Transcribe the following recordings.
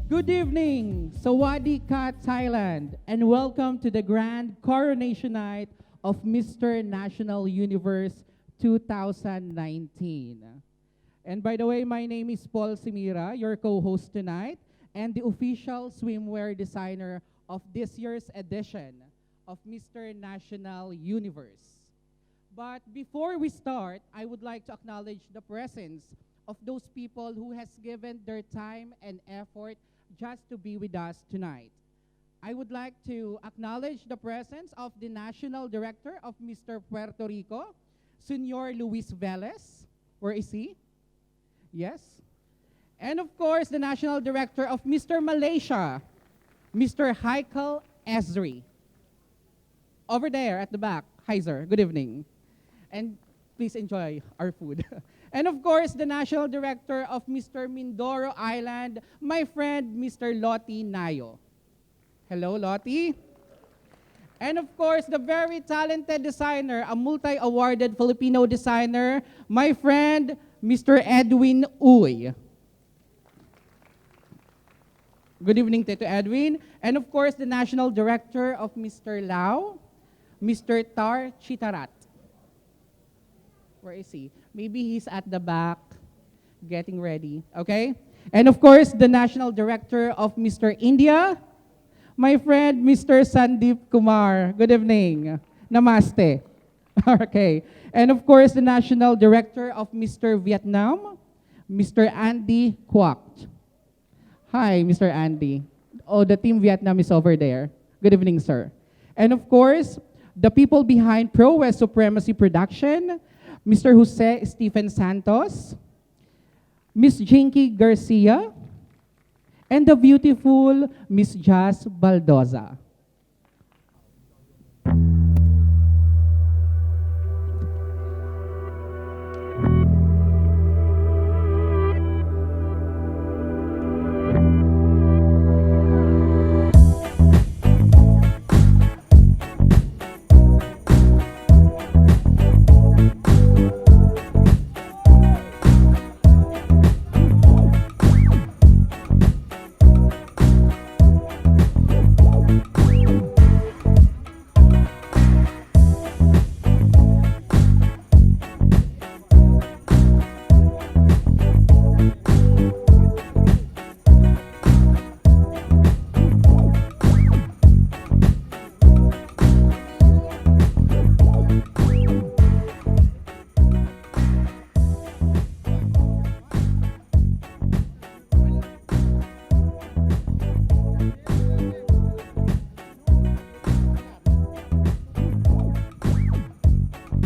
Good evening, Sawadee Ka, Thailand, and welcome to the grand coronation night of Mr. National Universe 2019. And by the way, my name is Paul Simira, your co-host tonight, and the official swimwear designer of this year's edition of Mr. National Universe. But before we start, I would like to acknowledge the presence of those people who has given their time and effort just to be with us tonight. I would like to acknowledge the presence of the National Director of Mr. Puerto Rico, Senor Luis Velez. Where is he? Yes. And of course, the National Director of Mr. Malaysia, Mr. Heikel Esri. Over there at the back. Hi, sir. Good evening. And please enjoy our food. And of course, the National Director of Mr. Mindoro Island, my friend, Mr. Lottie Nayo. Hello, Lottie. And of course, the very talented designer, a multi-awarded Filipino designer, my friend, Mr. Edwin Uy. Good evening, Tito Edwin. And of course, the National Director of Mr. Lau, Mr. Tar Chitarat. Where is he? Maybe he's at the back, getting ready, okay? And of course, the National Director of Mr. India, my friend, Mr. Sandeep Kumar. Good evening. Namaste. Okay. And of course, the National Director of Mr. Vietnam, Mr. Andy Quoc. Hi, Mr. Andy. Oh, the Team Vietnam is over there. Good evening, sir. And of course, the people behind Pro West Supremacy Production, Mr. Jose Stephen Santos, Miss Jinky Garcia, and the beautiful Miss Jazz Baldoza.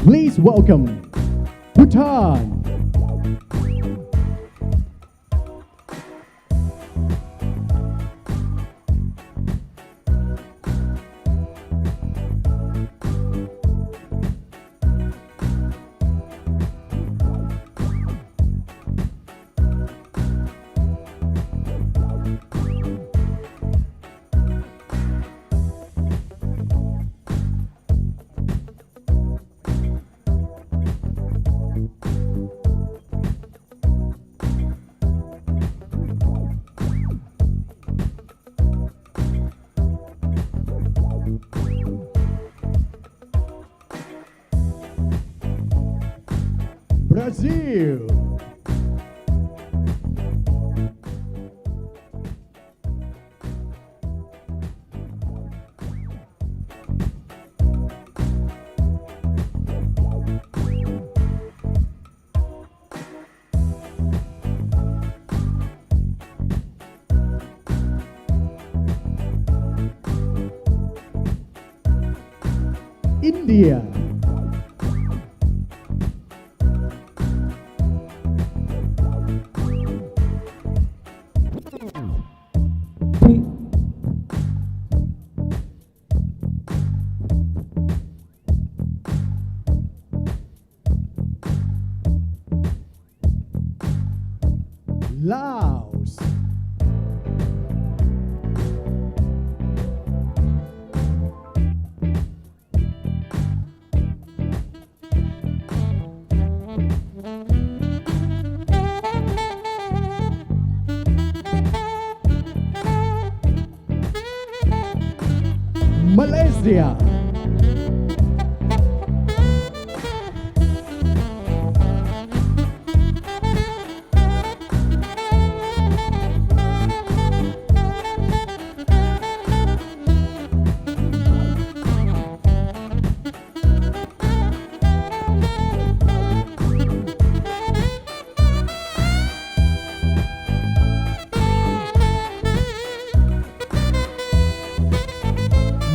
Please welcome Bhutan. Brazil. India. Laos. Malaysia.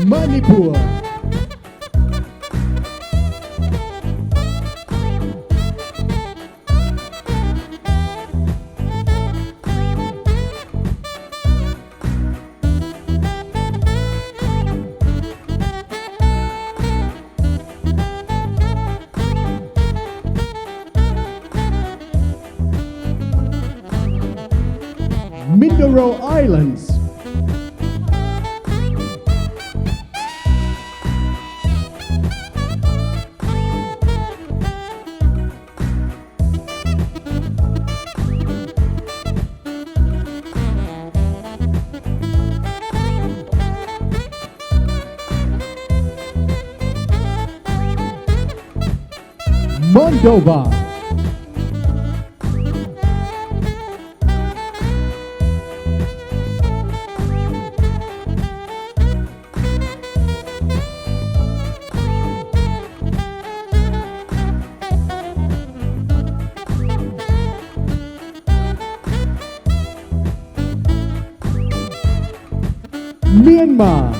Manipur. Mindoro Islands. Moldova. Myanmar.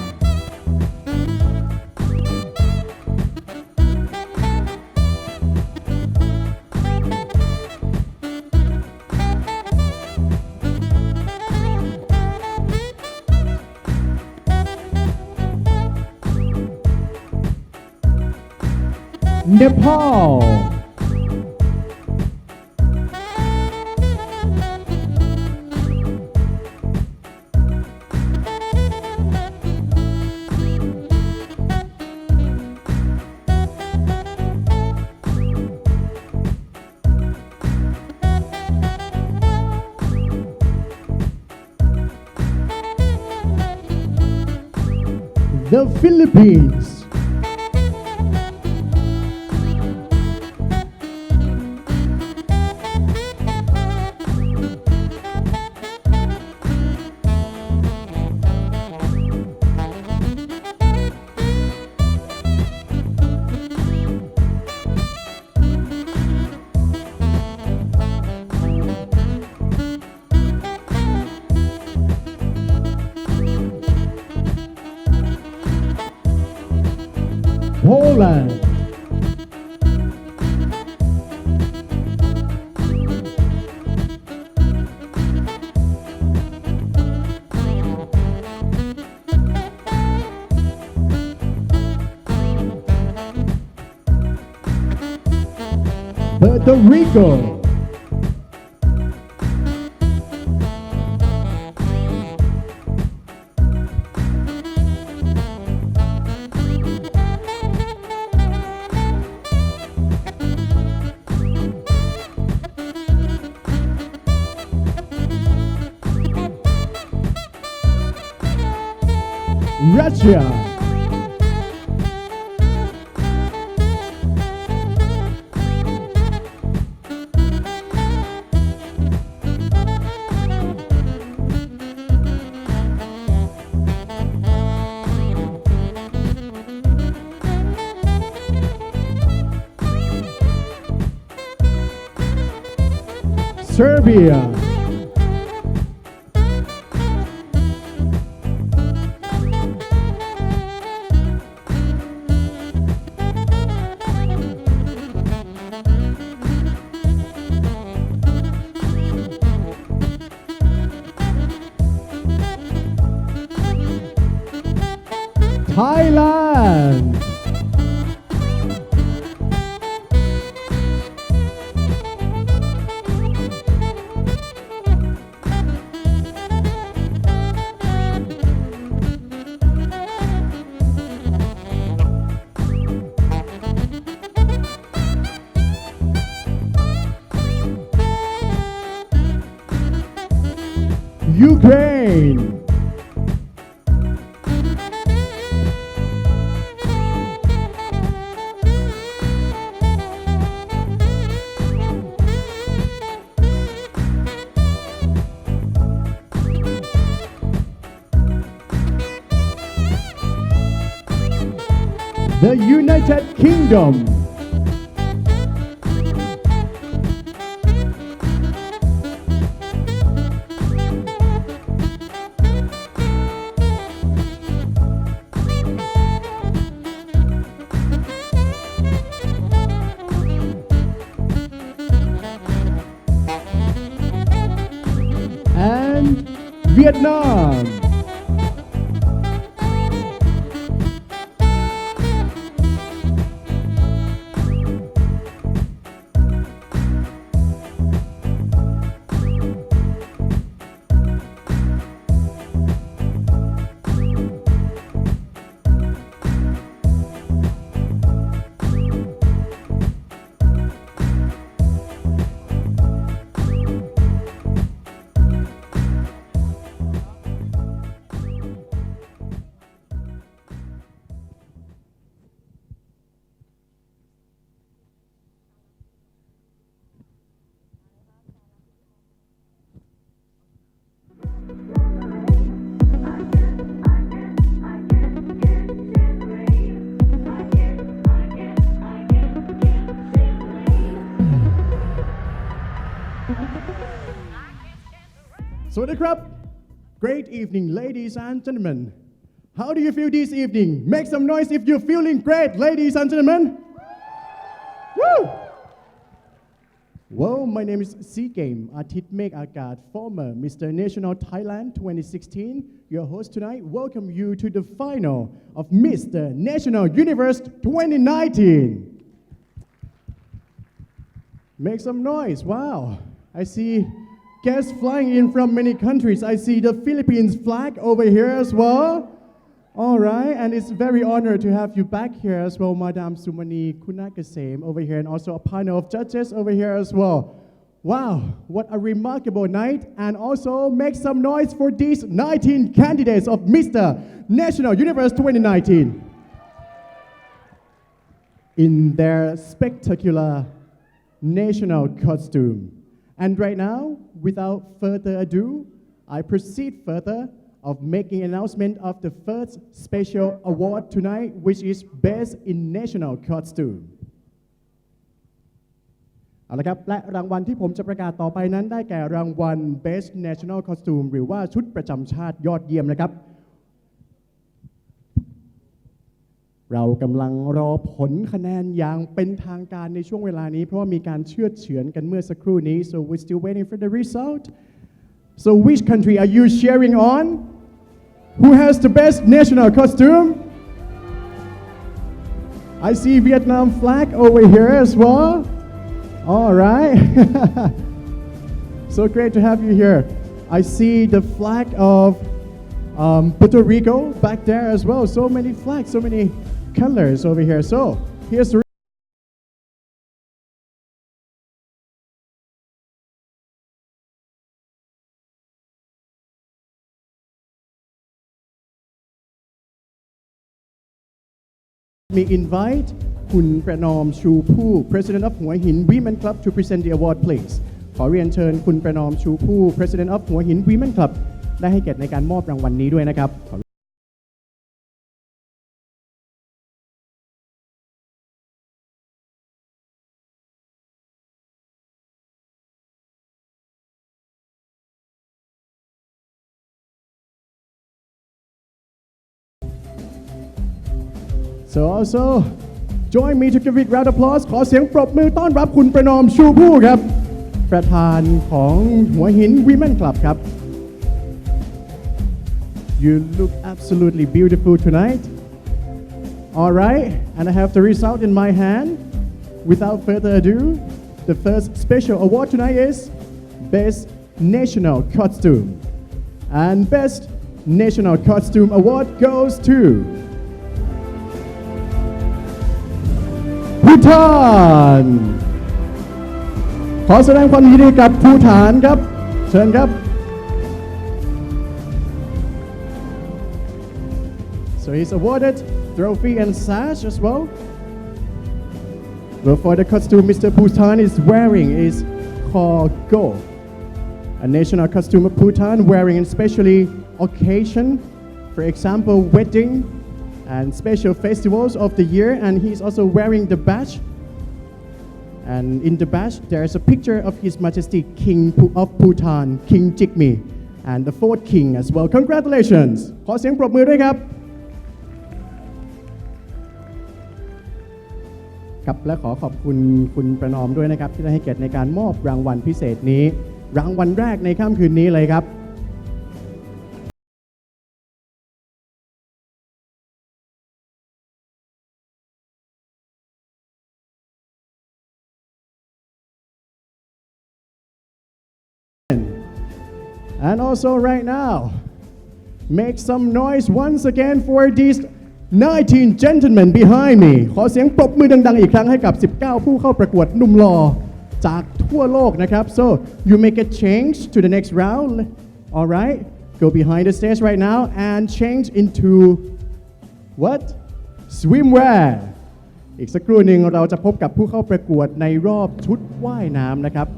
Nepal. The Philippines. Poland. Puerto Rico. Russia. Serbia. Thailand. Ukraine. the United Kingdom. And Vietnam. Swadee Great evening, ladies and gentlemen. How do you feel this evening? Make some noise if you're feeling great, ladies and gentlemen. Woo! Well, my name is Zheng, Atit Mek Akat, former Mr. National Thailand 2016. Your host tonight, welcome you to the final of Mr. National Universe 2019. Make some noise, wow. I see guests flying in from many countries. I see the Philippines flag over here as well. All right, and it's very honored to have you back here as well, Madam Sumani Kunakasem over here, and also a panel of judges over here as well. Wow, what a remarkable night, and also make some noise for these 19 candidates of Mr. National Universe 2019. In their spectacular national costume. And right now, without further ado, I proceed further of making an announcement of the first special award tonight, which is Best in National Costume. เอาละครับและรางวัลที่ผมจะประกาศต่อไปนั้นได้แก่รางวัล Best National Costume หรือว่าชุดประจำชาติยอดเยี่ยมนะครับ เรากำลังรอผลคะแนนอย่างเป็นทางการในช่วงเวลานี้เพราะว่ามีการเชือดเฉือนกันเมื่อสักครู่นี้ so we're still waiting for the result. So which country are you cheering on? Who has the best national costume? I see Vietnam flag over here as well. All right. So great to have you here. I see the flag of Puerto Rico back there as well. So many flags, so many colors over here. So here's the me invite Kun Pranom Chu Poo, President of Hua Hin Women Club, to present the award, please. ขอเรียนเชิญคุณประนอมชูผู้ President of Hua Hin Women Club ได้ให้เกียรติในการมอบรางวัลนี้ด้วยนะครับ So also join me to give a round of applause ขอเสียงปรบมือต้อนรับคุณประนอมชูผู้ครับประธานของหัวหิน Women Club ครับ You look absolutely beautiful tonight. All right, and I have the result in my hand. Without further ado, the first special award tonight is Best National Costume. And Best National Costume Award goes to Bhutan. ขอแสดงความยินดีกับภูฏานครับเชิญครับ So he's awarded trophy and sash as well. Well, for the costume Mr. Bhutan is wearing is called Go, a national costume of Bhutan wearing in specially occasion, for example, wedding and special festivals of the year, and he's also wearing the badge. And in the badge, there's a picture of His Majesty King of Bhutan, King Jigme, and the fourth king as well. Congratulations! ขอเสียงปรบมือด้วยครับครับและขอขอบคุณคุณประนอมด้วยนะครับที่ได้ให้เกียรติในการมอบรางวัลพิเศษนี้รางวัลแรกในค่ำคืนนี้เลยครับ And also right now, make some noise once again for these 19 gentlemen behind me ขอเสียงปรบมือดังๆอีกครั้งให้กับ 19 ผู้เข้าประกวดหนุ่มหล่อจากทั่วโลกนะครับ so you make a change to the next round alright go behind the stage right now and change into what swimwear อีกสักครู่หนึ่งเราจะพบกับผู้เข้าประกวดในรอบชุดว่ายน้ำนะครับ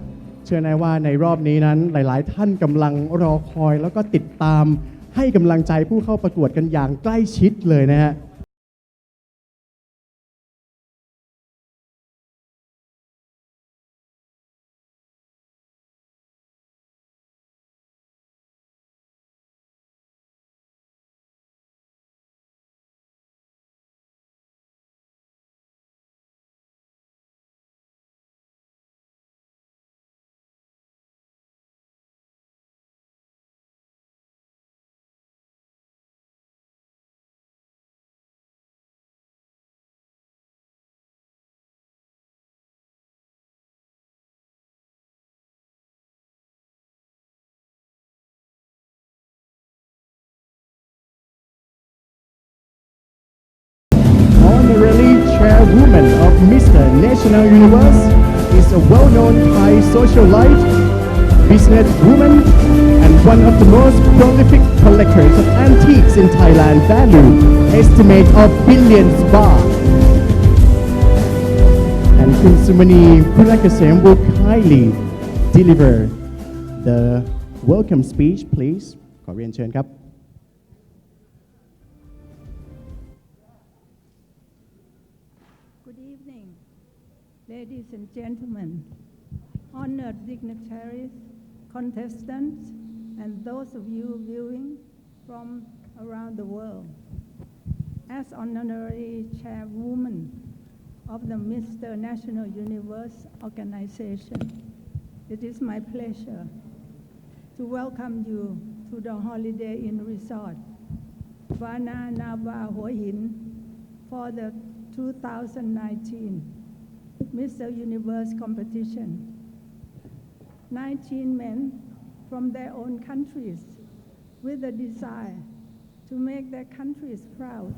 เชื่อแน่ว่าในรอบนี้นั้นหลายๆท่านกำลังรอคอยแล้วก็ติดตามให้กำลังใจผู้เข้าประกวดกันอย่างใกล้ชิดเลยนะฮะ Honorary Chairwoman of Mr. National Universe is a well-known Thai socialite, businesswoman, and one of the most prolific collectors of antiques in Thailand, value estimate of billions baht. And Kun Sumani Purakasem will kindly deliver the welcome speech, please. ขอเรียนเชิญครับ Good evening, ladies and gentlemen, honored dignitaries, contestants, and those of you viewing from around the world. As honorary chairwoman of the Mr. National Universe organization, it is my pleasure to welcome you to the Holiday Inn Resort, Vana Nava Hua Hin, for the 2019 Mr. Universe competition. 19 men from their own countries with a desire to make their countries proud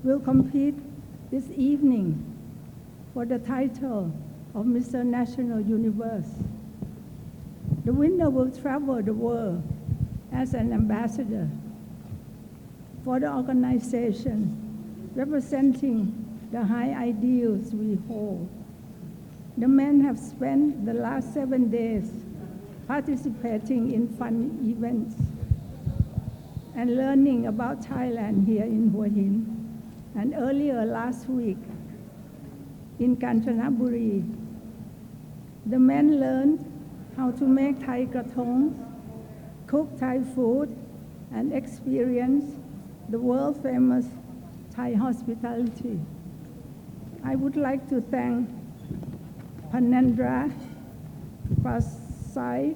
will compete this evening for the title of Mr. National Universe. The winner will travel the world as an ambassador for the organization, representing the high ideals we hold. The men have spent the last 7 days participating in fun events and learning about Thailand here in Hua Hin, and earlier last week in Kanchanaburi. The men learned how to make Thai krathong, cook Thai food, and experience the world-famous Thai hospitality. I would like to thank Panendra Prasai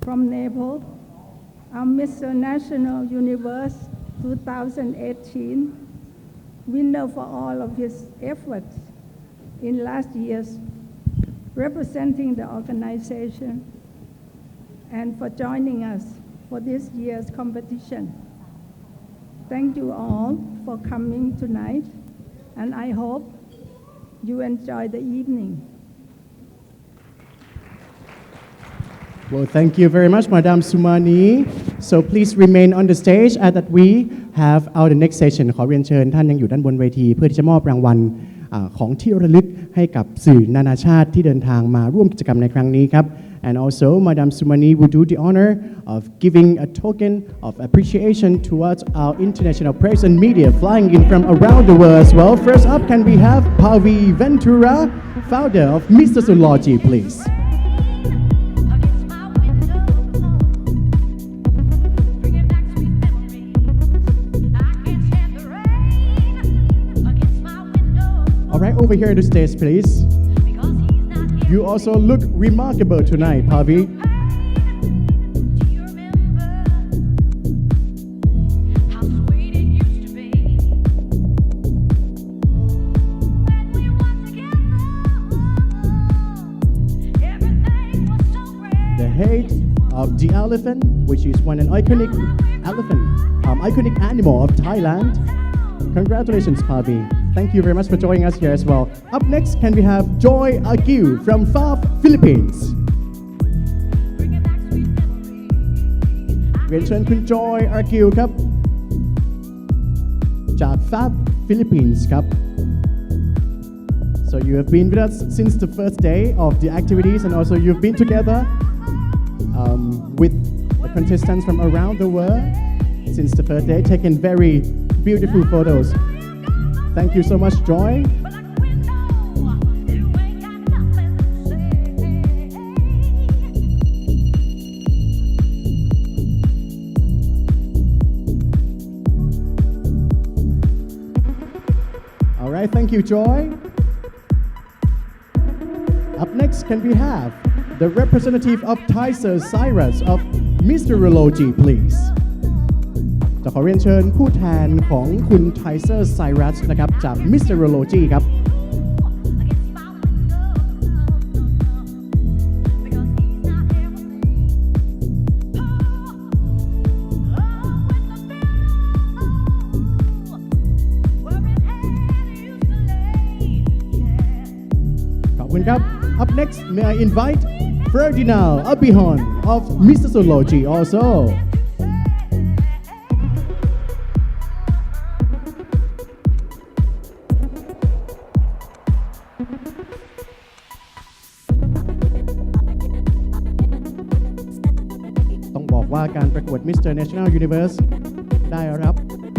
from Nepal, our Mr. National Universe 2018, winner for all of his efforts in last year's representing the organization, and for joining us for this year's competition. Thank you all for coming tonight, and I hope you enjoy the evening. Well, thank you very much, Madam Sumani. So please remain on the stage and that we have our next session. ขอเรียนเชิญท่านยังอยู่ด้านบนเวทีเพื่อที่จะมอบรางวัลของที่ระลึกให้กับสื่อนานาชาติที่เดินทางมาร่วมกิจกรรมในครั้งนี้ครับ And also, Madame Sumani will do the honor of giving a token of appreciation towards our international press and media flying in from around the world as well. First up, can we have Pavi Ventura, founder of Mr. Zoology, please. All right, over here to the stage, please. You also look remarkable tonight, Pavi. The head of the elephant, which is one an iconic iconic animal of Thailand. Congratulations, Pavi. Thank you very much for joining us here as well. Up next, can we have Joy Agiu from FAF Philippines. เรียนเชิญคุณ Joy Agiu ครับจาก FAF Philippines ครับ So you have been with us since the first day of the activities, and also you've been together with the contestants from around the world since the first day, taking very beautiful photos. Thank you so much, Joy. All right, thank you, Joy. Up next, can we have the representative of Thaiser Cyrus of Mysterology, please. จะขอเรียนเชิญผู้แทนของคุณไทเซอร์ไซรัสนะครับจาก Mysterology ครับ ขอบคุณครับ Up next, may I invite Ferdinand Abihon of Mysterology also.ว่าการประกวด Mr. National Universe ได้รับ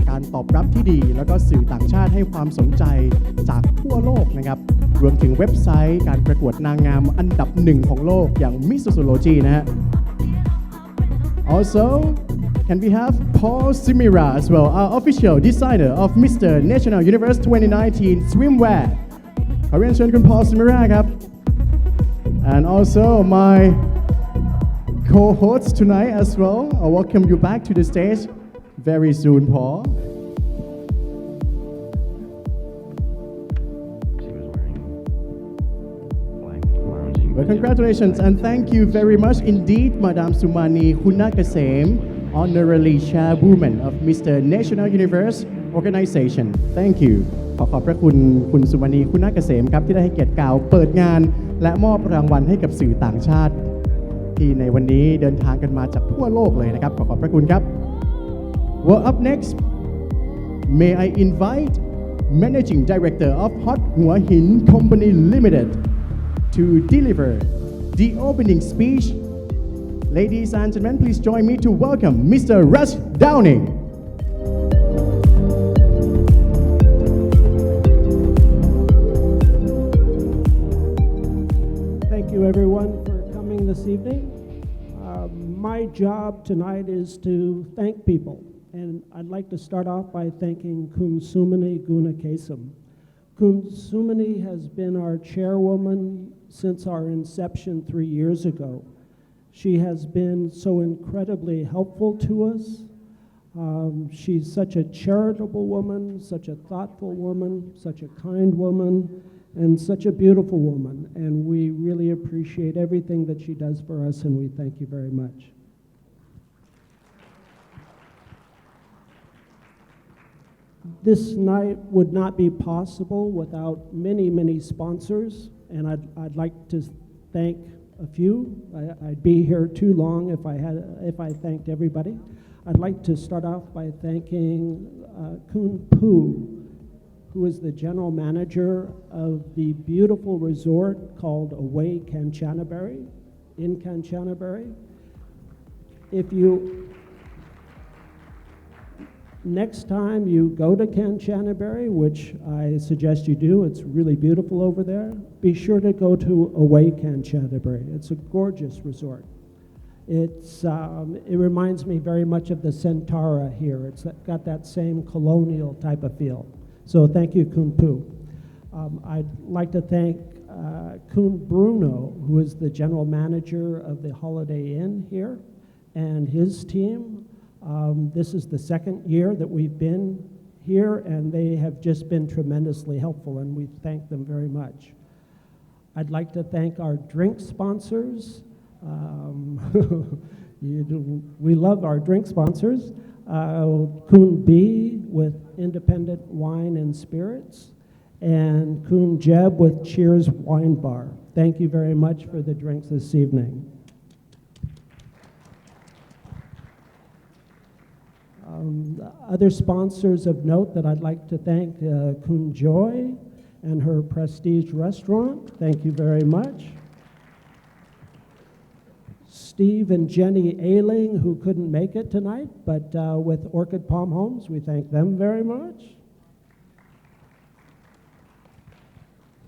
การตอบรับที่ดีแล้วก็สื่อต่างชาติให้ความสนใจจากทั่วโลกนะครับรวมถึงเว็บไซต์การประกวดนางงามอันดับหนึ่งของโลกอย่าง Mysterology นะฮะ Also can we have Paul Simira as well, our official designer of Mr. National Universe 2019 Swimwear ขอเรียนเชิญคุณ Paul Simira ครับ and also my co-hosts tonight as well. I'll welcome you back to the stage very soon, Paul. Well, congratulations and thank you very much indeed, Madame Sumani Hunakasem, Honorary Chairwoman of Mr. National Universe Organization. Thank you. ขอบพระคุณคุณสุมณีคุณากเกษมครับที่ได้ให้เกียรติกล่าวเปิดงานและมอบรางวัลให้กับสื่อต่างชาติที่ในวันนี้เดินทางกันมาจากทั่วโลกเลยนะครับขอบพระคุณครับ Well, up next, may I invite Managing Director of Hot Hua Hin Company Limited to deliver the opening speech. Ladies and gentlemen, please join me to welcome Mr. Russ Downing. Thank you, everyone, for coming this evening. My job tonight is to thank people, and I'd like to start off by thanking Kun Sumani Gunakesam. Kun Sumani has been our chairwoman since our inception 3 years ago. She has been so incredibly helpful to us. She's such a charitable woman, such a thoughtful woman, such a kind woman, and such a beautiful woman, and we really appreciate everything that she does for us, and we thank you very much. This night would not be possible without many, many sponsors, and I'd like to thank a few. I'd be here too long if I thanked everybody. I'd like to start off by thanking Kun Poo, who is the general manager of the beautiful resort called Away Kanchanaburi. in Kanchanaburi. If you, next time you go to Kanchanaburi, which I suggest you do, it's really beautiful over there, be sure to go to Away Kanchanaburi. It's a gorgeous resort. It reminds me very much of the Centaura here. It's got that same colonial type of feel. So thank you, Kun Pu. I'd like to thank Kun Bruno, who is the general manager of the Holiday Inn here, and his team. This is the second year that we've been here, and they have just been tremendously helpful, and we thank them very much. I'd like to thank our drink sponsors. We love our drink sponsors. Kun B with Independent Wine and Spirits, and Kun Jeb with Cheers Wine Bar. Thank you very much for the drinks this evening. Other sponsors of note that I'd like to thank, Kun Joy and her Prestige Restaurant. Thank you very much. Steve and Jenny Ailing, who couldn't make it tonight, but with Orchid Palm Homes, we thank them very much.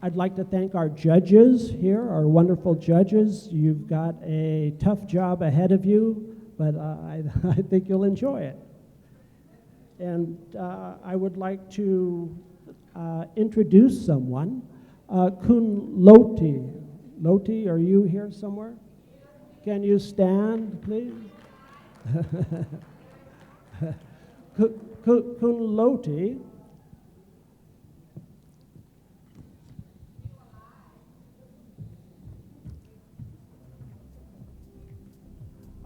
I'd like to thank our judges here, our wonderful judges. You've got a tough job ahead of you, but I think you'll enjoy it. And I would like to introduce someone, Kun Loti. Loti, are you here somewhere? Can you stand, please? Kun Loti.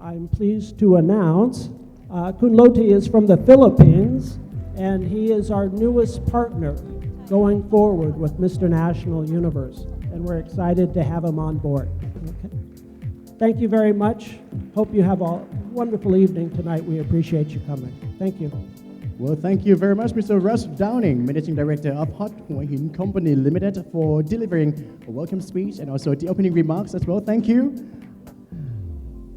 I'm pleased to announce Kun Loti is from the Philippines, and he is our newest partner going forward with Mr. National Universe, and we're excited to have him on board. Okay. Thank you very much. Hope you have a wonderful evening tonight. We appreciate you coming. Thank you. Well, thank you very much, Mr. Russ Downing, Managing Director of Hot Hua Hin Company Limited, for delivering a welcome speech and also the opening remarks as well. Thank you.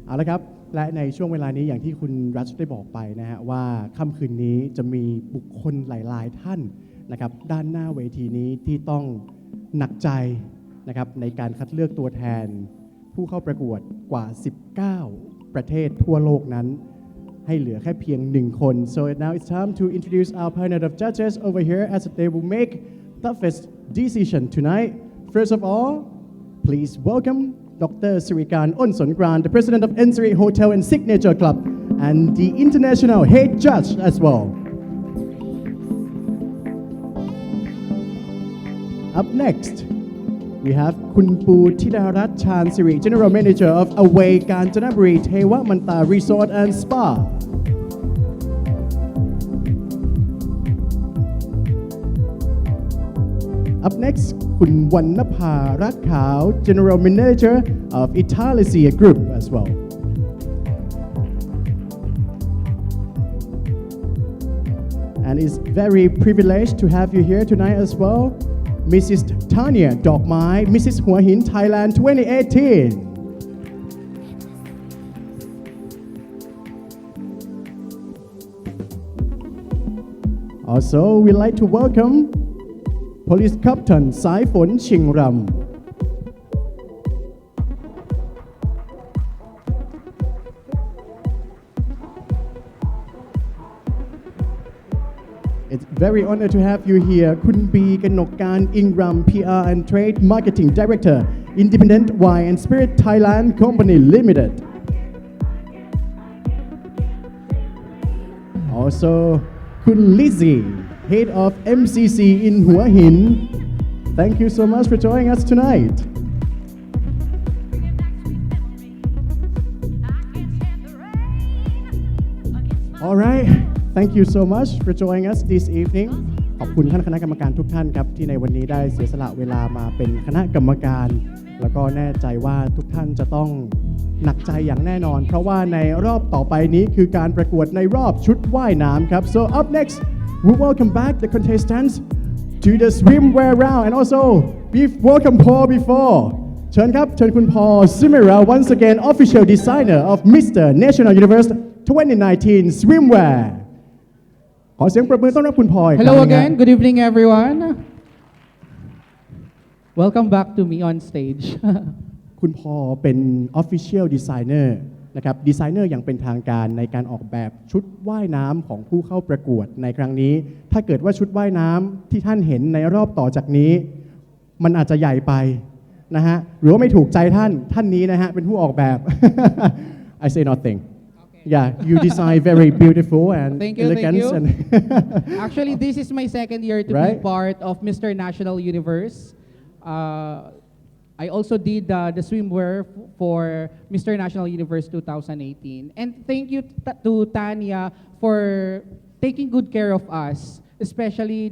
เอาละครับและในช่วงเวลานี้อย่างที่คุณรัชได้บอกไปนะฮะว่าค่ำคืนนี้จะมีบุคคลหลายๆท่านนะครับด้านหน้าเวทีนี้ที่ต้องหนักใจนะครับในการคัดเลือกตัวแทนผู้เข้าประกวดกว่า 19 ประเทศทั่วโลกนั้นให้เหลือแค่เพียง1 คน So now it's time to introduce our panel of judges over here as they will make toughest decision tonight. First of all, please welcome Dr. Sirikan Onsongran, the president of N3 Hotel and Signature Club, and the international head judge as well. Up next, we have Kun Pu Thidarat Chansiri, general manager of Away Kanchanaburi Thewa Manta Resort and Spa. Up next, Kun Wannapha Rakhao, General Manager of Italysia Group as well. And it's very privileged to have you here tonight as well, Mrs. Tanya Dokmai, Mrs. Hua Hin Thailand 2018. Also, we'd like to welcome Police Captain Sai Phon Chingram. It's very honored to have you here, Kun B Kanokkan Ingram, PR and Trade Marketing Director, Independent Wine and Spirit Thailand Company Limited. Also, Kun Lizzie, Head of MCC in Hua Hin. Thank you so much for joining us tonight. All right, thank you so much for joining us this evening. ขอบคุณท่านคณะกรรมการทุกท่านครับที่ในวันนี้ได้เสียสละเวลามาเป็นคณะกรรมการแล้วก็แน่ใจว่าทุกท่านจะต้องหนักใจอย่างแน่นอนเพราะว่าในรอบต่อไปนี้คือการประกวดในรอบชุดว่ายน้ำครับ So up next, we welcome back the contestants to the swimwear round, and also we've welcomed Paul before. เชิญครับเชิญคุณพอลซิมิรา once again official designer of Mr. National Universe 2019 Swimwear ขอเสียงปรบมือต้อนรับคุณพอลอีกครั้ง Hello หนึ่ง again. Good evening, everyone. Welcome back to me on stage. คุณพอลเป็น official designer นะครับดีไซเนอร์อย่างเป็นทางการในการออกแบบชุดว่ายน้ำของผู้เข้าประกวดในครั้งนี้ถ้าเกิดว่าชุดว่ายน้ำที่ท่านเห็นในรอบต่อจากนี้มันอาจจะใหญ่ไปนะฮะหรือว่าไม่ถูกใจท่านนี้นะฮะเป็นผู้ออกแบบ I say nothing yeah you design very beautiful and Thank you, elegance thank you. and Actually, this is my second year to be Right. part of Mr. National Universe. I also did the swimwear for Mr. National Universe 2018. And thank you to Tanya for taking good care of us, especially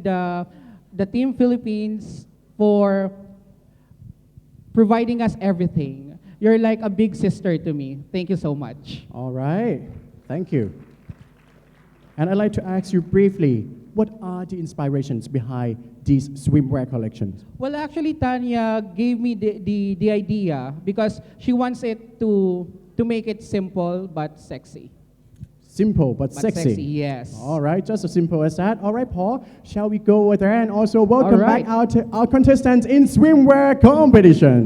the Team Philippines for providing us everything. You're like a big sister to me. Thank you so much. all right thank you and I'd like to ask you briefly what are the inspirations behind these swimwear collections Well, actually, Tanya gave me the idea because she wants it to make it simple but sexy. simple but But sexy sexy, yes. all right just as simple as that all right Paul shall we go over there and also welcome All back right. our contestants in swimwear competition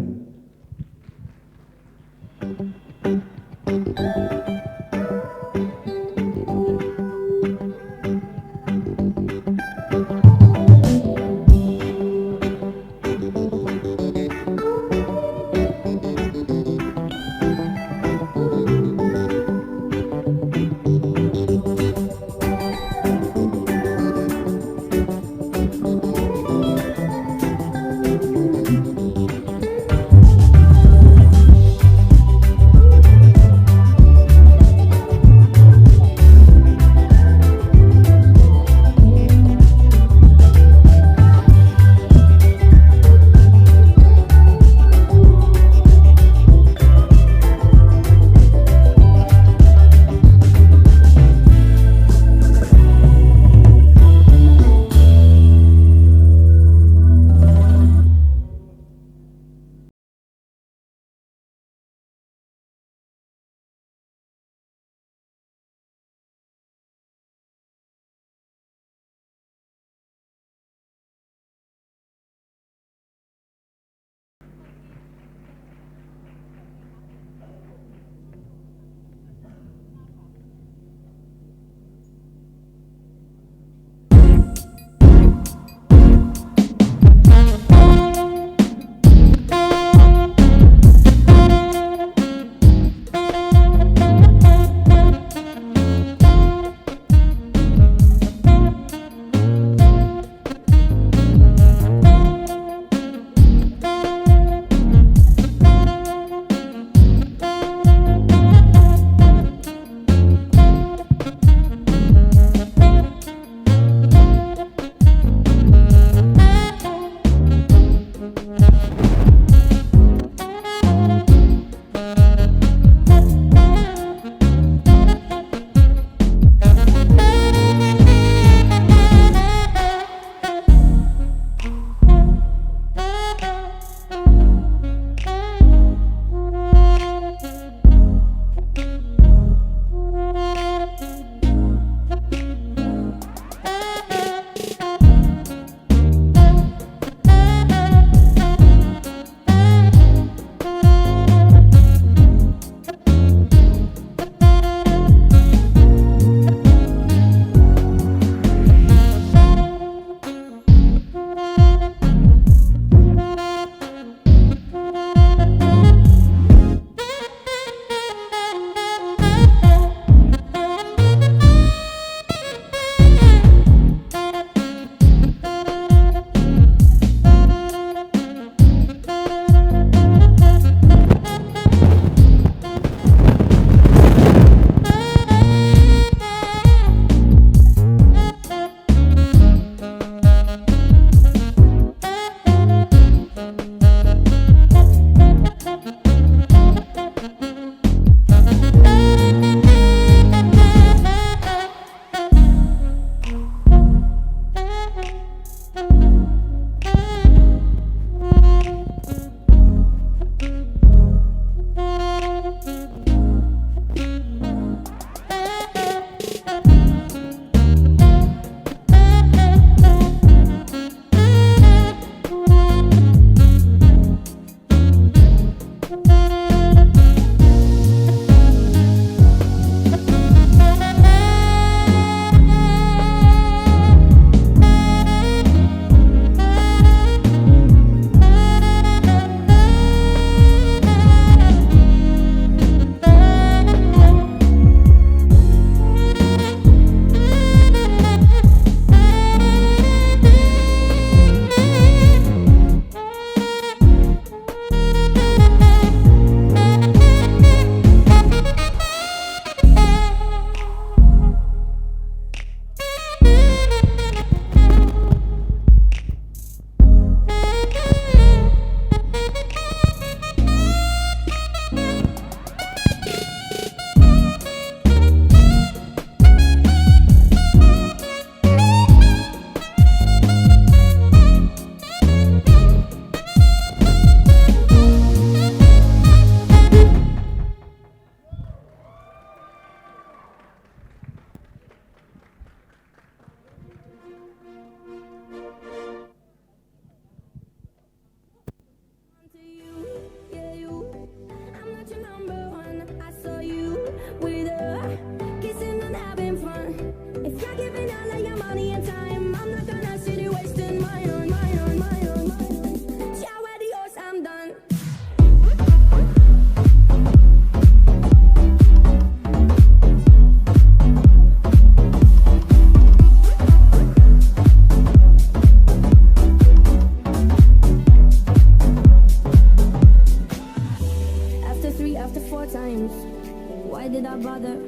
bother?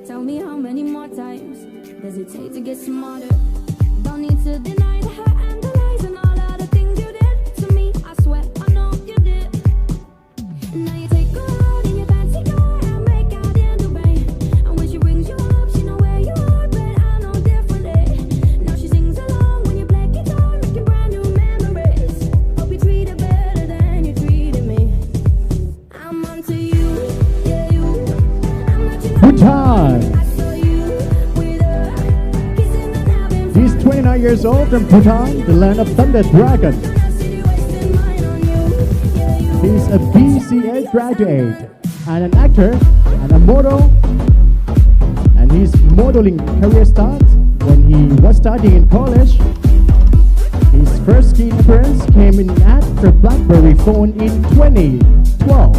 Tell me how many more times does it take to get smarter? Don't need to deny the hurt and the lies and all of the things you did to me. I swear I know you did. Now you take a road in your fancy car and make out in the rain. And when she brings you up, she know where you are, but I know differently. Now she sings along when you play guitar, making brand new memories. Hope you treat her better than you treated me. I'm onto you, yeah you. I'm not your Bhutan. I saw you with her, kissing and having fun. He's 29 years old from Bhutan, the land of Thunder Dragon. He's a BCA graduate and an actor and a model. And his modeling career starts when he was studying in college. His first screen appearance came in an ad for BlackBerry phone in 2012.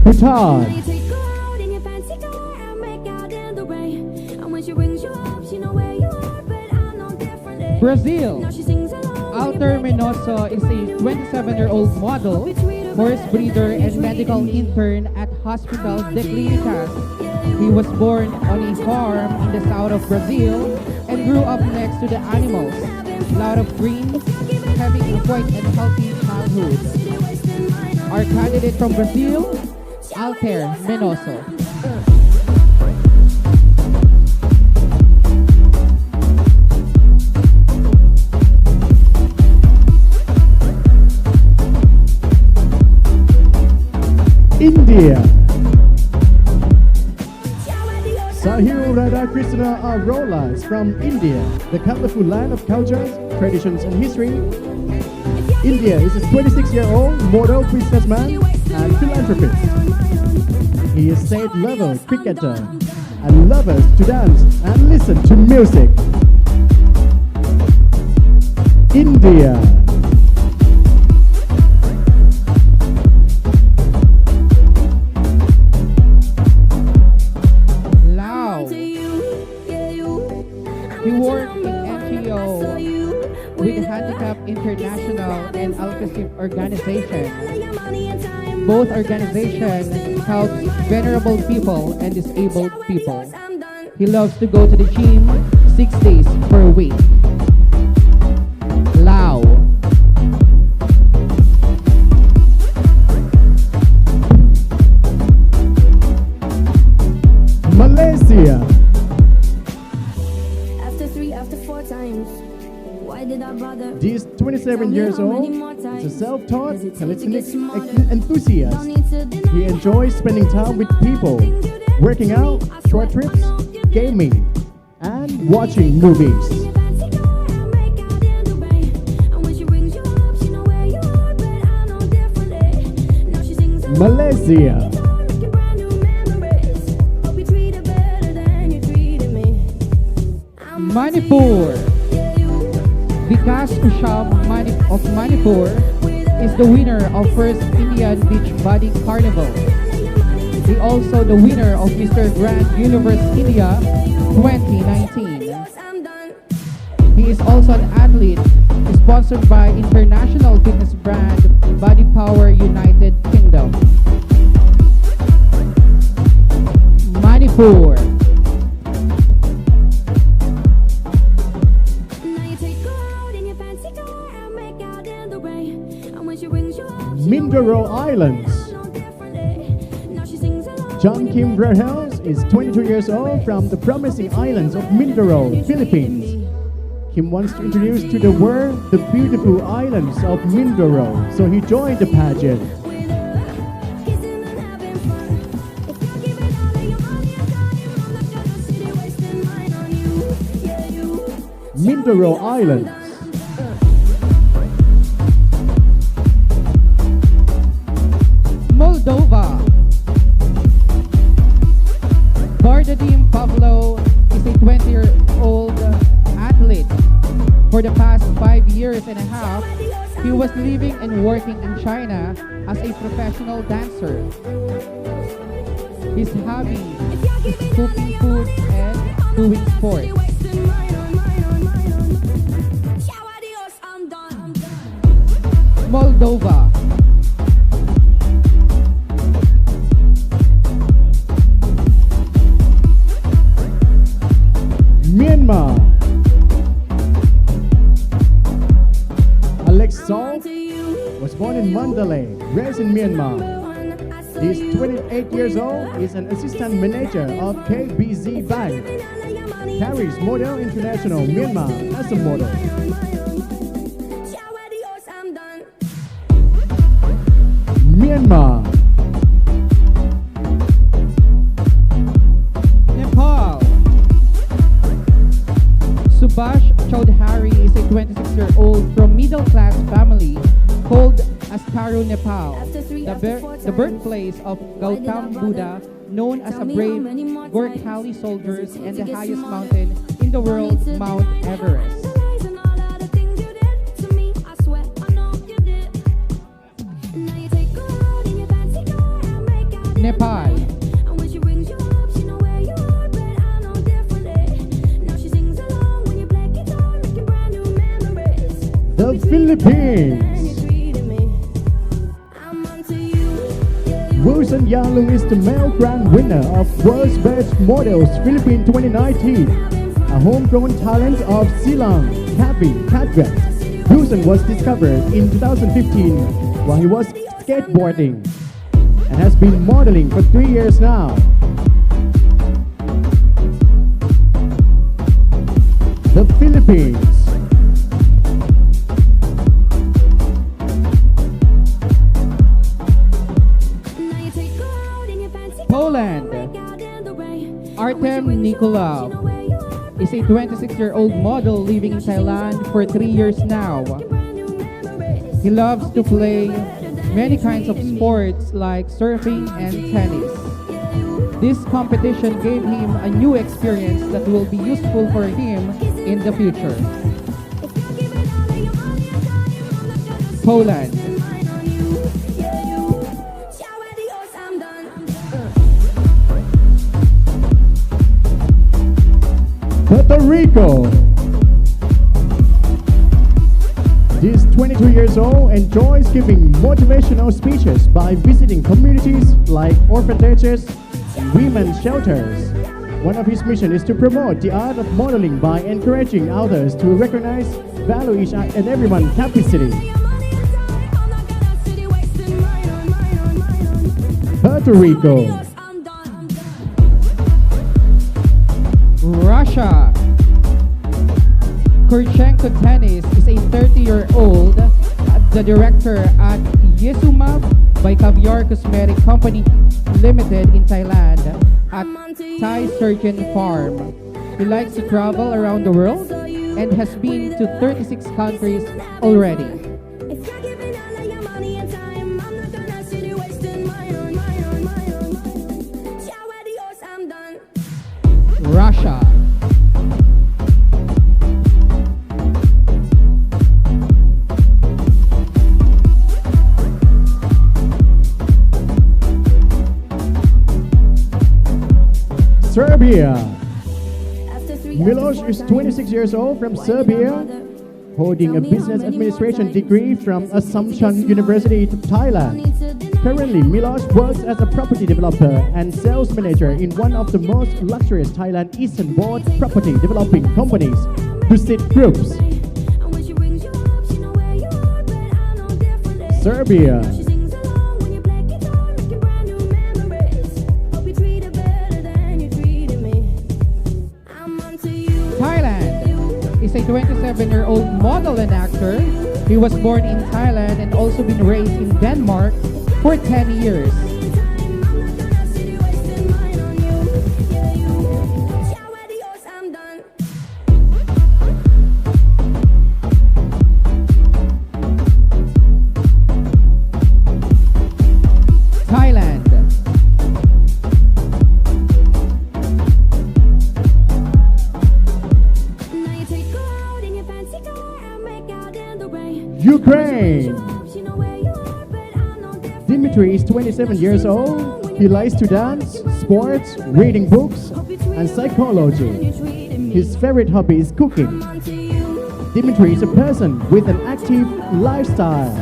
Bhutan. Take her out in your fancy car and make out in the rain. And when she brings you up, she know where you are, but I know differently. Brazil. Now she sings along. Alter Menoso is a 27-year-old model, horse breeder, and medical intern at Hospital de Clínicas. He was born on a farm in the south of Brazil and grew up next to the animals. Lot of dreams, having a quiet and healthy childhood. Our candidate from Brazil, Alter Menoso. India. Sahil Radhakrishna Arola is from India, the colorful land of cultures, traditions, and history. India is a 26-year-old model, businessman, and philanthropist. He is state-level cricketer and loves to dance and listen to music. India. He worked in NGO with Handicap International and Al-Kasif organization. Both organizations help vulnerable people and disabled people. He loves to go to the gym 6 days per week. Lao. Malaysia. He's 27 years old. He's a self-taught calisthenics enthusiast. He enjoys spending time with people, working out, short trips, gaming, and watching movies. Malaysia. Manipur. Vikash Usham of Manipur is the winner of first Indian Beachbody Carnival. He also the winner of Mr. Grand Universe India 2019. He is also an athlete sponsored by international fitness brand Body Power United Kingdom. Manipur. Mindoro Islands. John Kim Vergel is 22 years old from the promising islands of Mindoro, Philippines. Kim wants to introduce to the world the beautiful islands of Mindoro, so he joined the pageant. Mindoro Islands. Moldova. Bardadim Pavlo is a 20-year-old athlete. For the past 5 years and a half, he was living and working in China as a professional dancer. His hobby is cooking food and doing sports. Moldova. Sol was born in Mandalay, raised in Myanmar. He's 28 years old, is an assistant manager of KBZ Bank. Carries Model International Myanmar as a model. Myanmar. Nepal. Subhash Chaudhary is a 26-year-old from middle-class family called Astaru, Nepal, the birthplace of Gautam Buddha, known as a brave Gorkhali soldiers and the highest mountain in the world, Mount Everest. Nepal. The Philippines. Wilson Yalung is the male grand winner of World's Best Models Philippines 2019, a homegrown talent of Silang, Kabi, Kadret. Wilson was discovered in 2015 while he was skateboarding and has been modeling for 3 years now. The Philippines. Poland. Artem Nicolau is a 26-year-old model living in Thailand for 3 years now. He loves to play many kinds of sports like surfing and tennis. This competition gave him a new experience that will be useful for him in the future. Poland. Puerto Rico. This 22 years old enjoys giving motivational speeches by visiting communities like orphanages and women's shelters. One of his missions is to promote the art of modeling by encouraging others to recognize, value each and everyone's capacity. Puerto Rico. Russia. Kurchenko Tennis is a 30-year-old, the director at Yesumab by Caviar Cosmetic Company Limited in Thailand at Thai Surgeon Farm. He likes to travel around the world and has been to 36 countries already. Russia. Serbia. Milos is 26 years old from Serbia, holding a business administration degree from Assumption University, Thailand. Currently, Milos works as a property developer and sales manager in one of the most luxurious Thailand Eastern Board property developing companies, Dusit Groups. Serbia. Thailand is a 27-year-old model and actor. He was born in Thailand and also been raised in Denmark for 10 years. Thailand. Ukraine. Dimitri is 27 years old. He likes to dance, sports, reading books, and psychology. His favorite hobby is cooking. Dimitri is a person with an active lifestyle.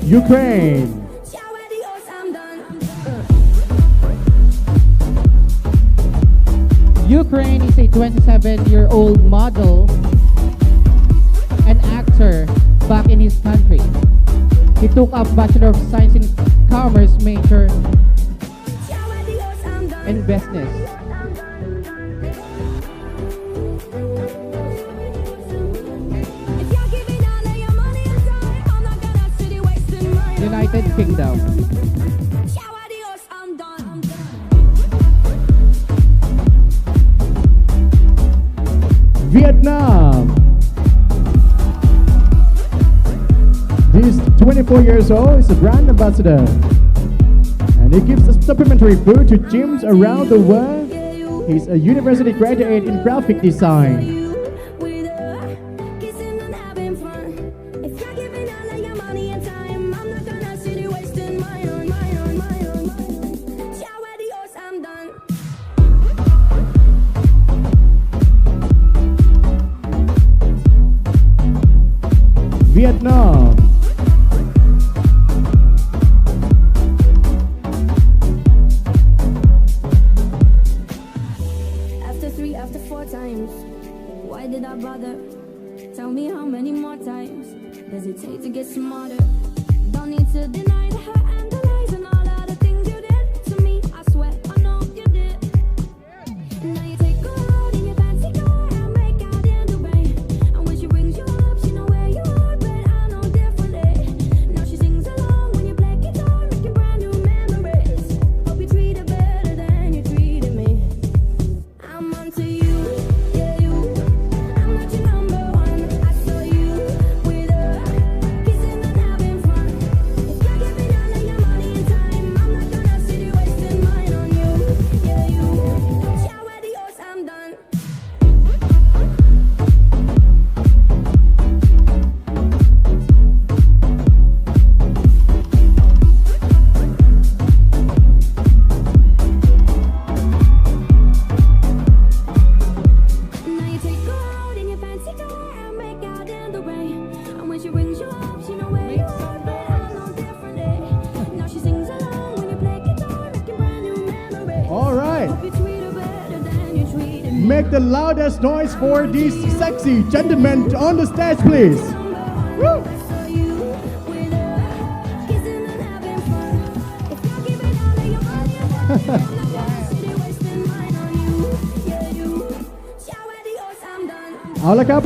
Ukraine. Ukraine is a 27-year-old model and actor back in his country. He took up Bachelor of Science in Commerce major in business. United Kingdom. Vietnam. He's 24 years old, he's a brand ambassador. And he gives supplementary food to gyms around the world. He's a university graduate in graphic design. Vietnam. After 3, after 4 times, why did I bother? Tell me how many more times does it take to get smarter? Don't need to deny the hurt and the lies and all of the things you did to me. I swear I know you did. Now you take a road in your fancy car and make out in the rain. And when she brings you up, she know where you are, but I know differently. Now she sings along when you play guitar, making brand new memories. Hope you treat her better than you treated me. I'm onto you, yeah you. I'm not your number one. I saw you with her, kissing and having fun. If you're giving all of your money and time, I'm not gonna sit here wasting mine on you, yeah you. Ciao, adios, I'm done. Now you take her out in your fancy car and make out in the rain. And when she brings you up, she know where you are, but I know differently. Now she sings along when you play guitar, making brand new memories. All right. Hope you treat her better than you treated me. Make the loudest noise for these sexy gentlemen on the stage, please. Woo. I saw you with her, kissing and having fun. If you're giving all of your money and time, I'm not gonna sit here wasting mine on you, yeah you. Ciao, adios, I'm done. เอาละครับ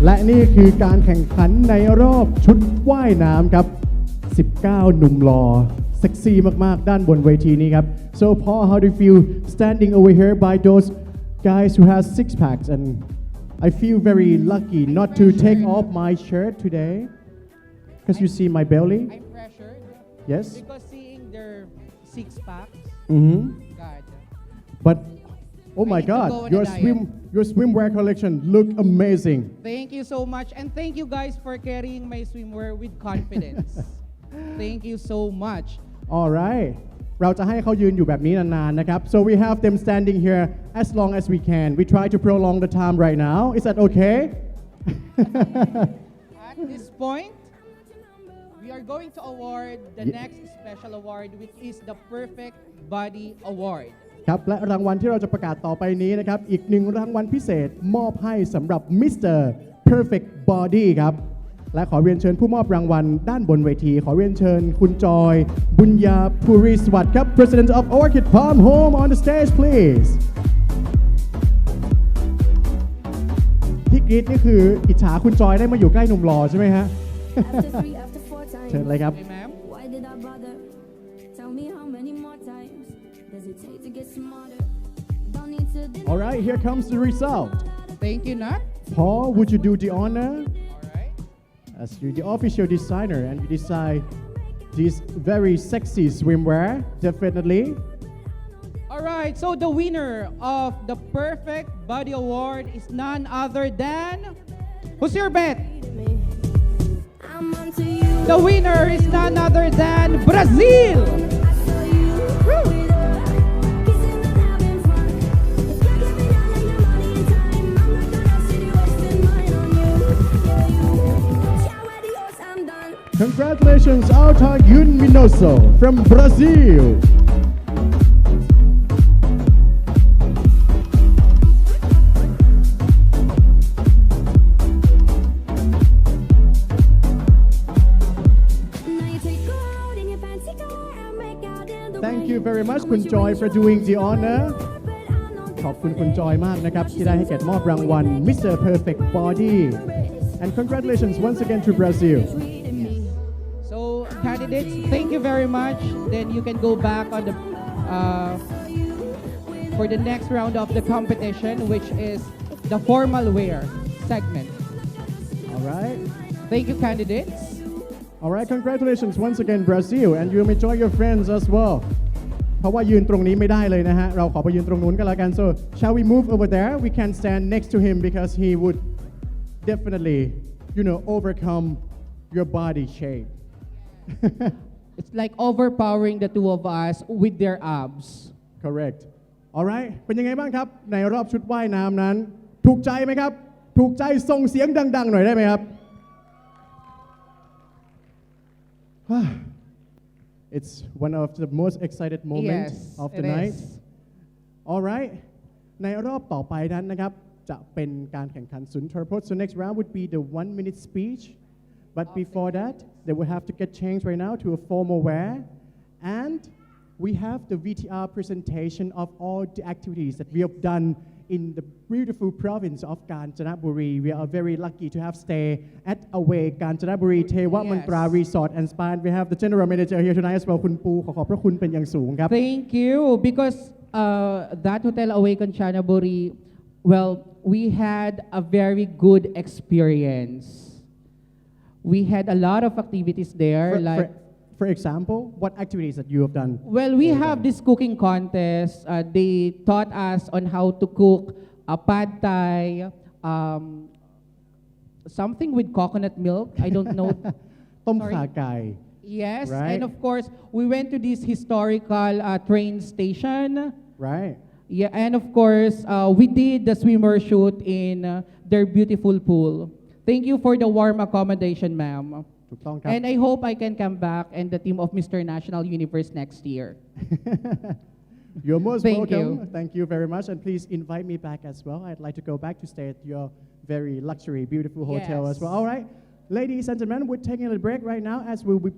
และนี่คือการแข่งขันในรอบชุดว่ายน้ำครับ 19 หนุ่มหล่อเซ็กซี่มากๆ ด้านบนเวทีนี้ครับ So Paul, how do you feel standing over here by those guys who has six packs? And I feel very lucky not to take off my shirt today because you see my belly. I'm pressured Yes. because seeing their six packs, Mm-hmm. God. But oh my I need to God, go on a diet. your swimwear collection look amazing. Thank you so much, and thank you guys for carrying my swimwear with confidence. Thank you so much. Alright เราจะให้เขายืนอยู่แบบนี้นานๆนะครับ So we have them standing here as long as we can. We try to prolong the time right now. Is that okay? At this point, we are going to award the next special award, which is the Perfect Body Award. ครับ และรางวัลที่เราจะประกาศต่อไปนี้นะครับ อีกหนึ่งรางวัลพิเศษมอบให้สำหรับ Mr. Perfect Body ครับ และขอเรียนเชิญผู้มอบรางวัลด้านบนเวที ขอเรียนเชิญคุณจอย บุญญาภูริสวัสดิ์ครับ President of Orchid Palm Home on the stage please ที่กรี๊ดนี่คืออิจฉาคุณจอยได้มาอยู่ใกล้หนุ่มหล่อใช่ไหมฮะ After 3, after 4 times, เชิญเลยครับ Okay, ma'am. why did I bother? Tell me how many more times does it take to get smarter? Don't need to deny Alright, here comes the result. Thank you, Nat. Paul, would you do the honor? All right. As you're the official designer and you design this very sexy swimwear, definitely. All right, so the winner of the Perfect Body Award is none other than... Who's your bet? me. I'm onto you. The winner is none other than Brazil! I saw you with her, kissing and having fun. If you're giving all of your money and time, I'm not gonna sit here wasting mine on you, yeah you. Ciao, adios, I'm done. Congratulations, Alta Yun Minoso from Brazil. very much คุณจอย for doing the honor ขอบคุณคุณจอยมากนะครับที่ได้ให้เกียรติมอบรางวัล Mr. Perfect Body and congratulations once again to Brazil. So candidates, thank you very much. Then you can go back on the for the next round of the competition, which is the formal wear segment. All right. Thank you, candidates. All right, congratulations once again Brazil and you may join your friends as well. เพราะว่ายืนตรงนี้ไม่ได้เลยนะฮะเราขอไปยืนตรงนู้นกันแล้วกัน so shall we move over there we can stand next to him because he would definitely overcome your body shape. It's like overpowering the two of us with their abs. Correct. All right เป็นยังไงบ้างครับในรอบชุดว่ายน้ำนั้นถูกใจไหมครับถูกใจส่งเสียงดังๆหน่อยได้ไหมครับ It's one of the most excited moments of the night. All right ในรอบต่อไปนั้นนะครับจะเป็นการแข่งขันสุนทรพจน์ so next round would be the 1-minute speech but before that they will have to get changed right now to a formal wear and we have the VTR presentation of all the activities that we have done in the beautiful province of Kanchanaburi. We are very lucky to have stay at Away Kanchanaburi Thewa Mantra Resort and Spa. And we have the general manager here tonight as well, คุณปูขอบพระคุณเป็นอย่างสูงครับ Thank you because that hotel Away Kanchanaburi, well, we had a very good experience. We had a lot of activities there. For example, what activities that you have done? Well, we have this cooking contest. They taught us on how to cook a pad thai, something with coconut milk. I don't know. ต้มข่าไก่ Yes, right? And of course, we went to this historical train station. Right. Yeah, and of course, we did the swimmer shoot in their beautiful pool. Thank you for the warm accommodation, ma'am. ถูกต้องครับ And I hope I can come back and the team of Mr. National Universe next year. You're most Thank welcome. you. Thank you very much. And please invite me back as well. I'd like to go back to stay at your very luxury, beautiful hotel Yes. as well. All right. Ladies and gentlemen, we're taking a little break right now as we will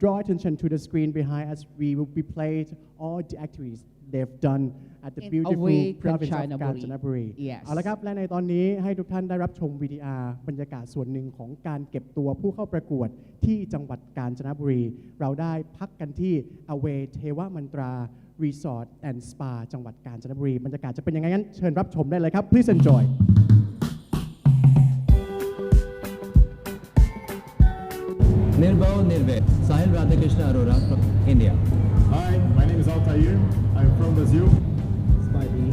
draw attention to the screen behind as we will be played all the activities they've done at the In beautiful Away province of Kanchanaburi. Kanchanaburi. Yes. เอาละครับและในตอนนี้ให้ทุกท่านได้รับชม VTR บรรยากาศส่วนหนึ่งของการเก็บตัวผู้เข้าประกวดที่จังหวัดกาญจนบุรีเราได้พักกันที่ Away เทวมันตรา Resort and Spa จังหวัดกาญจนบุรีบรรยากาศจะเป็นยังไงงั้นเชิญรับชมได้เลยครับ Please enjoy. Nirbhav Nirve, Sahil Radhakrishna Arora from India. Hi, my name is Altair. I'm from Brazil. Smiley.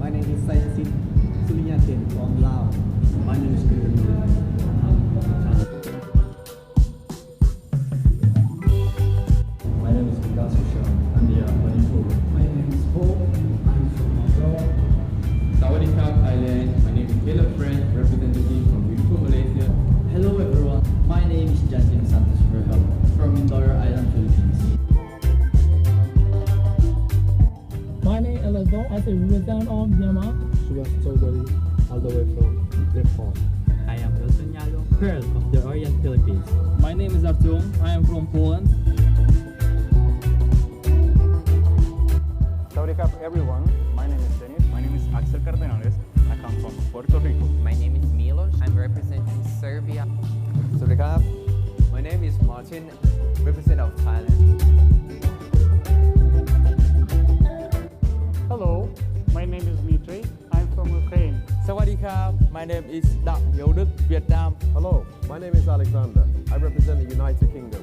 My name is Sayansit Sulinyatin from Laos. My name is Kiran. My name is Vikash Usham, India, Manipur. My name is Hieu. I'm from Mindoro. Sawadee Island. My name is Caleb Friend, representative from beautiful Malaysia. Hello everyone. My name is Santos Vergel from Mindoro Islands, Philippines. My name is Elegance as a resident of Myanmar. Subhash Chaudhary, all the way from Nepal. I am Wilson Yalo, Pearl of the Orient Philippines. My name is Zheng. I am from Poland. Sawadee Cup, everyone. My name is Dennis. My name is Axel Cardenales. I come from Puerto Rico. My name is Milos. I'm representing Serbia. Sawadee Cup. My name is Martin, representative of Thailand. Hello, my name is Dmitry. I'm from Ukraine. Sawadee Cup. My name is Đặng Hiếu Đức, Vietnam. Hello, my name is Alexander. I represent the United Kingdom.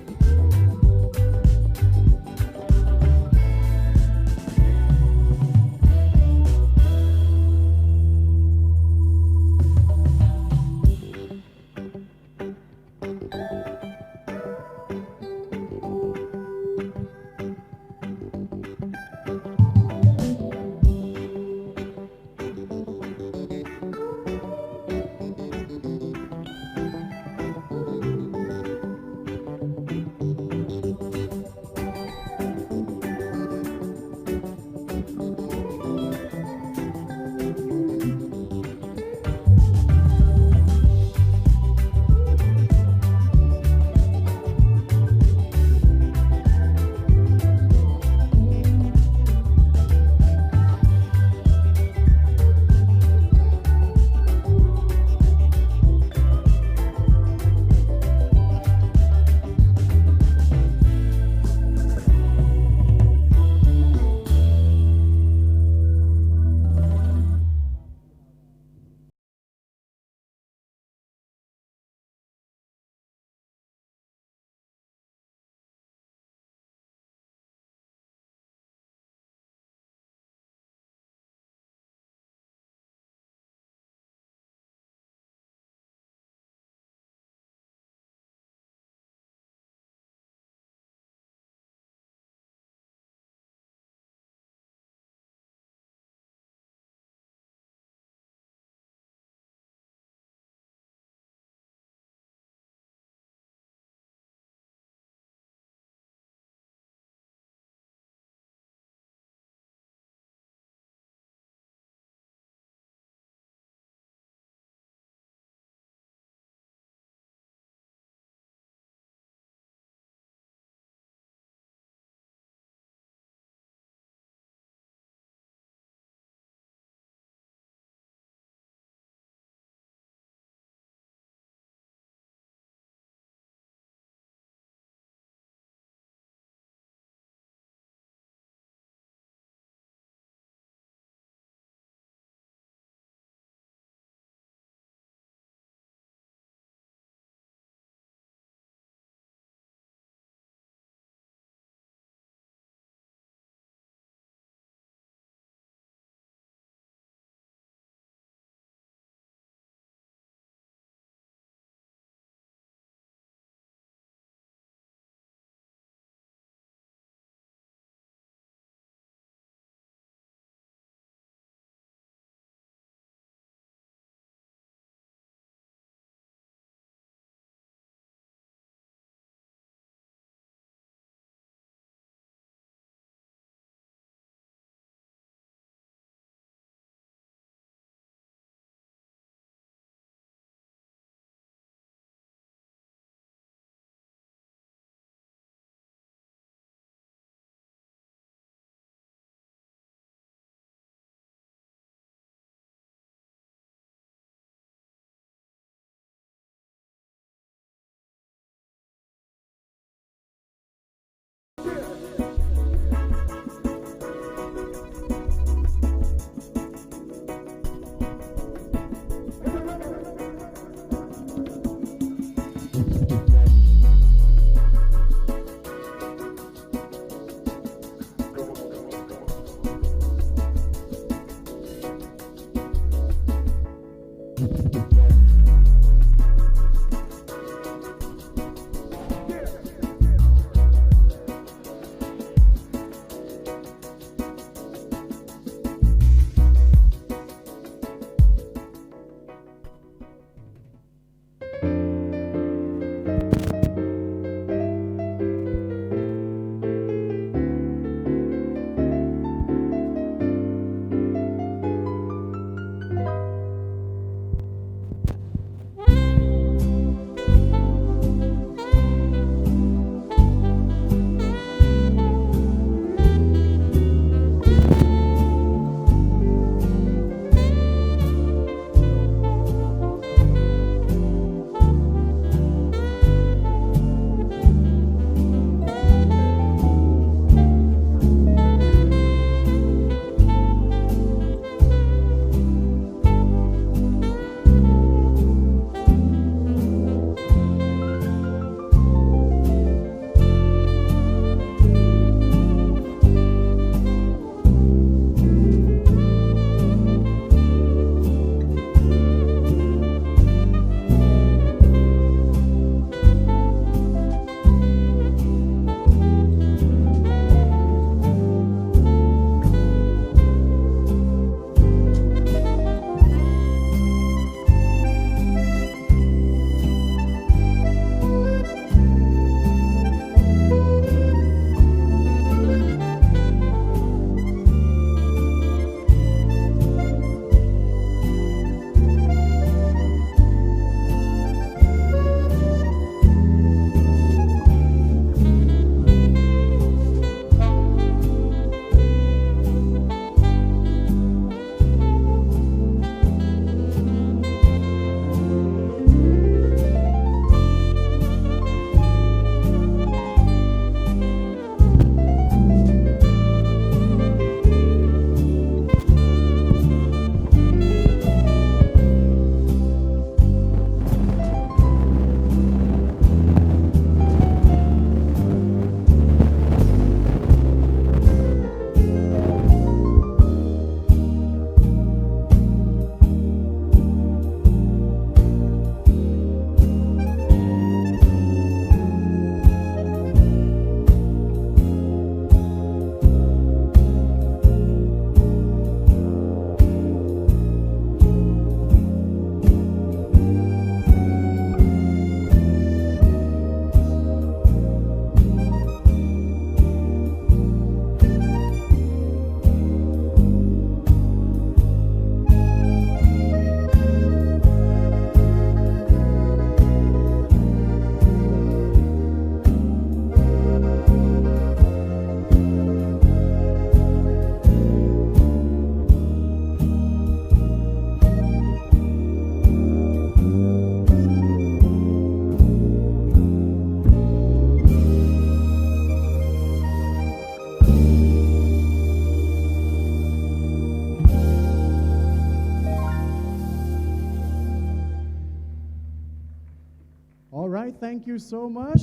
All right, thank you so much.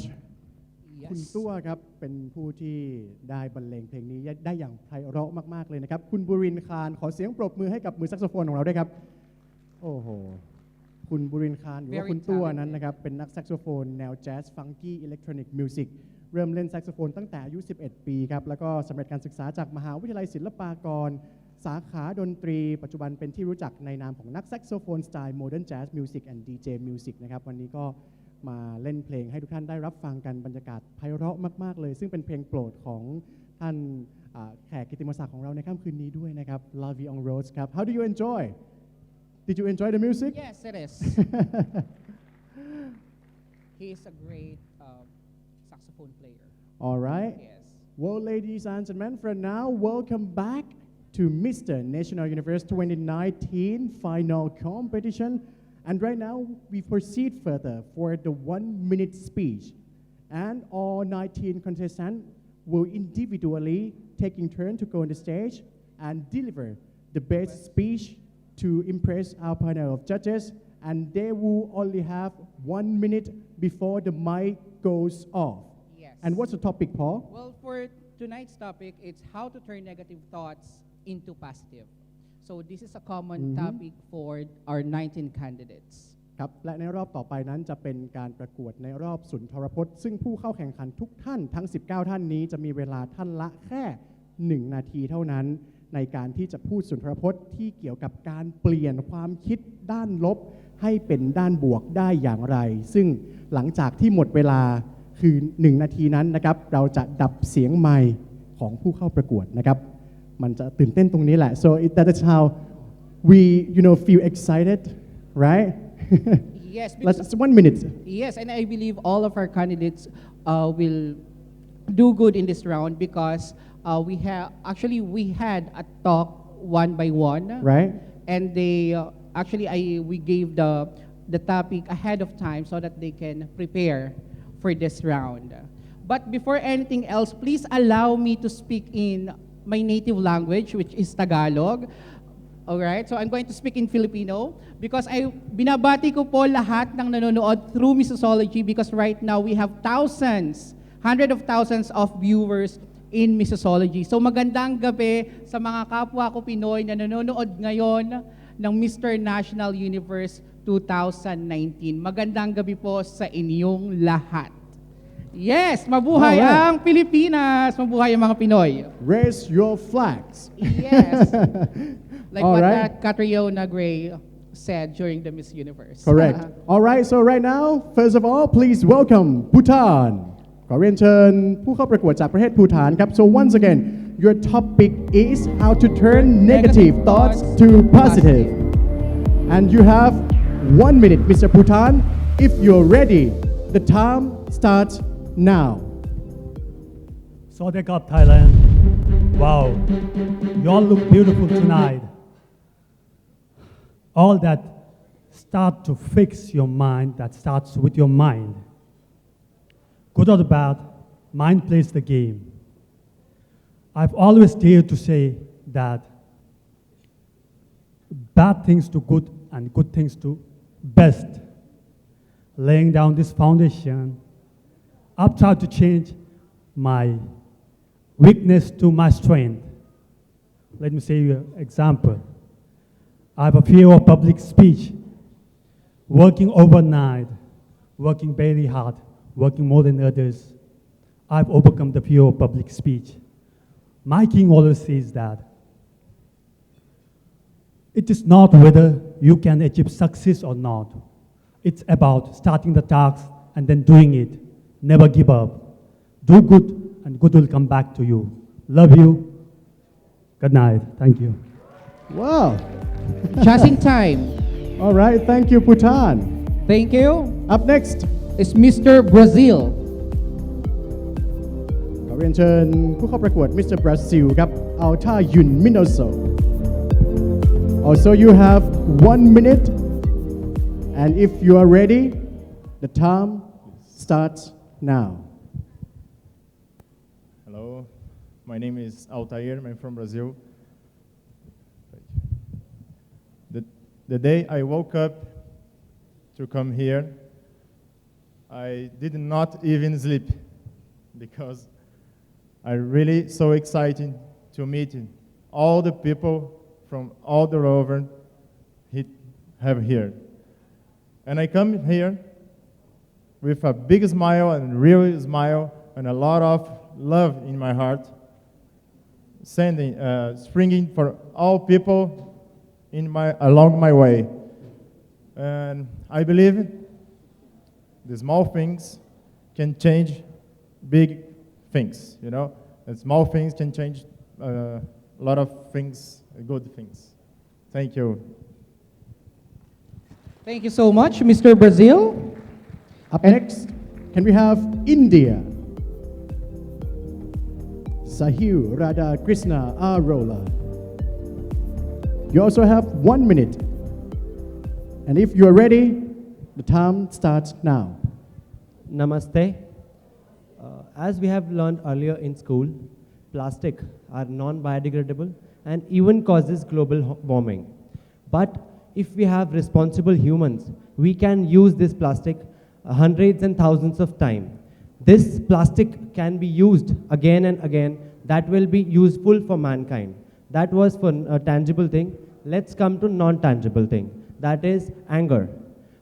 Yes. คุณตัวครับเป็นผู้ที่ได้บรรเลงเพลงนี้ได้อย่างไพเราะมากๆเลยนะครับคุณบุรินทร์คานขอเสียงปรบมือให้กับมือแซกโซโฟนของเราด้วยครับโอ้โหคุณบุรินทร์คานหรือว่าคุณตัวนั้นนะครับเป็นนักแซกโซโฟนแนวแจ๊สฟังกี้อิเล็กทรอนิกส์มิวสิกเริ่มเล่นแซกโซโฟนตั้งแต่อายุ11 ปีครับแล้วก็สำเร็จการศึกษาจากมหาวิทยาลัยศิลปากรสาขาดนตรีปัจจุบันเป็นที่รู้จักในนามของนักแซกโซโฟนสไตล์โมเดิร์นแจ๊สมิวสิกแอนด์ดีเจมิวสิกนะครับวันนี้ก็มาเล่นเพลงให้ทุกท่านได้รับฟังกันบรรยากาศไพเราะมากๆเลยซึ่งเป็นเพลงโปรดของท่านแขกกิตติมศักดิ์ของเราในค่ำคืนนี้ด้วยนะครับ Love You on Roads ครับ How do you enjoy? Did you enjoy the music? Yes, it is. He is a great saxophone player. All right. Yes. Well, ladies and gentlemen, for now, welcome back to Mr. National Universe 2019 final competition. And right now, we proceed further for the 1-minute speech. And all 19 contestants will individually taking turn to go on the stage and deliver the best speech to impress our panel of judges. And they will only have 1 minute before the mic goes off. Yes. And what's the topic, Paul? Well, for tonight's topic, it's how to turn negative thoughts into positive. So this is a common topic for our 19 candidates. ครับและในรอบต่อไปนั้นจะเป็นการประกวดในรอบสุนทรพจน์ซึ่งผู้เข้าแข่งขันทุกท่านทั้ง 19 ท่านนี้จะมีเวลาท่านละแค่ 1 นาทีเท่านั้นในการที่จะพูดสุนทรพจน์ที่เกี่ยวกับการเปลี่ยนความคิดด้านลบให้เป็นด้านบวกได้อย่างไรซึ่งหลังจากที่หมดเวลาคือ 1 นาทีนั้นนะครับเราจะดับเสียงไมค์ของผู้เข้าประกวดนะครับมันจะตื่นเต้นตรงนี้แหละ so that is how we feel excited right Yes, let's 1 minute. Yes, and I believe all of our candidates will do good in this round because we had a talk one by one. Right. And they we gave the topic ahead of time so that they can prepare for this round. But before anything else, please allow me to speak in my native language, which is Tagalog. Alright, so I'm going to speak in Filipino because binabati ko po lahat ng nanonood through Missosology because right now we have hundreds of thousands of viewers in Missosology. So magandang gabi sa mga kapwa ko Pinoy na nanonood ngayon ng Mr. National Universe 2019. Magandang gabi po sa inyong lahat. Yes, mabuhay ang Pilipinas, mabuhay ang mga Pinoy. Raise your flags. Yes. Like all what right. Catriona Gray said during the Miss Universe. Correct. All right, so right now, first of all, please welcome Bhutan. ขอเรียนเชิญผู้เข้าประกวดจากประเทศภูฏานครับ So once again, your topic is how to turn negative thoughts to positive. And you have 1 minute, Mr. Bhutan. If you're ready, the time starts now. Sawasdee Krap, Thailand. Wow, you all look beautiful tonight. All that start to fix your mind, that starts with your mind. Good or bad, mind plays the game. I've always dared to say that bad things to good and good things to best. Laying down this foundation, I've tried to change my weakness to my strength. Let me say you an example. I have a fear of public speech, working overnight, working very hard, working more than others. I've overcome the fear of public speech. My king always says that it is not whether you can achieve success or not. It's about starting the task and then doing it. Never give up. Do good and good will come back to you. Love you. Good night. Thank you. Wow. Just in time. All right, thank you, Bhutan. Thank you. Up next is Mr. Brazil. ขอเรียนเชิญผู้เข้าประกวด Mr. Brazil ครับ Alta Yun Minoso. Also, you have 1 minute, and if you are ready, the time starts now. Hello, my name is Altair. I'm from Brazil. The day I woke up to come here, I did not even sleep because I really so excited to meet all the people from all the over he have here. And I come here with a big smile and real smile and a lot of love in my heart, springing for all people along my way. And I believe the small things can change big things, you know? And small things can change a lot of things, good things. Thank you. Thank you so much, Mr. Brazil. Up next, can we have India? Hieu Radha Krishna Arola. You also have 1 minute. And if you are ready, the time starts now. Namaste. As we have learned earlier in school, plastic are non-biodegradable and even causes global warming. But if we have responsible humans, we can use this plastic hundreds and thousands of times. This plastic can be used again and again. That will be useful for mankind. That was for a tangible thing. let's come to non-tangible thing. That is anger.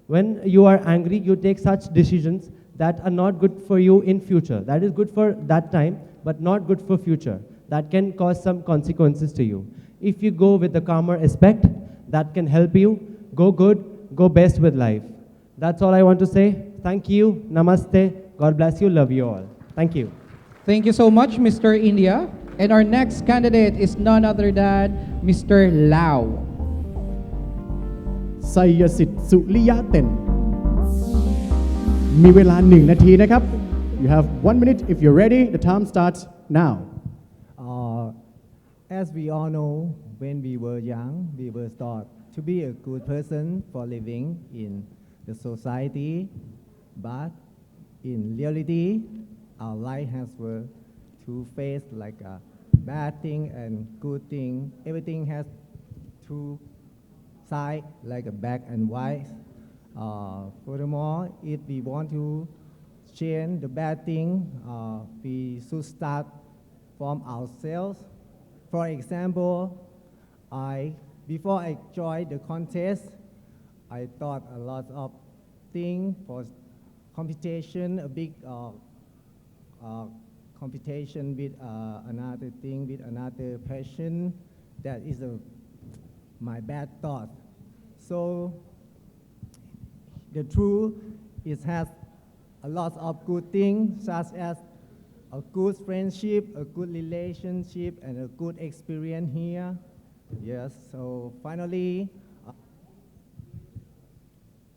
When you are angry, you take such decisions that are not good for you in future. That is good for that time, but not good for future. That can cause some consequences to you. If you go with the calmer aspect, that can help you go good, go best with life. That's all I want to say. Thank you. Namaste. God bless you. Love you all. Thank you. Thank you so much, Mr. India. And our next candidate is none other than Mr. Lau. Sayasit Suliyaten. มีเวลา1 นาทีนะครับ You have 1 minute if you're ready. The time starts now. As we all know, when we were young, we were taught to be a good person for living in the society, but in reality, our life has were two faced like a bad thing and good thing. Everything has two sides, like a black and white. Furthermore, if we want to change the bad thing, we should start from ourselves. For example, before I joined the contest, I thought a lot of things for competition, a big competition with another thing, with another passion. That is my bad thought. So the truth is has a lot of good things, such as a good friendship, a good relationship, and a good experience here. Yes, so finally.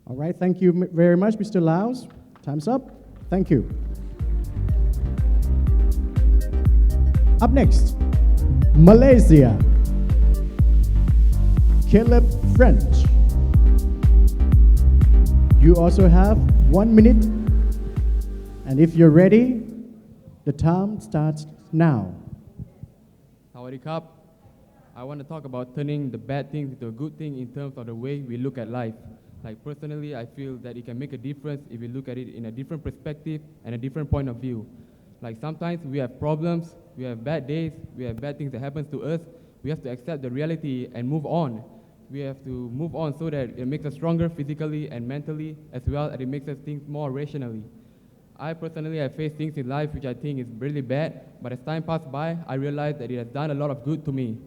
All right, thank you very much, Mr. Laos. Time's up. Thank you. Up next, Malaysia. Caleb French. You also have 1 minute, and if you're ready, the time starts now. Howdy, Cup. I want to talk about turning the bad things into a good thing in terms of the way we look at life. Like personally, I feel that it can make a difference if we look at it in a different perspective and a different point of view. Like sometimes we have problems, we have bad days, we have bad things that happen to us. We have to accept the reality and move on. We have to move on so that it makes us stronger physically and mentally, as well as it makes us think more rationally. I personally have faced things in life which I think is really bad, but as time passed by, I realized that it has done a lot of good to me.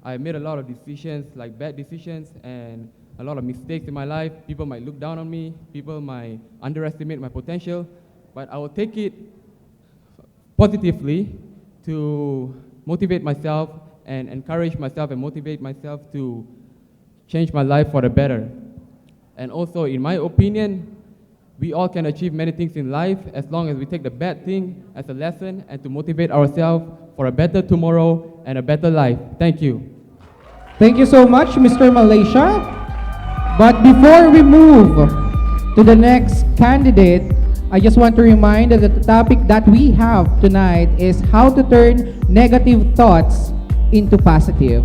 I made a lot of decisions, like bad decisions, and a lot of mistakes in my life. People might look down on me, people might underestimate my potential, but I will take it positively to motivate myself and encourage myself and motivate myself to change my life for the better. And also, in my opinion, we all can achieve many things in life as long as we take the bad thing as a lesson and to motivate ourselves for a better tomorrow and a better life. Thank you. Thank you so much, Mr. Malaysia. But before we move to the next candidate, I just want to remind that the topic that we have tonight is how to turn negative thoughts into positive.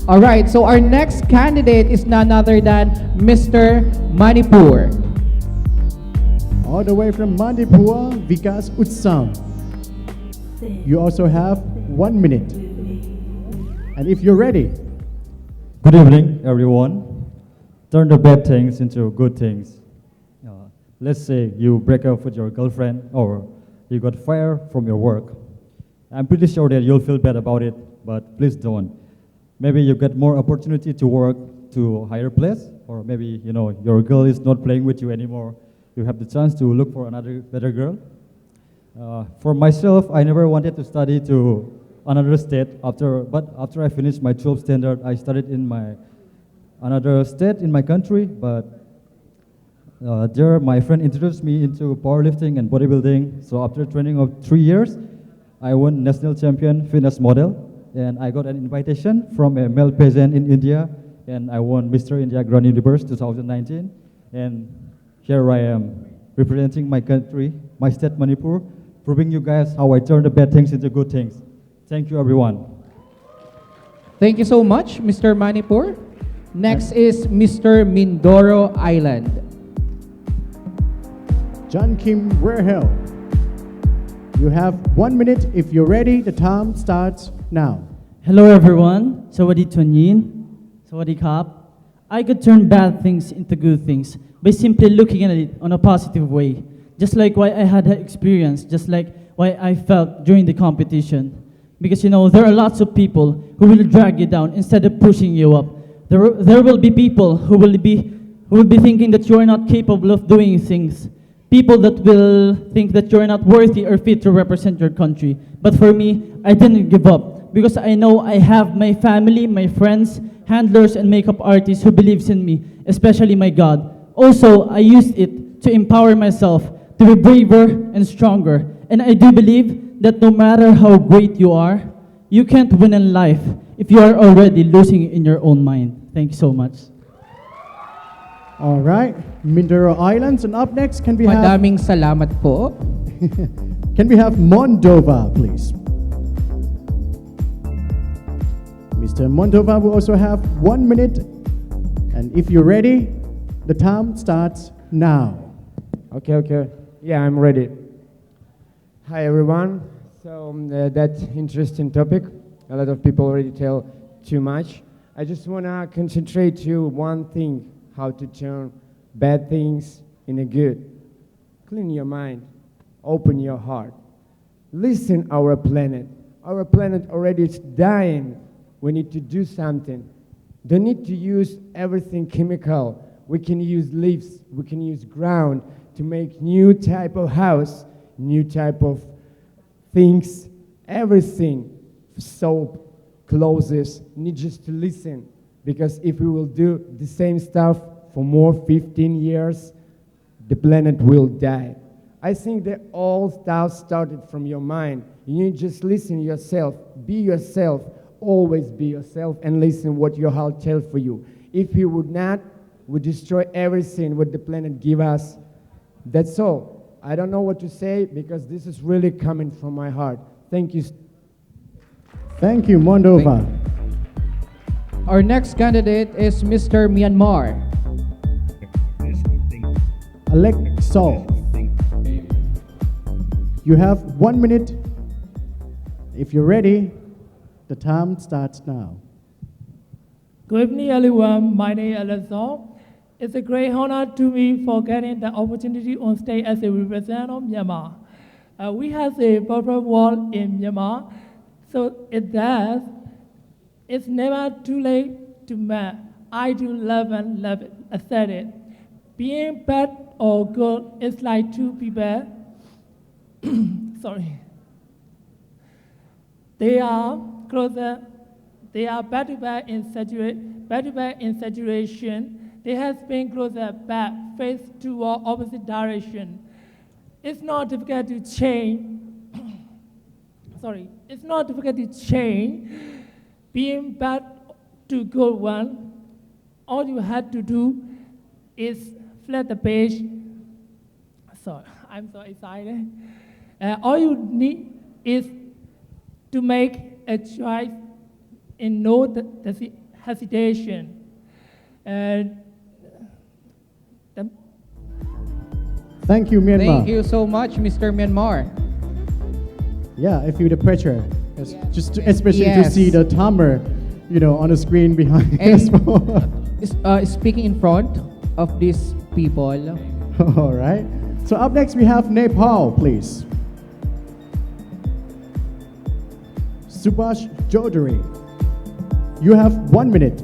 All right, so our next candidate is none other than Mr. Manipur. All the way from Manipur, Vikash Usham. You also have 1 minute. And if you're ready. Good evening, everyone. Turn the bad things into good things. Let's say you break up with your girlfriend or you got fired from your work. I'm pretty sure that you'll feel bad about it, but please don't. Maybe you get more opportunity to work to a higher place, or maybe your girl is not playing with you anymore. You have the chance to look for another better girl. For myself, I never wanted to study to another state but after I finished my 12th standard, I studied in another state in my country, but there my friend introduced me into powerlifting and bodybuilding. So after training of 3 years, I won national champion fitness model, and I got an invitation from a male pageant in India, and I won Mr. India Grand Universe 2019, and here I am representing my country, my state Manipur, proving you guys how I turn the bad things into good things. Thank you, everyone. Thank you so much, Mr. Manipur. Next is Mr. Mindoro Island. John Kim Vergel. You have 1 minute. If you're ready, the time starts now. Hello everyone. Sawadi Tunyin. Sawadee Krap. I could turn bad things into good things by simply looking at it on a positive way. Just like why I had that experience, just like why I felt during the competition. Because there are lots of people who will drag you down instead of pushing you up. There will be people who will be thinking that you are not capable of doing things. People that will think that you're not worthy or fit to represent your country. But for me, I didn't give up because I know I have my family, my friends, handlers, and makeup artists who believes in me, especially my God. Also, I used it to empower myself to be braver and stronger. And I do believe that no matter how great you are, you can't win in life if you are already losing in your own mind. Thank you so much. All right, Mindoro Islands. And up next, can we have... Madaming salamat po. Can we have Moldova, please? Mr. Moldova will also have 1 minute. And if you're ready, the time starts now. Okay. Yeah, I'm ready. Hi, everyone. So that interesting topic. A lot of people already tell too much. I just want to concentrate to one thing, how to turn bad things into good. Clean your mind. Open your heart. Listen our planet. Our planet already is dying. We need to do something. Don't need to use everything chemical. We can use leaves. We can use ground to make new type of house, new type of things, everything. Soap, clothes, need just to listen. Because if we will do the same stuff for more 15 years, the planet will die. I think that all stuff started from your mind. You need just listen yourself, be yourself, always be yourself and listen what your heart tells for you. If you would not, we destroy everything what the planet give us. That's all. I don't know what to say because this is really coming from my heart. Thank you. Thank you, Moldova. Our next candidate is Mr. Myanmar. Alexa. You have 1 minute. If you're ready, the time starts now. Good evening, everyone. My name is Alexa. It's a great honor to me for getting the opportunity on stage as a representative of Myanmar. We have a purple wall in Myanmar, so it's never too late to match. I do love and love it. I said it. Being bad or good is like two people. Sorry. They are closer. They are back to back in saturation. They have been closer back, face toward opposite direction. It's not difficult to change. Sorry. It's not difficult to change. Being bad to good one. All you have to do is flip the page. Sorry, I'm so excited. All you need is to make a choice in no hesitation. Thank you, Myanmar. Thank you so much, Mr. Myanmar. Yeah, I feel the pressure, just especially to see the timer, on the screen behind as well. Speaking in front of these people. All right. So up next we have Nepal, please. Subhash Chaudhary. You have 1 minute.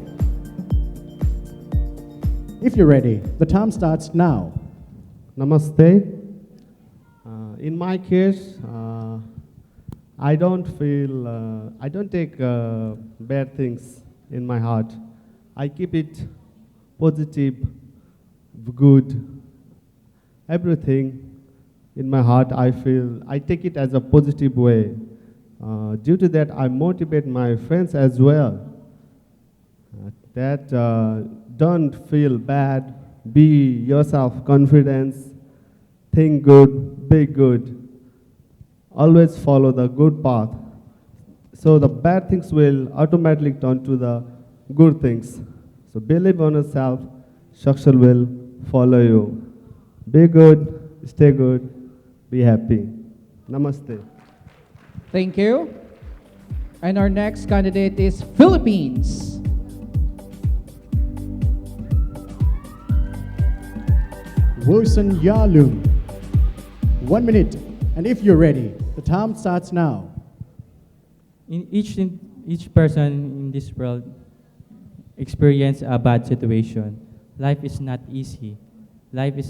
If you're ready, the time starts now. Namaste. In my case, I don't take bad things in my heart. I keep it positive, good, everything in my heart. I take it as a positive way. Due to that, I motivate my friends as well. Don't feel bad, be yourself, confidence, think good, be good. Always follow the good path. So the bad things will automatically turn to the good things. So believe on yourself, success will follow you. Be good, stay good, be happy. Namaste. Thank you. And our next candidate is Philippines. Wilson Yalum. 1 minute, and if you're ready, the time starts now. Each person in this world experience a bad situation. Life is not easy. Life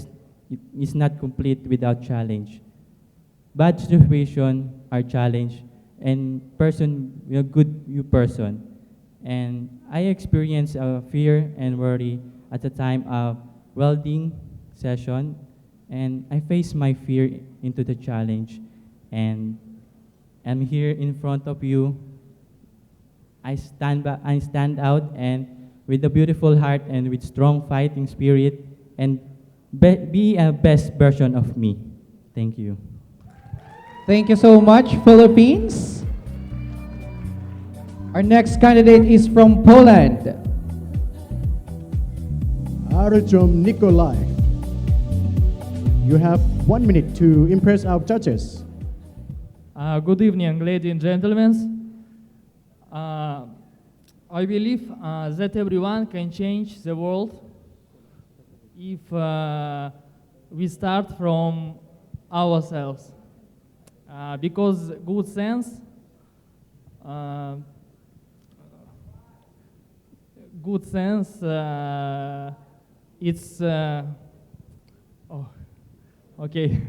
is not complete without challenge. Bad situation are challenge, and person a good you person. And I experienced fear and worry at the time of welding session, and I faced my fear into the challenge, and I'm here in front of you. I stand out, and with a beautiful heart and with strong fighting spirit, and be a best version of me. Thank you. Thank you so much, Philippines. Our next candidate is from Poland. Arjom Nikolai. You have 1 minute to impress our judges. Good evening, ladies and gentlemen. I believe that everyone can change the world if we start from ourselves. Because good sense, it's okay.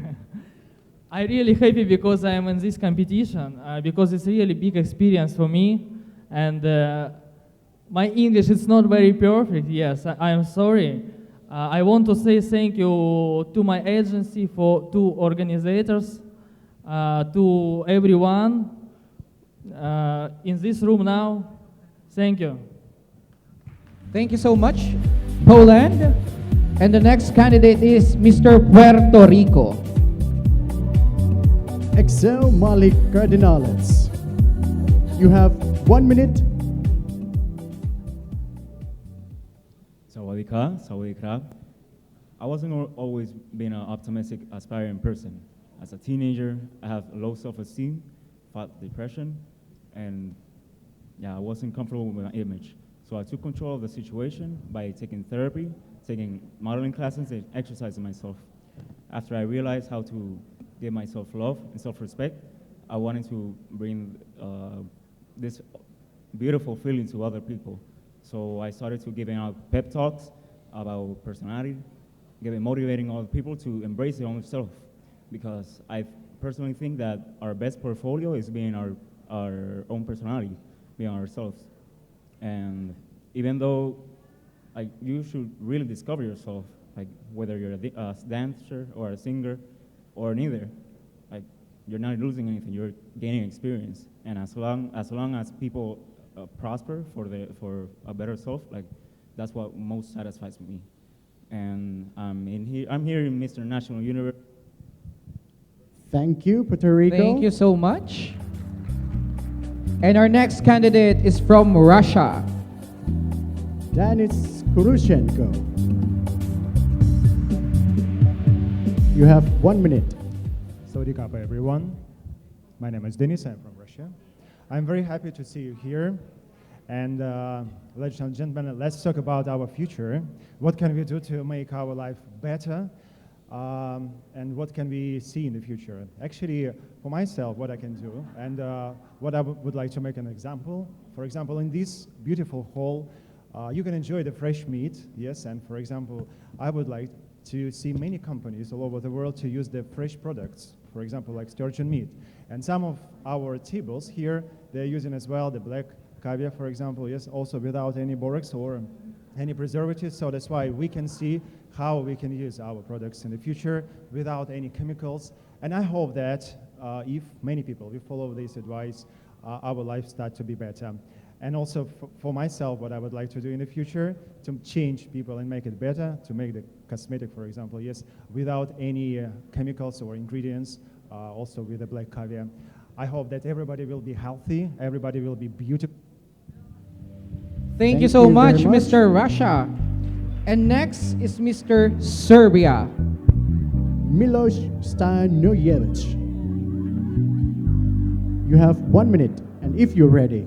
I'm really happy because I am in this competition, because it's really big experience for me, and my English is not very perfect. Yes, I am sorry. I want to say thank you to my agency, to organizers, to everyone in this room now. Thank you. Thank you so much, Poland. And the next candidate is Mr. Puerto Rico. Excel Malik Cardinales. You have 1 minute. Sawadika, Sawadika. I wasn't always been an optimistic, aspiring person. As a teenager, I have low self-esteem, fought depression, and I wasn't comfortable with my image. So I took control of the situation by taking therapy, taking modeling classes, and exercising myself. After I realized how to give myself love and self-respect, I wanted to bring this beautiful feeling to other people. So I started to giving out pep talks about personality, motivating other people to embrace their own self. Because I personally think that our best portfolio is being our own personality, being ourselves. And even though you should really discover yourself, whether you're a dancer or a singer or neither, you're not losing anything, you're gaining experience. And as long as people prosper for a better self, that's what most satisfies me. And I'm here in Mr. National Universe. Thank you, Puerto Rico. Thank you so much. And our next candidate is from Russia. Denis Kurushenko. You have 1 minute. Sawadee Krap, everyone. My name is Denis. I'm from Russia. I'm very happy to see you here. And ladies and gentlemen, let's talk about our future. What can we do to make our life better? And what can we see in the future? Actually, for myself, what I can do, and what I would like to make an example. For example, in this beautiful hall, you can enjoy the fresh meat, yes, and for example, I would like to see many companies all over the world to use the fresh products, for example, like sturgeon meat. And some of our tables here, they're using as well the black caviar, for example, yes, also without any borax or any preservatives, so that's why we can see how we can use our products in the future without any chemicals. And I hope that if many people will follow this advice, our life start to be better. And also for myself, what I would like to do in the future, to change people and make it better, to make the cosmetic, for example, yes, without any chemicals or ingredients, also with the black caviar. I hope that everybody will be healthy, everybody will be beautiful. Thank you so much, Mr. Russia. And next is Mr. Serbia. Milos Stanojevic. You have 1 minute, and if you're ready.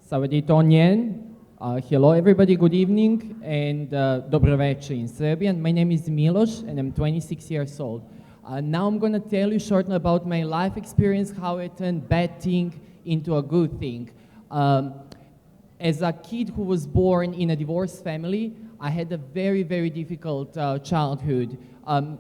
Sawadee Tonyen, Hello everybody, good evening, and dobro večer in Serbian. My name is Miloš and I'm 26 years old. Now I'm gonna tell you shortly about my life experience, how I turned bad thing into a good thing. As a kid who was born in a divorced family, I had a very, very difficult childhood.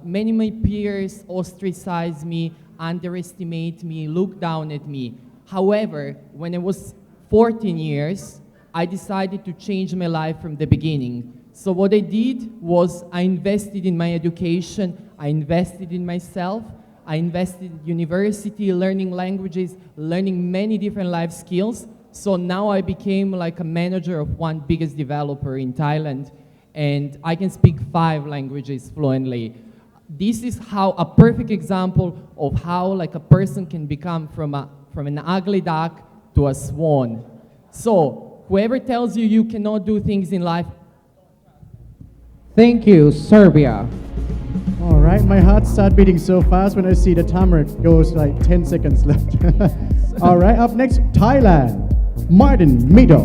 Many of my peers ostracized me, underestimate me, looked down at me. However, when I was 14 years, I decided to change my life from the beginning. So what I did was I invested in my education, I invested in myself, I invested in university, learning languages, learning many different life skills. So now I became like a manager of one biggest developer in Thailand, and I can speak 5 languages fluently. This is how a perfect example of how like a person can become from an ugly duck to a swan. So whoever tells you you cannot do things in life. Thank you, Serbia. All right, my heart starts beating so fast when I see the timer goes like 10 seconds left. All right, up next, Thailand. Martin Mido.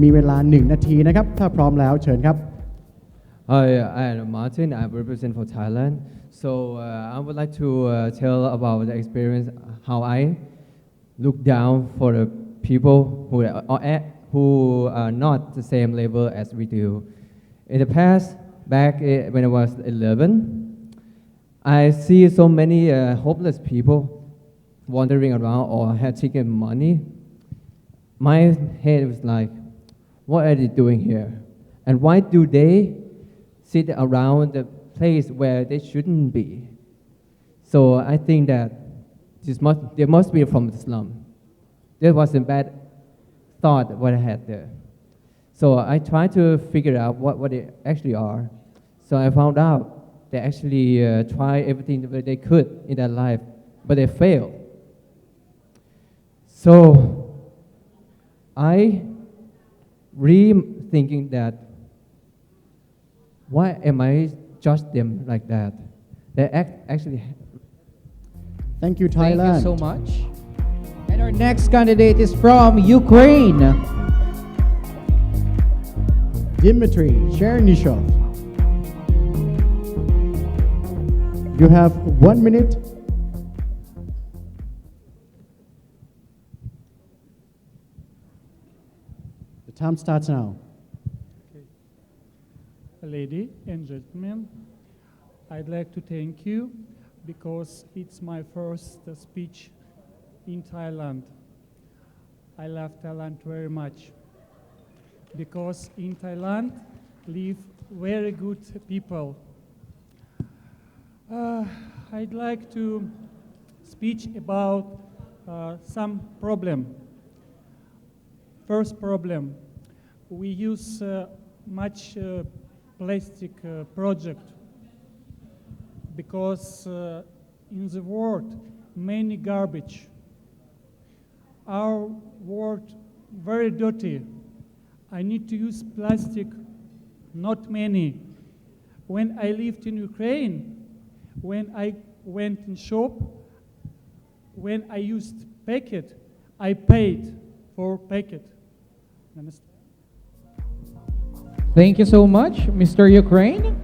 มีเวลา1 นาทีนะครับ ถ้าพร้อมแล้วเชิญครับ Hi, I'm Martin. I represent for Thailand. So I would like to tell about the experience, how I look down for the people who are not the same level as we do. In the past, back when I was 11, I see so many hopeless people wandering around or had taken money. My head was like, what are they doing here? And why do they sit around the place where they shouldn't be? So I think that they must be from the slum. That was a bad thought what I had there. So I tried to figure out what they actually are. So I found out they actually try everything that they could in their life, but they failed. So I thinking that, why am I judge them like that? They actually. Thank you, Thailand. Thank you so much. And our next candidate is from Ukraine. Dmitry Chernyshov. You have 1 minute. The time starts now. Lady and gentlemen, I'd like to thank you because it's my first speech in Thailand. I love Thailand very much because in Thailand live very good people. I'd like to speak about some problem. First problem, we use much plastic project because in the world many garbage. Our world very dirty. I need to use plastic, not many. When I lived in Ukraine, when I went in shop, when I used packet, I paid for packet. Understand? Thank you so much, Mr. Ukraine.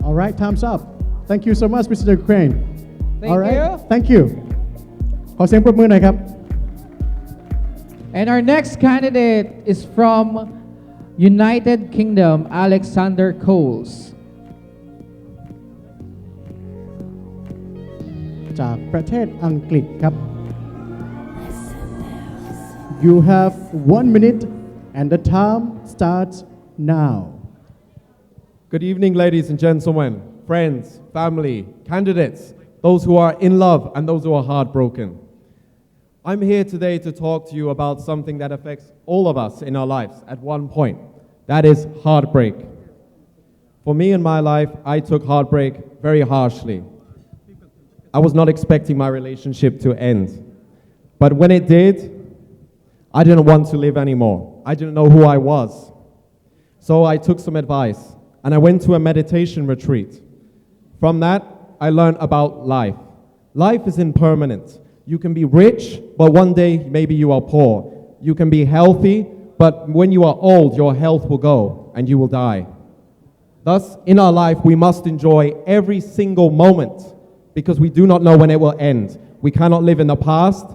All right, time's up. Thank you so much, Mr. Ukraine. Thank All right, you. thank you. ขอเสียงปรบมือหน่อยครับ And our next candidate is from United Kingdom, Alexander Coles. จากประเทศอังกฤษครับ You have 1 minute and the time starts now. Good evening, ladies and gentlemen, friends, family, candidates, those who are in love and those who are heartbroken. I'm here today to talk to you about something that affects all of us in our lives at one point. That is heartbreak. For me in my life, I took heartbreak very harshly. I was not expecting my relationship to end. But when it did, I didn't want to live anymore. I didn't know who I was. So I took some advice and I went to a meditation retreat. From that, I learned about life. Life is impermanent. You can be rich, but one day maybe you are poor. You can be healthy, but when you are old, your health will go and you will die. Thus, in our life, we must enjoy every single moment because we do not know when it will end. We cannot live in the past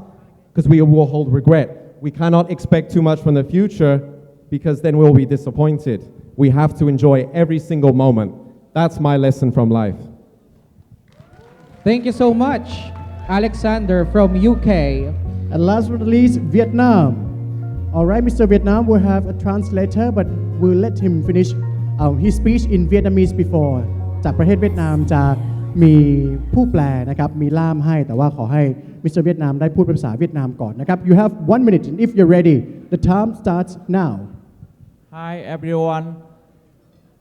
because we will hold regret. We cannot expect too much from the future because then we'll be disappointed. We have to enjoy every single moment. That's my lesson from life. Thank you so much, Alexander from UK. And last but not least, Vietnam. All right, Mr. Vietnam will have a translator, but we'll let him finish his speech in Vietnamese before. จากประเทศเวียดนามจะมีผู้แปลนะครับมีล่ามให้แต่ว่าขอให้ Mr. Vietnam ได้พูดเป็นภาษาเวียดนามก่อนนะครับ You have 1 minute and if you're ready, the time starts now. Hi everyone.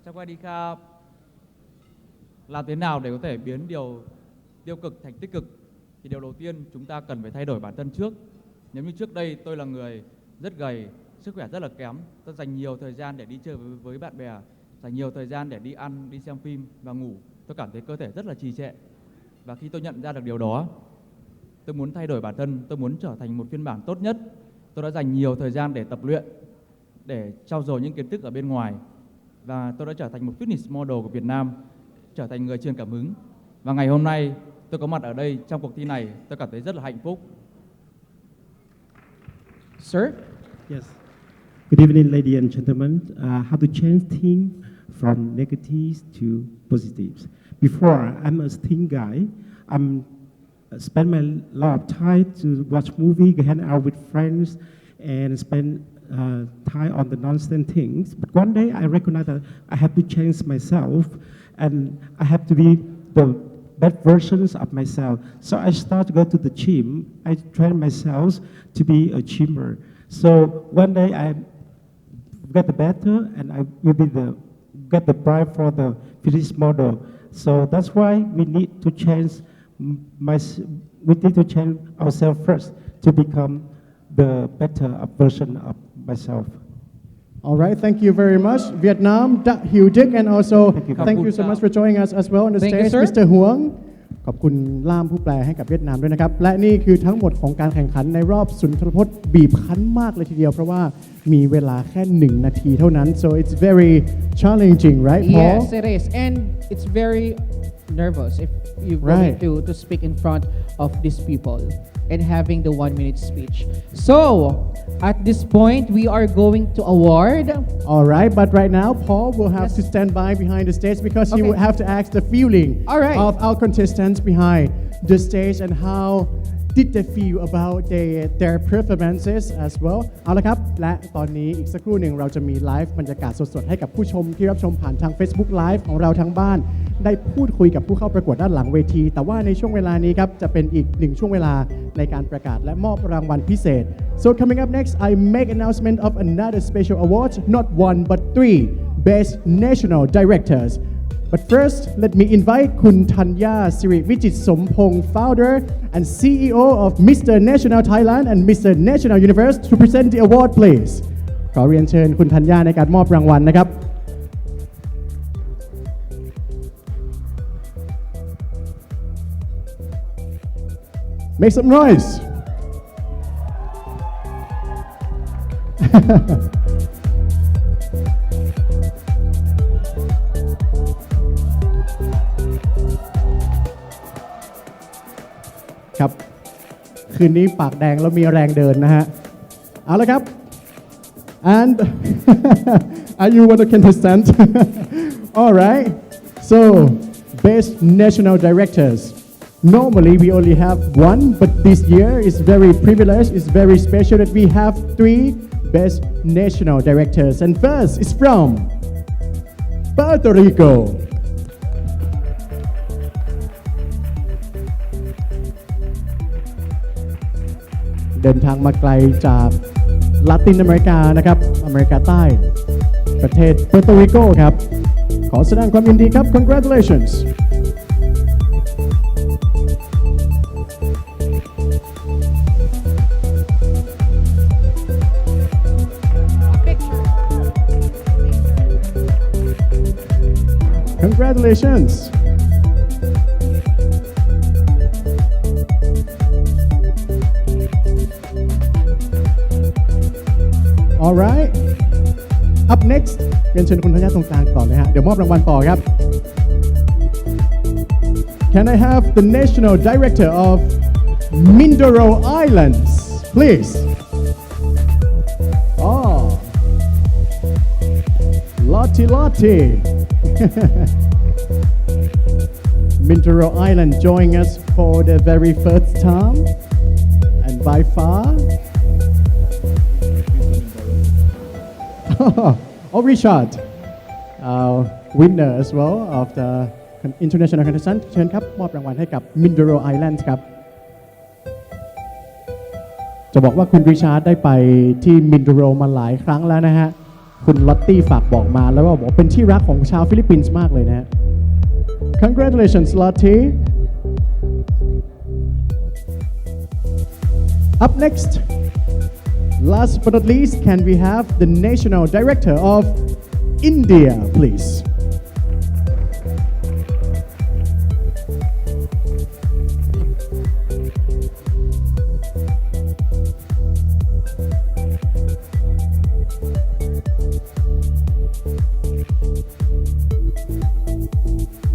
Chào các bạn đi khắp. Làm thế nào để có thể biến điều tiêu cực thành tích cực? Thì điều đầu tiên chúng ta cần phải thay đổi bản thân trước. Nếu như trước đây tôi là người rất gầy, sức khỏe rất là kém, tôi dành nhiều thời gian để đi chơi với bạn bè, dành nhiều thời gian để đi ăn, đi xem phim và ngủ. Tôi cảm thấy cơ thể rất là trì trệ. Và khi tôi nhận ra được điều đó, tôi muốn thay đổi bản thân, tôi muốn trở thành một phiên bản tốt nhất. Tôi đã dành nhiều thời gian để tập luyện, để trau dồi những kiến thức ở bên ngoài. Và tôi đã trở thành một fitness model của Việt Nam, trở thành người truyền cảm hứng. Và ngày hôm nay tôi có mặt ở đây trong cuộc thi này, tôi cảm thấy rất là hạnh phúc. Sir? Yes. Good evening, ladies and gentlemen. How to change things from negatives to positives. Before, I'm a thin guy. Spend my lot of time to watch movie, hang out with friends, and spend time on the nonsense things. But one day, I recognized that I have to change myself, and I have to be the best versions of myself. So I start to go to the gym. I train myself to be a gymmer. So one day I get better, and I will be get the prize for the fitness model. So that's why we need to change ourselves first to become the better version of myself. All right, thank you very much, Vietnam, Hieu, and also thank you so much for joining us as well on the stage, Mr. Huang. ขอบคุณล่ามผู้แปลให้กับเวียดนามด้วยนะครับและนี่คือทั้งหมดของการแข่งขันในรอบสุนทรพจน์บีบคั้นมากเลยทีเดียวเพราะว่ามีเวลาแค่1 นาทีเท่านั้น so it's very challenging, right, Paul? Yes, it is, and it's very nervous if you're going to speak in front of these people and having the 1 minute speech. So at this point we are going to award. All right, but right now Paul will have to stand by behind the stage because he will have to ask the feeling of our contestants behind the stage and how did they feel about their performances as well เอาละครับและตอนนี้อีกสักครู่หนึ่งเราจะมีไลฟ์บรรยากาศสดๆให้กับผู้ชมที่รับชมผ่านทาง Facebook Live ของเราทั้งบ้านได้พูดคุยกับผู้เข้าประกวดด้านหลังเวทีแต่ว่าในช่วงเวลานี้ครับจะเป็นอีก1ช่วงเวลาในการประกาศและมอบรางวัลพิเศษ So coming up next I make announcement of another special award not 1 but 3 Best National Directors But first, let me invite Kun Thanya Siri Vijit Sompong, founder and CEO of Mr. National Thailand and Mr. National Universe to present the award, please. ขอเรียนเชิญคุณธัญญาในการมอบรางวัลนะครับ Make some noise. ครับคืนนี้ปากแดงแล้วมีแรงเดินนะฮะเอาละครับ and are you one of the contestants all right so best national directors normally we only have one but this year is very privileged it's very special that we have 3 best national directors and first is from Puerto Ricoเดินทางมาไกลจากลาตินอเมริกานะครับอเมริกาใต้ประเทศเปอร์โตริโกครับขอแสดงความยินดีครับ congratulations congratulations Alright Up next เรียนเชิญคุณธัญญาตรงกลางก่อนเลยฮะเดี๋ยวมอบรางวัลต่อครับ Can I have the National Director of Mindoro Islands please Oh Lottie Mindoro Island joining us for the very first time and by far oh Richard winner as well of the international contest เชิญครับมอบรางวัลให้กับ Mindoro Islands ครับจะบอกว่าคุณริชาร์ดได้ไปที่มินโดโรมาหลายครั้งแล้วนะฮะคุณลอตตี้ฝากบอกมาแล้วก็บอกเป็นที่รักของชาวฟิลิปปินส์มากเลยนะฮะ Congratulations Lottie Up next last but not least can we have the National Director of India please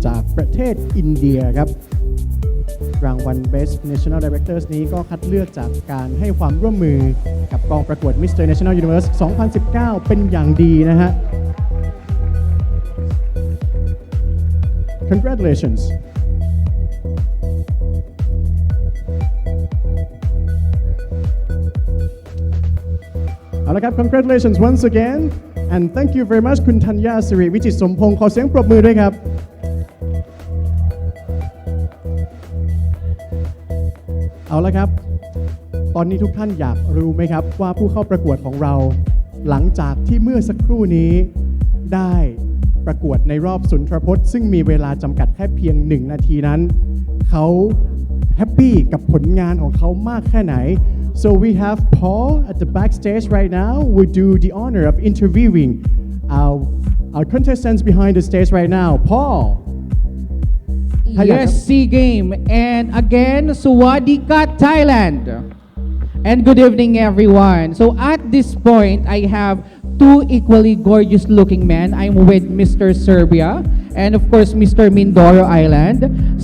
จากประเทศอินเดียครับรางวัล Best National Directors นี้ก็คัดเลือกจากการให้ความร่วมมือกับกองประกวด Mr. National Universe 2019 เป็นอย่างดีนะฮะ Congratulationsเอาละครับ Congratulations once again and thank you very much คุณธัญญาสิริวิจิตรสมพงษ์ขอเสียงปรบมือด้วยครับเอาละครับตอนนี้ทุกท่านอยากรู้ไหมครับว่าผู้เข้าประกวดของเราหลังจากที่เมื่อสักครู่นี้ได้ประกวดในรอบสุนทรพจน์ซึ่งมีเวลาจำกัดแค่เพียง1นาทีนั้นเขาแฮปปี้กับผลงานของเขามากแค่ไหน So we have Paul at the backstage right now who will do the honor of interviewing our contestants behind the stage right now Paul Yes, SEA Game. And again, Sawadika, Thailand. And good evening, everyone. So at this point, I have two equally gorgeous looking men. I'm with Mr. Serbia and of course, Mr. Mindoro Island.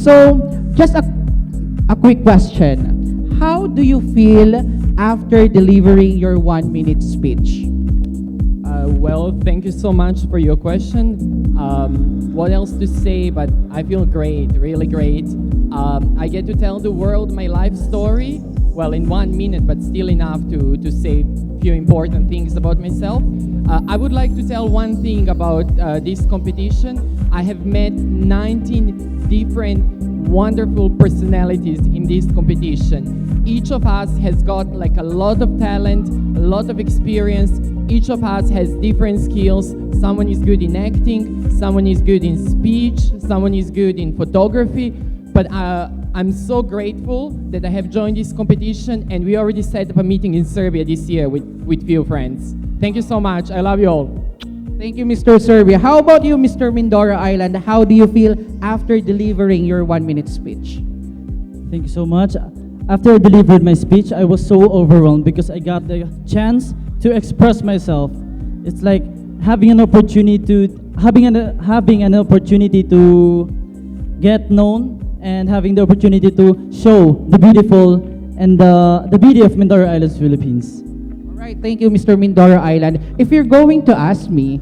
So just a quick question. How do you feel after delivering your 1 minute speech? Well, thank you so much for your question. What else to say, but I feel great, really great. I get to tell the world my life story, well, in 1 minute, but still enough to say a few important things about myself. I would like to tell one thing about this competition. I have met 19 different wonderful personalities in this competition. Each of us has got like a lot of talent, a lot of experience. Each of us has different skills. Someone is good in acting, someone is good in speech, someone is good in photography. But I'm so grateful that I have joined this competition, and we already set up a meeting in Serbia this year with few friends. Thank you so much. I love you all. Thank you, Mr. Serbia. How about you, Mr. Mindoro Island? How do you feel after delivering your 1 minute speech? Thank you so much. After I delivered my speech, I was so overwhelmed because I got the chance to express myself. It's like having an opportunity to get known and having the opportunity to show the beautiful and the beauty of Mindoro Islands, Philippines. All right, thank you, Mr. Mindoro Island. If you're going to ask me,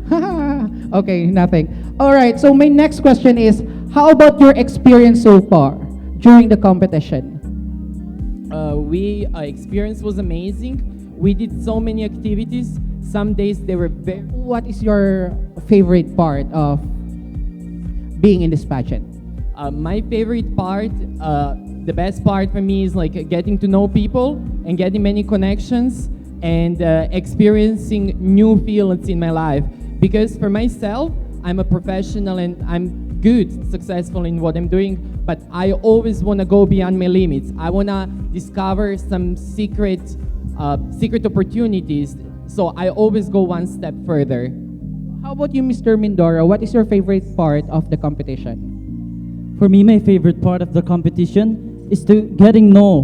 okay, nothing. All right, so my next question is, how about your experience so far during the competition? Experience was amazing. We did so many activities. Some days they were very... What is your favorite part of being in this pageant? My favorite part, the best part for me is like getting to know people and getting many connections and experiencing new fields in my life. Because for myself, I'm a professional and I'm good, successful in what I'm doing, but I always want to go beyond my limits. I want to discover some secret opportunities, so I always go one step further. How about you, Mr. Mindoro? What is your favorite part of the competition? For me, my favorite part of the competition is to getting know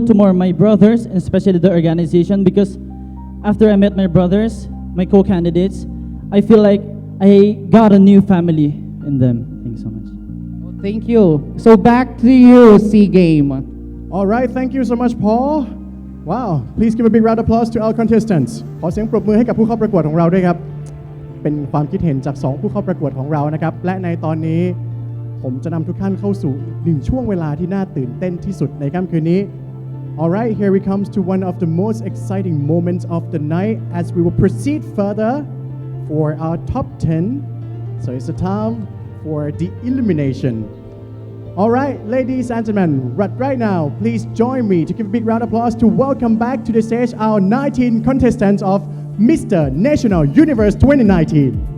to more my brothers, and especially the organization, because after I met my brothers, my co-candidates, I feel like I got a new family in them. Thank you so much. Thank you. So back to you, Sea Game. All right, thank you so much, Paul. Wow, please give a big round of applause to our contestants. ขอเสียงปรบมือให้กับผู้เข้าประกวดของเราด้วยครับ เป็นความคิดเห็นจาก 2 ผู้เข้าประกวดของเรานะครับ และในตอนนี้ผมจะนำทุกท่านเข้าสู่อีก1ช่วงเวลาที่น่าตื่นเต้นที่สุดในค่ำคืนนี้ Alright, here we comes to one of the most exciting moments of the night as we will proceed further for our top 10. So it's the time for the elimination. Alright, ladies and gentlemen, right now, please join me to give a big round of applause to welcome back to the stage our 19 contestants of Mr. National Universe 2019.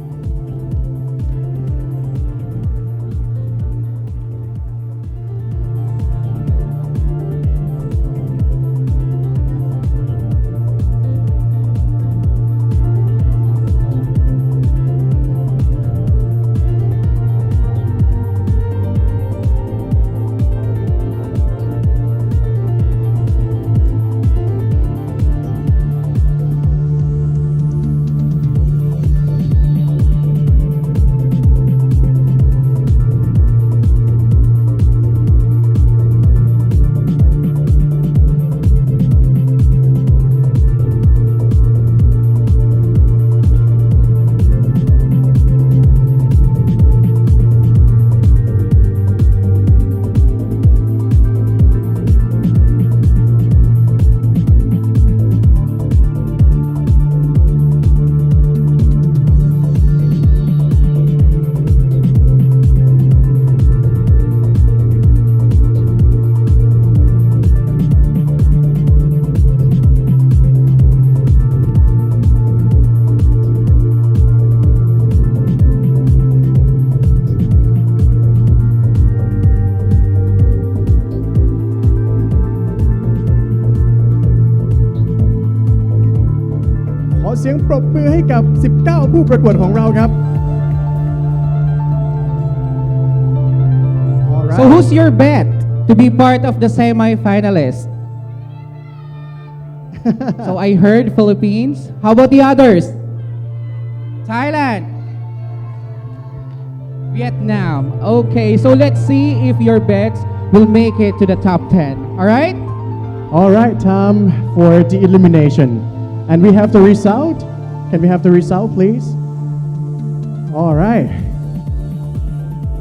เสียงปรบมือให้กับ 19 ผู้ประกวดของเราครับ So who's your bet to be part of the semi-finalists? So I heard Philippines. How about the others? Thailand. Vietnam. Okay, so let's see if your bets will make it to the top 10. All right? All right, time for the elimination. And we have the result. Can we have the result, please? All right.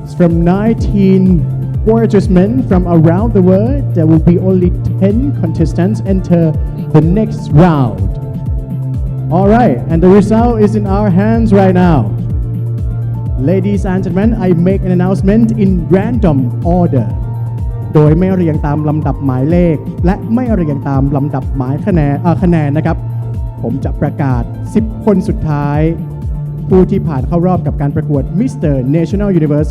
It's from 19 gorgeous men from around the world. There will be only 10 contestants enter the next round. All right, and the result is in our hands right now. Ladies and gentlemen, I make an announcement in random order. โดยไม่เรียงตามลำดับหมายเลขและไม่เรียงตามลำดับหมายคะแนนนะครับผมจะประกาศ 10 คนสุดท้ายผู้ที่ผ่านเข้ารอบกับการประกวด Mr. National Universe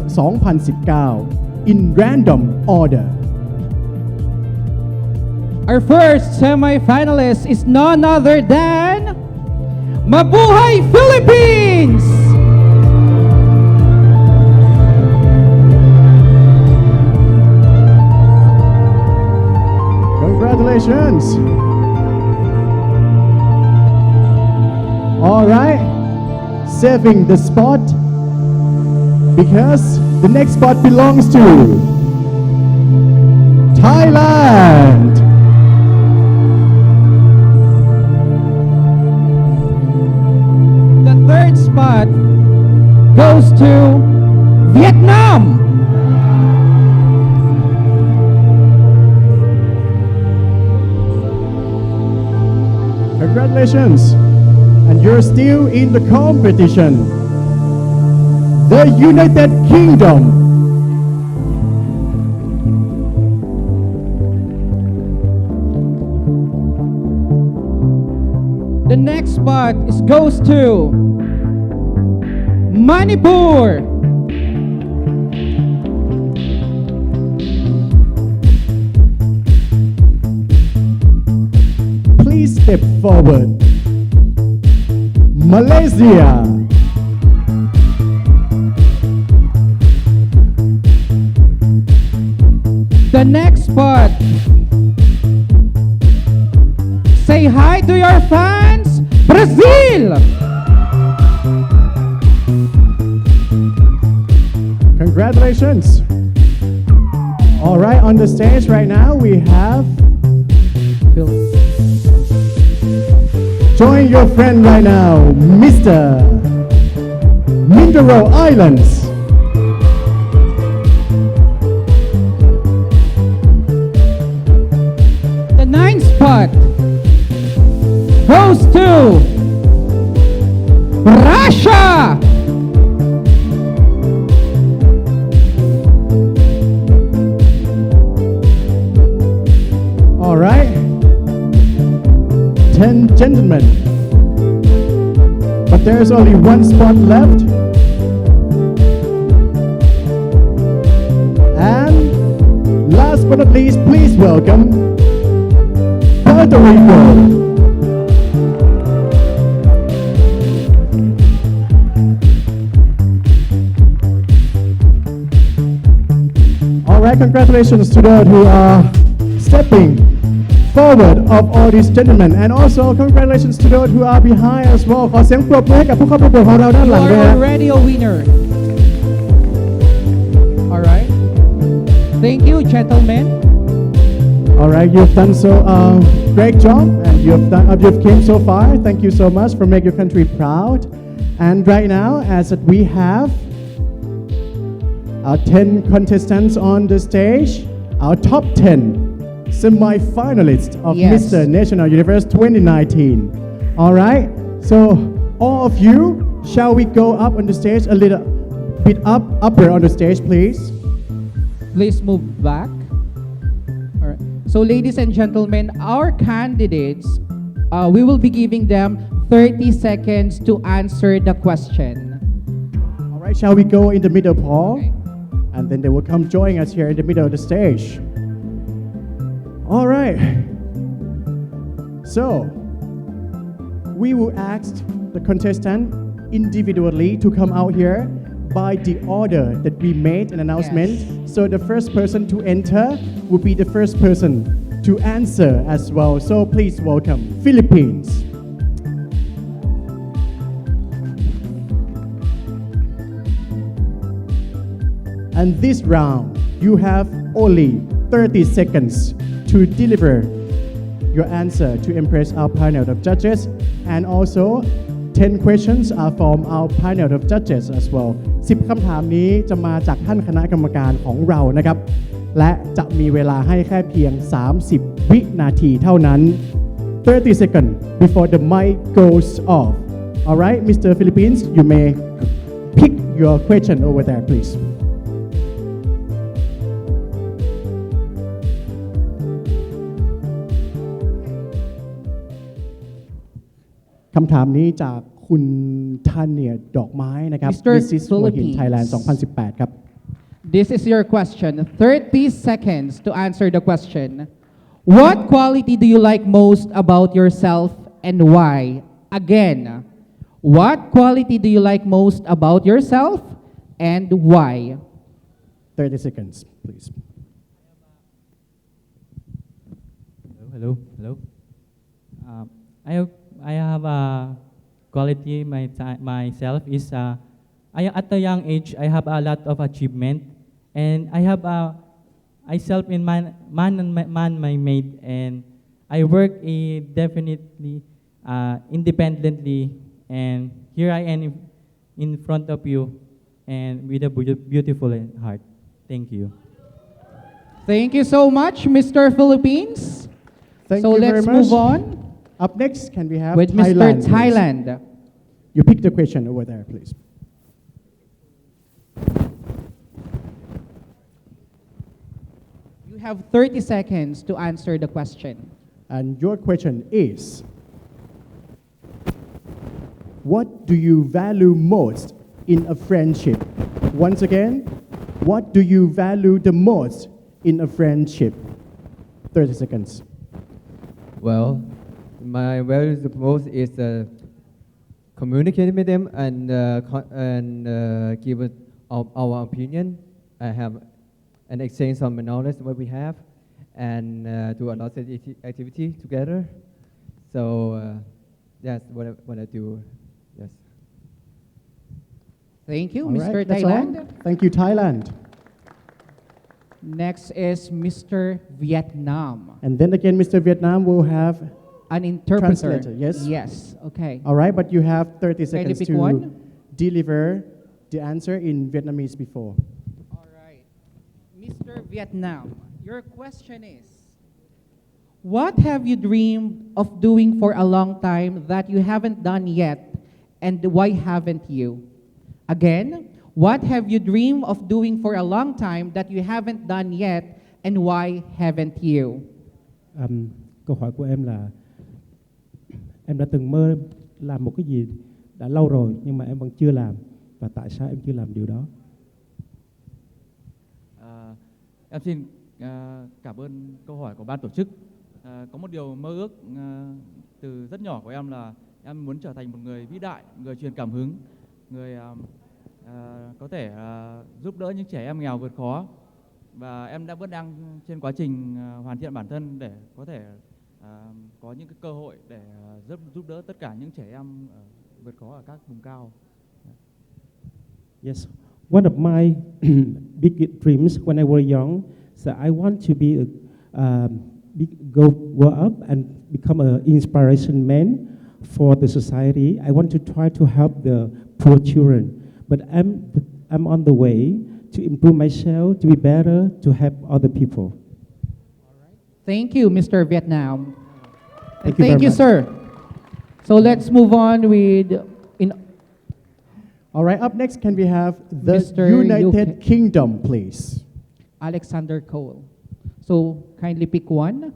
2019 in random order. Our first semi-finalist is none other than Mabuhay Philippines! Congratulations! All right, saving the spot because the next spot belongs to Thailand. The third spot goes to Vietnam. Congratulations. And you're still in the competition. The United Kingdom. The next spot goes to Manipur. Please step forward. Malaysia. The next spot. Say hi to your fans Brazil! Congratulations. All right, on the stage right now we have. Join your friend right now, Mr. Mindoro Islands. The 9th spot goes to Russia! All right. 10 gentlemen. But there's only one spot left. And last but not least, please welcome Puerto Rico. All right, congratulations to those who are stepping forward of all these gentlemen, and also congratulations to those who are behind as well. ขอเสียงปรบมือให้กับผู้เข้าประกวดของเราด้านหลัง You ด้วย are ฮะ already a winner. All right. Thank you, gentlemen. All right, you've done so great job, and you've came so far. Thank you so much for making your country proud. And right now, as we have our 10 contestants on the stage, our top 10 semi-finalists of Yes. Mr. National Universe 2019. All right, so all of you, shall we go up on the stage a little bit upper on the stage, please? Please move back. All right. So, ladies and gentlemen, our candidates, we will be giving them 30 seconds to answer the question. All right, shall we go in the middle, Paul? Okay. And then they will come join us here in the middle of the stage. All right. So, we will ask the contestant individually to come out here by the order that we made an announcement. Yes. So the first person to enter will be the first person to answer as well. So please welcome Philippines. And this round, you have only 30 seconds to deliver your answer to impress our panel of judges, and also 10 questions are from our panel of judges as well. 10 คำถามนี้จะมาจากท่านคณะกรรมการของเรานะครับ และจะมีเวลาให้แค่เพียง 30 วินาทีเท่านั้น 30 seconds before the mic goes off. All right, Mr. Philippines, you may pick your question over there, please. คำถามนี้จากคุณธัญเนียดอกไม้นะครับ Mr. Mrs. Philippines. Thailand 2018 ครับ This is your question. 30 seconds to answer the question. What quality do you like most about yourself and why? Again, what quality do you like most about yourself and why? 30 seconds, please. Hello. I have a quality myself is at a young age I have a lot of achievement, and I have I self in man my made, and I work definitely independently, and here I am in front of you and with a beautiful heart. Thank you. Thank you so much, Mr. Philippines. Thank so you let's very much. move on. Up next, can we have With Thailand, Mr. Thailand. Please? You pick the question over there, please. You have 30 seconds to answer the question. And your question is, what do you value most in a friendship? Once again, what do you value the most in a friendship? 30 seconds. Well, my values the most is communicate with them and give our opinion. I have an exchange some knowledge what we have, and do a lot of activity together. So That's what I do. Yes. Thank you, All Mr. right, that's all. Thailand. Thank you, Thailand. Next is Mr. Vietnam. And then again, Mr. Vietnam will have an interpreter. Translator, yes? Yes, okay. All right, but you have 30 Kindly seconds pick to one. deliver the answer in Vietnamese before. All right. Mr. Vietnam, your question is, what have you dreamed of doing for a long time that you haven't done yet, and why haven't you? Again, what have you dreamed of doing for a long time that you haven't done yet, and why haven't you? Câu hỏi của em là em đã từng mơ làm một cái gì đã lâu rồi nhưng mà em vẫn chưa làm, và tại sao em chưa làm điều đó? Em xin cảm ơn câu hỏi của ban tổ chức. Có một điều mơ ước từ rất nhỏ của em là em muốn trở thành một người vĩ đại, người truyền cảm hứng, người có thể giúp đỡ những trẻ em nghèo vượt khó. Và em vẫn đang trên quá trình hoàn thiện bản thân để có thể có những cái cơ hội để giúp đỡ tất cả những trẻ em vượt khó ở các vùng cao. Yes, one of my big dreams when I was young, so I want to be grow up and become an inspiration man for the society. I want to try to help the poor children, but I'm on the way to improve myself, to be better, to help other people. Thank you, Mr. Vietnam. Thank you Thank very you, much. sir. So let's move on with All right, up next, can we have the Mr. United Kingdom, please? Alexander Cole. So kindly pick one.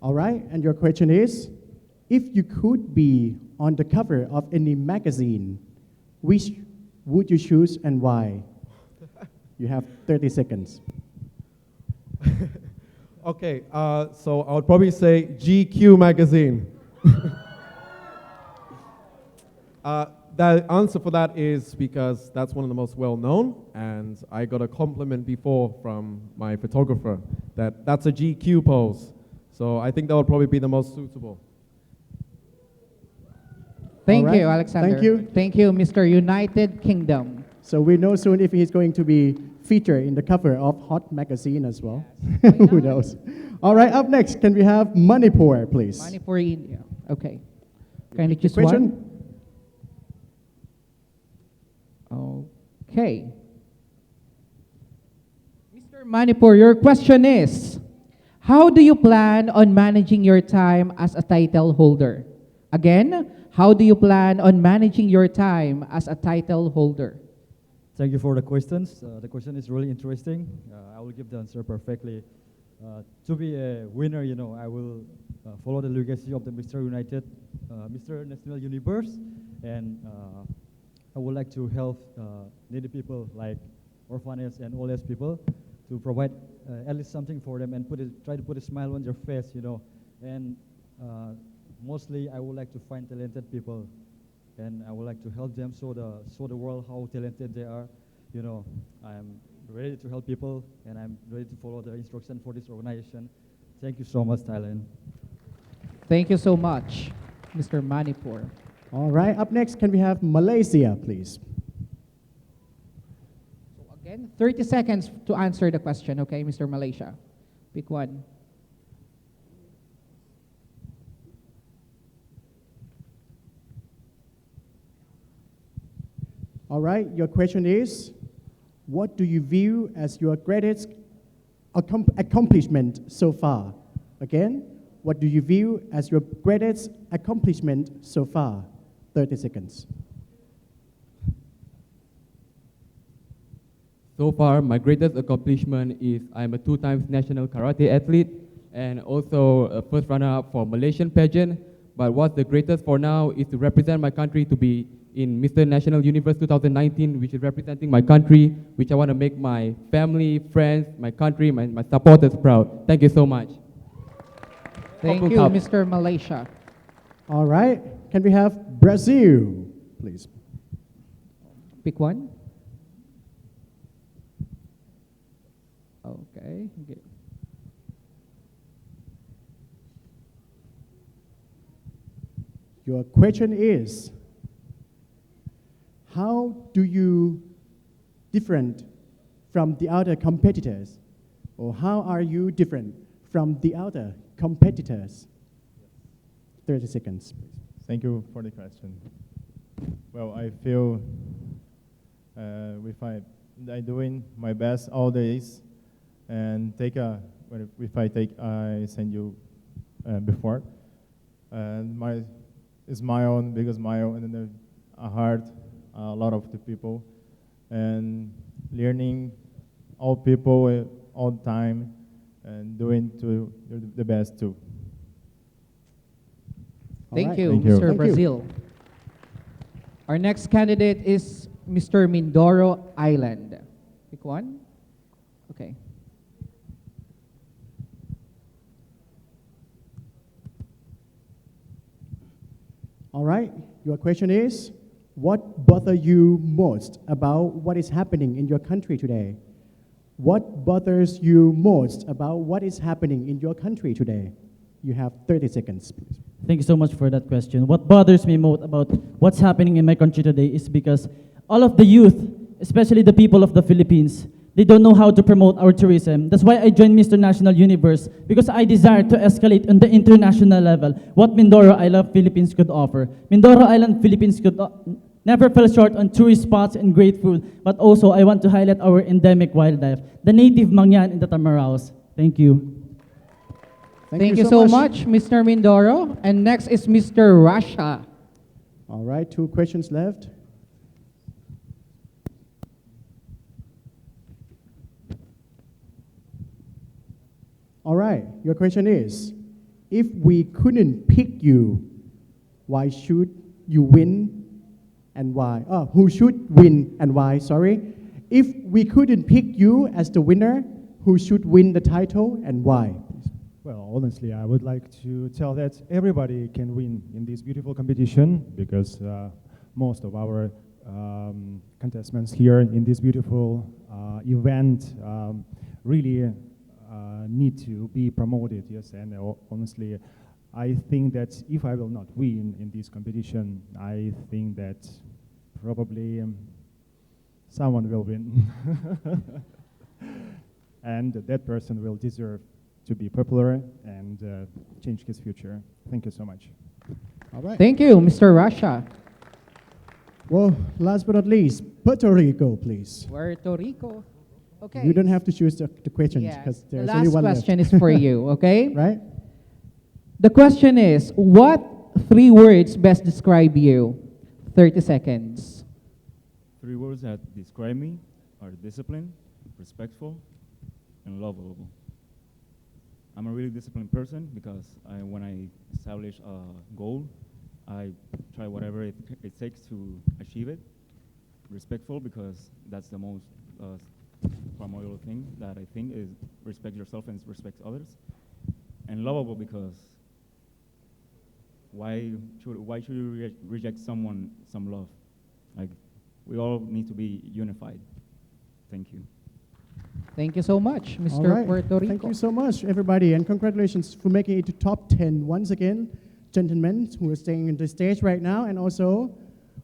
All right, and your question is, if you could be on the cover of any magazine, which would you choose and why? You have 30 seconds. Okay, so I would probably say GQ magazine. The answer for that is because that's one of the most well-known, and I got a compliment before from my photographer that that's a GQ pose. So I think that would probably be the most suitable. Thank All right. you, Alexander. Thank you. Thank you, Mr. United Kingdom. So we know soon if he's going to be featured in the cover of Hot magazine as well. Who knows? All right, up next, can we have Manipur, please? Manipur, India. Okay. Kindly choose Question? one. Okay. Mr. Manipur, your question is, how do you plan on managing your time as a title holder? Again, how do you plan on managing your time as a title holder? Thank you for the questions. The question is really interesting. I will give the answer perfectly. To be a winner, you know, I will follow the legacy of the Mr. United, Mr. National Universe, and I would like to help needy people like orphanages and old age people to provide at least something for them and try to put a smile on their face, you know. And mostly, I would like to find talented people, and I would like to help them show the world how talented they are. You know, I'm ready to help people, and I'm ready to follow the instruction for this organization. Thank you so much, Thailand. Thank you so much, Mr. Manipur. All right, up next, can we have Malaysia, please? Again, 30 seconds to answer the question, okay, Mr. Malaysia. Pick one. All right, your question is, what do you view as your greatest accomplishment so far? Again, what do you view as your greatest accomplishment so far? 30 seconds. So far, my greatest accomplishment is I'm a 2-time national karate athlete and also a first runner-up for Malaysian pageant. But what's the greatest for now is to represent my country to be in Mr. National Universe 2019, which is representing my country, which I want to make my family, friends, my country, my supporters proud. Thank you so much. Thank you, Mr. Malaysia. All right, can we have Brazil, please? Pick one. Okay. Okay. Your question is, how do you different from the other competitors? Or how are you different from the other competitors? 30 seconds, please. Thank you for the question. Well, I feel if I doing my best all days and if I send you before and my smile and big smile and then a heart a lot of the people and learning all people all the time and doing to the best too. Thank you, Thank you. Mr. Thank you. Brazil. Our next candidate is Mr. Mindoro Island. Pick one. Okay. All right, your question is, what bother you most about what is happening in your country today? What bothers you most about what is happening in your country today? You have 30 seconds, please. Thank you so much for that question. What bothers me most about what's happening in my country today is because all of the youth, especially the people of the Philippines, they don't know how to promote our tourism. That's why I joined Mr. National Universe, because I desire to escalate on the international level what Mindoro Island Philippines could offer. Mindoro Island Philippines could never fell short on tourist spots and great food, but also I want to highlight our endemic wildlife, the native mangyan and the tamaraos. Thank you. Thank you so much, Mr. Mindoro. And next is Mr. Rasha. All right, 2 questions left. All right, your question is, if we couldn't pick you, why should you win and why? Who should win and why, sorry. If we couldn't pick you as the winner, who should win the title and why? Well, honestly, I would like to tell that everybody can win in this beautiful competition because most of our contestants here in this beautiful event really need to be promoted, yes, and honestly, I think that if I will not win in this competition, I think that probably someone will win. And that person will deserve to be popular and change his future. Thank you so much. All right. Thank you, Mr. Rasha. Well, last but not least, Puerto Rico, please. Puerto Rico. Okay. You don't have to choose the questions Yeah. because The there's last only one question left. is for you, okay? Right? The question is, what 3 words best describe you? 30 seconds. 3 words that describe me are disciplined, respectful, and lovable. I'm a really disciplined person because when I establish a goal, I try whatever it takes to achieve it. Respectful because that's the most primordial thing that I think is respect yourself and respect others. And lovable because why should you reject some love? Like, we all need to be unified. Thank you. Thank you so much, Mr. All right. Puerto Rico. Thank you so much, everybody, and congratulations for making it to top 10 once again. Gentlemen who are staying on the stage right now, and also,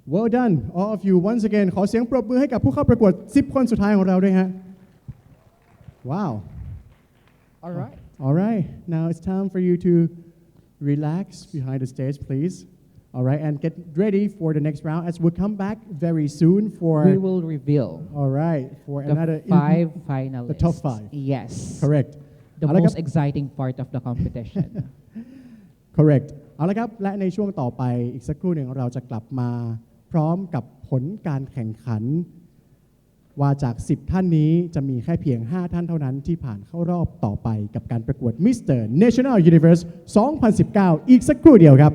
well done, all of you, once again. ขอเสียงปรบมือให้กับผู้เข้าประกวด 10 คนสุดท้ายของเราด้วยฮะ Wow. All right. All right. Now it's time for you to relax behind the stage, please. All right, and get ready for the next round as we'll come back very soon for... We will reveal. All right, for the another... 5 finalists. The top 5. Yes. Correct. The เอาละครับ most exciting part of the competition. Correct. เอาละครับ และในช่วงต่อไปอีกสักครู่หนึ่งเราจะกลับมาพร้อมกับผลการแข่งขัน ว่าจาก 10 ท่านนี้จะมีแค่เพียง 5 ท่านเท่านั้นที่ผ่านเข้ารอบต่อไปกับการประกวด Mr. National Universe 2019 อีกสักครู่เดียวครับ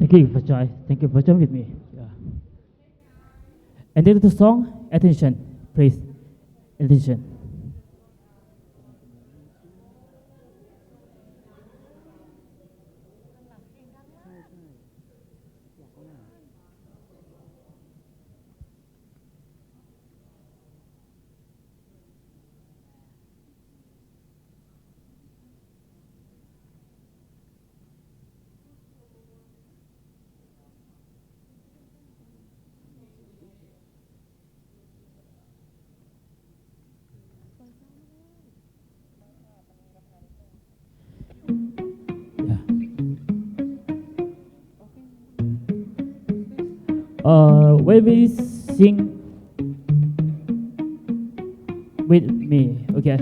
Thank you for joy. Thank you for joining with me. Yeah. And then the song, attention, please, attention. When we sing with me, okay?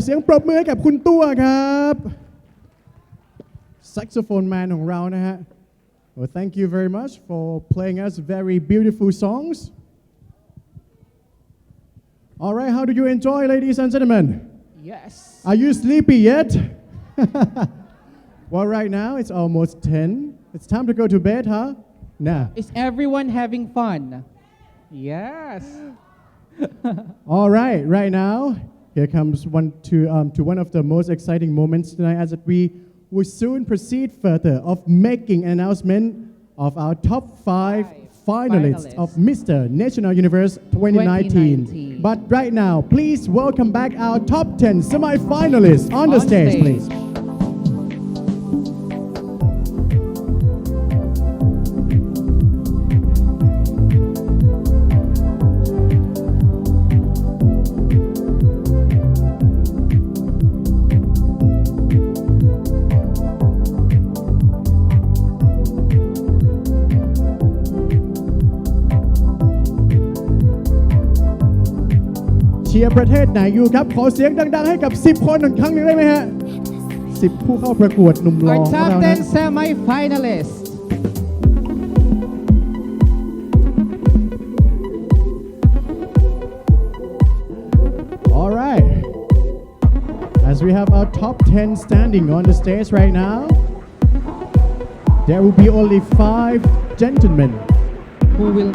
เสียงปรบมือให้กับคุณตัวครับแซกโซโฟนแมนของเรานะฮะ Well, thank you very much for playing us very beautiful songs. All right, how do you enjoy, ladies and gentlemen? Yes. Are you sleepy yet? Well, right now it's almost 10. It's time to go to bed, huh? Nah. Is everyone having fun? Yes. All right, right now, here comes one to one of the most exciting moments tonight, as we will soon proceed further of making an announcement of our top 5 finalists of Mr. National Universe 2019. But right now, please welcome back our top 10 semi-finalists on the stage, please. ชียร์ประเทศไหนอยู่ครับขอเสียงดังๆให้กับ10คนอีกครั้งหนึ่งได้ไหมฮะ10ผู้เข้าประกวดหนุ่มหล่อ Our ของ top เรานะ 10 semi-finalists. All right. As we have our top 10 standing on the stage right now, there will be only 5 gentlemen who will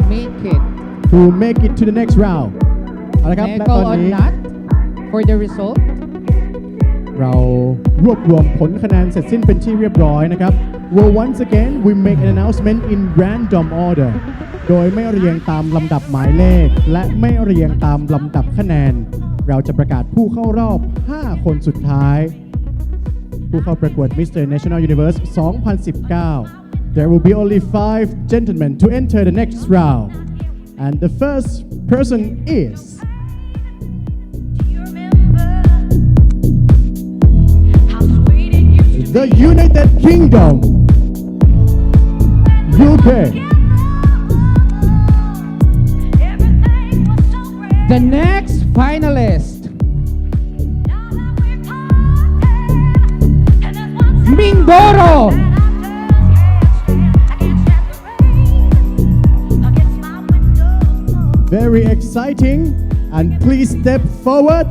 make it to the next round. เอาละครับและต Nickel อน or นี้ not for the result. เรารวบรวมผลคะแนนเสร็จสิ้นเป็นที่เรียบร้อยนะครับ Well once again we make an announcement in random order โดยไม่เรียงตามลำดับหมายเลขและไม่เรียงตามลำดับคะแนน เราจะประกาศผู้เข้ารอบ 5 คนสุดท้าย ผู้เข้าประกวด Mr. National Universe 2019 There will be only 5 gentlemen to enter the next round and the first person is the United Kingdom, UK. The next finalist, Mindoro. Very exciting, and please step forward,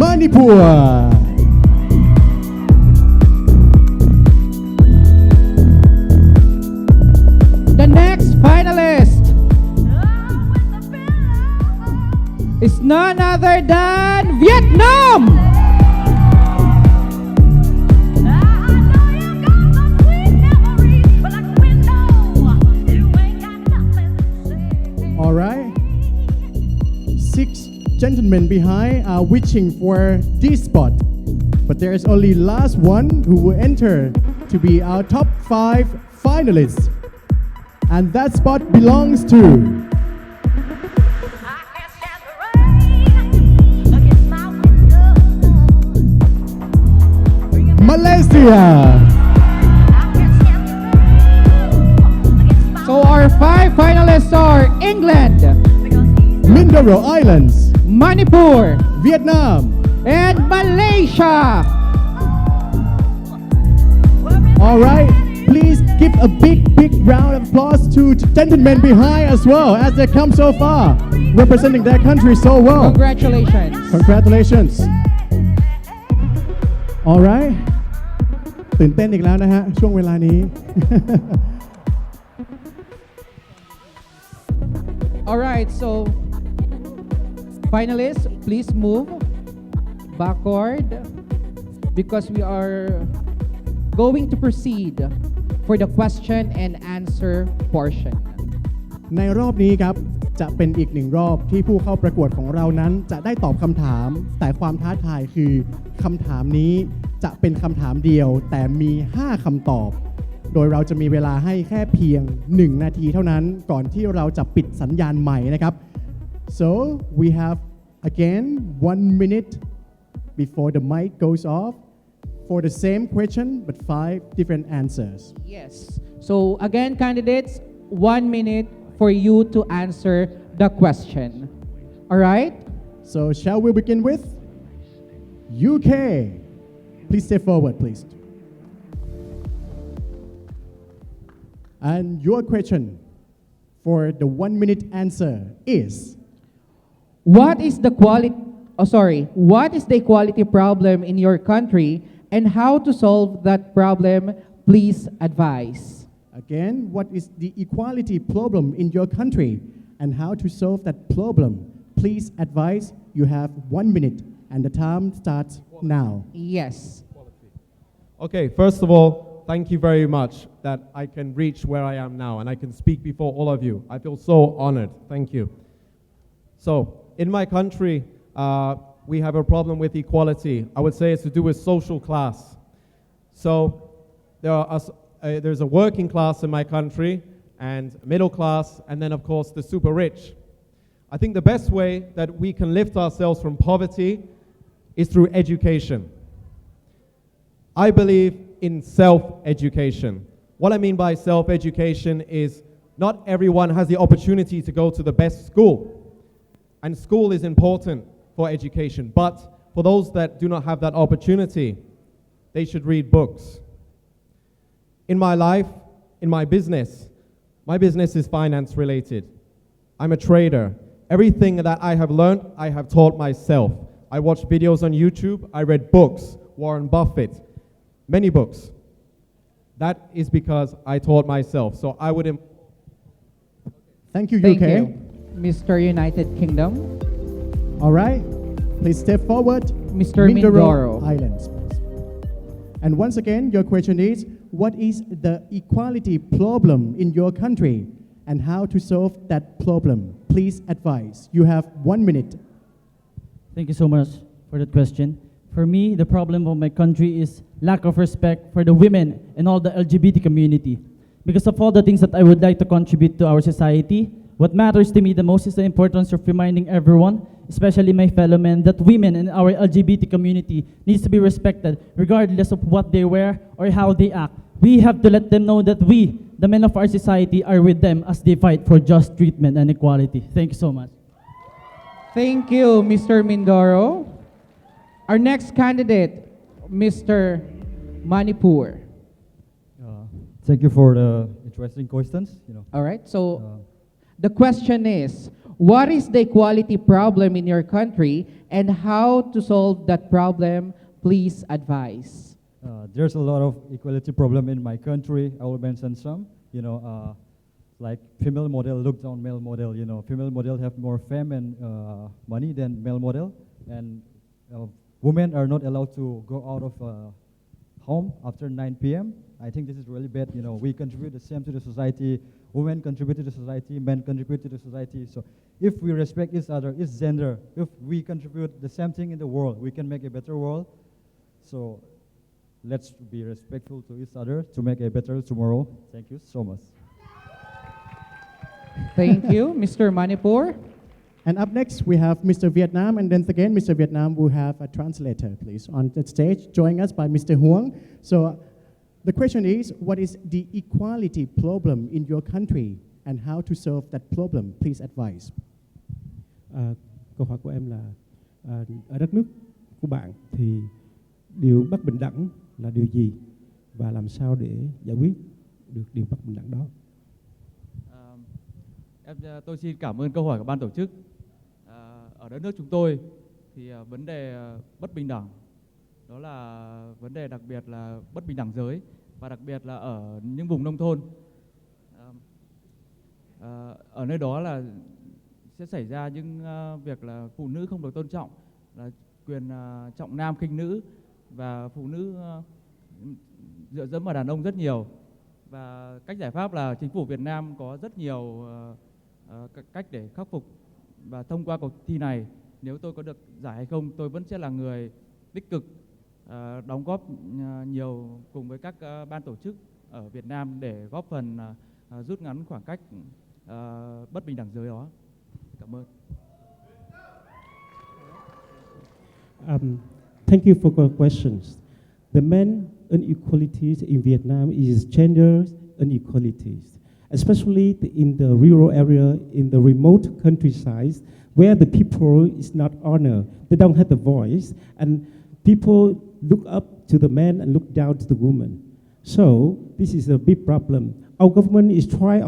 Manipur. The next finalist is none other than Vietnam. All right. 6 gentlemen behind are wishing for this spot, but there is only last one who will enter to be our top 5 finalists, and that spot belongs to Malaysia. So our 5 finalists are England, Mindoro Islands, Manipur, Vietnam, and Malaysia. All right, please give a big round of applause to gentlemen behind as well as they come so far, representing their country so well. Congratulations. Congratulations. All right. ตื่นเต้นอีกแล้วนะฮะช่วงเวลานี้ All right, so finalists, please move backward because we are going to proceed for the question and answer portion. ในรอบนี้ครับจะเป็นอีกหนึ่งรอบที่ผู้เข้าประกวดของเรานั้นจะได้ตอบคำถามแต่ความท้าทายคือคำถามนี้จะเป็นคำถามเดียวแต่มี 5 คำตอบโดยเราจะมีเวลาให้แค่เพียง 1 นาทีเท่านั้นก่อนที่เราจะปิดสัญญาณใหม่นะครับ so we have again 1 minute before the mic goes off for the same question but 5 different answers. Yes. So again, candidates, 1 minute for you to answer the question. All right? So shall we begin with UK? Please step forward, please. And your question for the 1 minute answer is What is the equality problem in your country and how to solve that problem? Please advise. Again, what is the equality problem in your country and how to solve that problem? Please advise. You have 1 minute and the time starts now. Yes. Okay, first of all, thank you very much that I can reach where I am now and I can speak before all of you. I feel so honored. Thank you. So, in my country, we have a problem with equality. I would say it's to do with social class. So, there's a working class in my country and middle class, and then, of course, the super rich. I think the best way that we can lift ourselves from poverty is through education. I believe in self-education. What I mean by self-education is not everyone has the opportunity to go to the best school. And school is important for education, but for those that do not have that opportunity, they should read books. In my life, in my business is finance related. I'm a trader. Everything that I have learned, I have taught myself. I watched videos on YouTube, I read books, Warren Buffett, many books. That is because I taught myself. So I would... Thank you, UK. Thank you. Mr. United Kingdom. All right, please step forward. Mr. Mindoro. Islands. And once again, your question is, what is the equality problem in your country and how to solve that problem? Please advise. You have 1 minute. Thank you so much for that question. For me, the problem of my country is lack of respect for the women and all the LGBT community. Because of all the things that I would like to contribute to our society, what matters to me the most is the importance of reminding everyone, especially my fellow men, that women in our LGBT community needs to be respected regardless of what they wear or how they act. We have to let them know that we, the men of our society, are with them as they fight for just treatment and equality. Thank you so much. Thank you, Mr. Mindoro. Our next candidate, Mr. Manipur. Thank you for the interesting questions. All right, so the question is, what is the equality problem in your country and how to solve that problem? Please advise. There's a lot of equality problem in my country. I will mention some. Like female model look down male model. Female model have more fame and money than male model, and women are not allowed to go out of home after 9 p.m. I think this is really bad. We contribute the same to the society. Women contribute to the society. Men contribute to the society. So if we respect each other, each gender, if we contribute the same thing in the world, we can make a better world. So let's be respectful to each other to make a better tomorrow. Thank you so much. Thank you, Mr. Manipur. And up next, we have Mr. Vietnam, and then again, Mr. Vietnam will have a translator, please, on the stage, joining us by Mr. Huang. So the question is, what is the equality problem in your country, and how to solve that problem? Please advise. Câu hỏi của em là ở đất nước của bạn thì điều bất bình đẳng là điều gì và làm sao để giải quyết được điều bất bình đẳng đó? Tôi xin cảm ơn câu hỏi của ban tổ chức. Ở đất nước chúng tôi thì vấn đề bất bình đẳng đó là vấn đề đặc biệt là bất bình đẳng giới, và đặc biệt là ở những vùng nông thôn. Ở nơi đó là sẽ xảy ra những việc là phụ nữ không được tôn trọng, là quyền trọng nam khinh nữ, và phụ nữ dựa dẫm vào đàn ông rất nhiều. Và cách giải pháp là chính phủ Việt Nam có rất nhiều cách để khắc phục, và thông qua cuộc thi này, nếu tôi có được giải hay không, tôi vẫn sẽ là người tích cực đóng góp nhiều cùng với các ban tổ chức ở Việt Nam để góp phần rút ngắn khoảng cách bất bình đẳng giới đó. Cảm ơn. Thank you for your questions. The main inequalities in Vietnam is gender inequalities, especially in the rural area, in the remote countryside, where the people is not honored. They don't have the voice, and people look up to the man and look down to the woman. So this is a big problem. Our government is try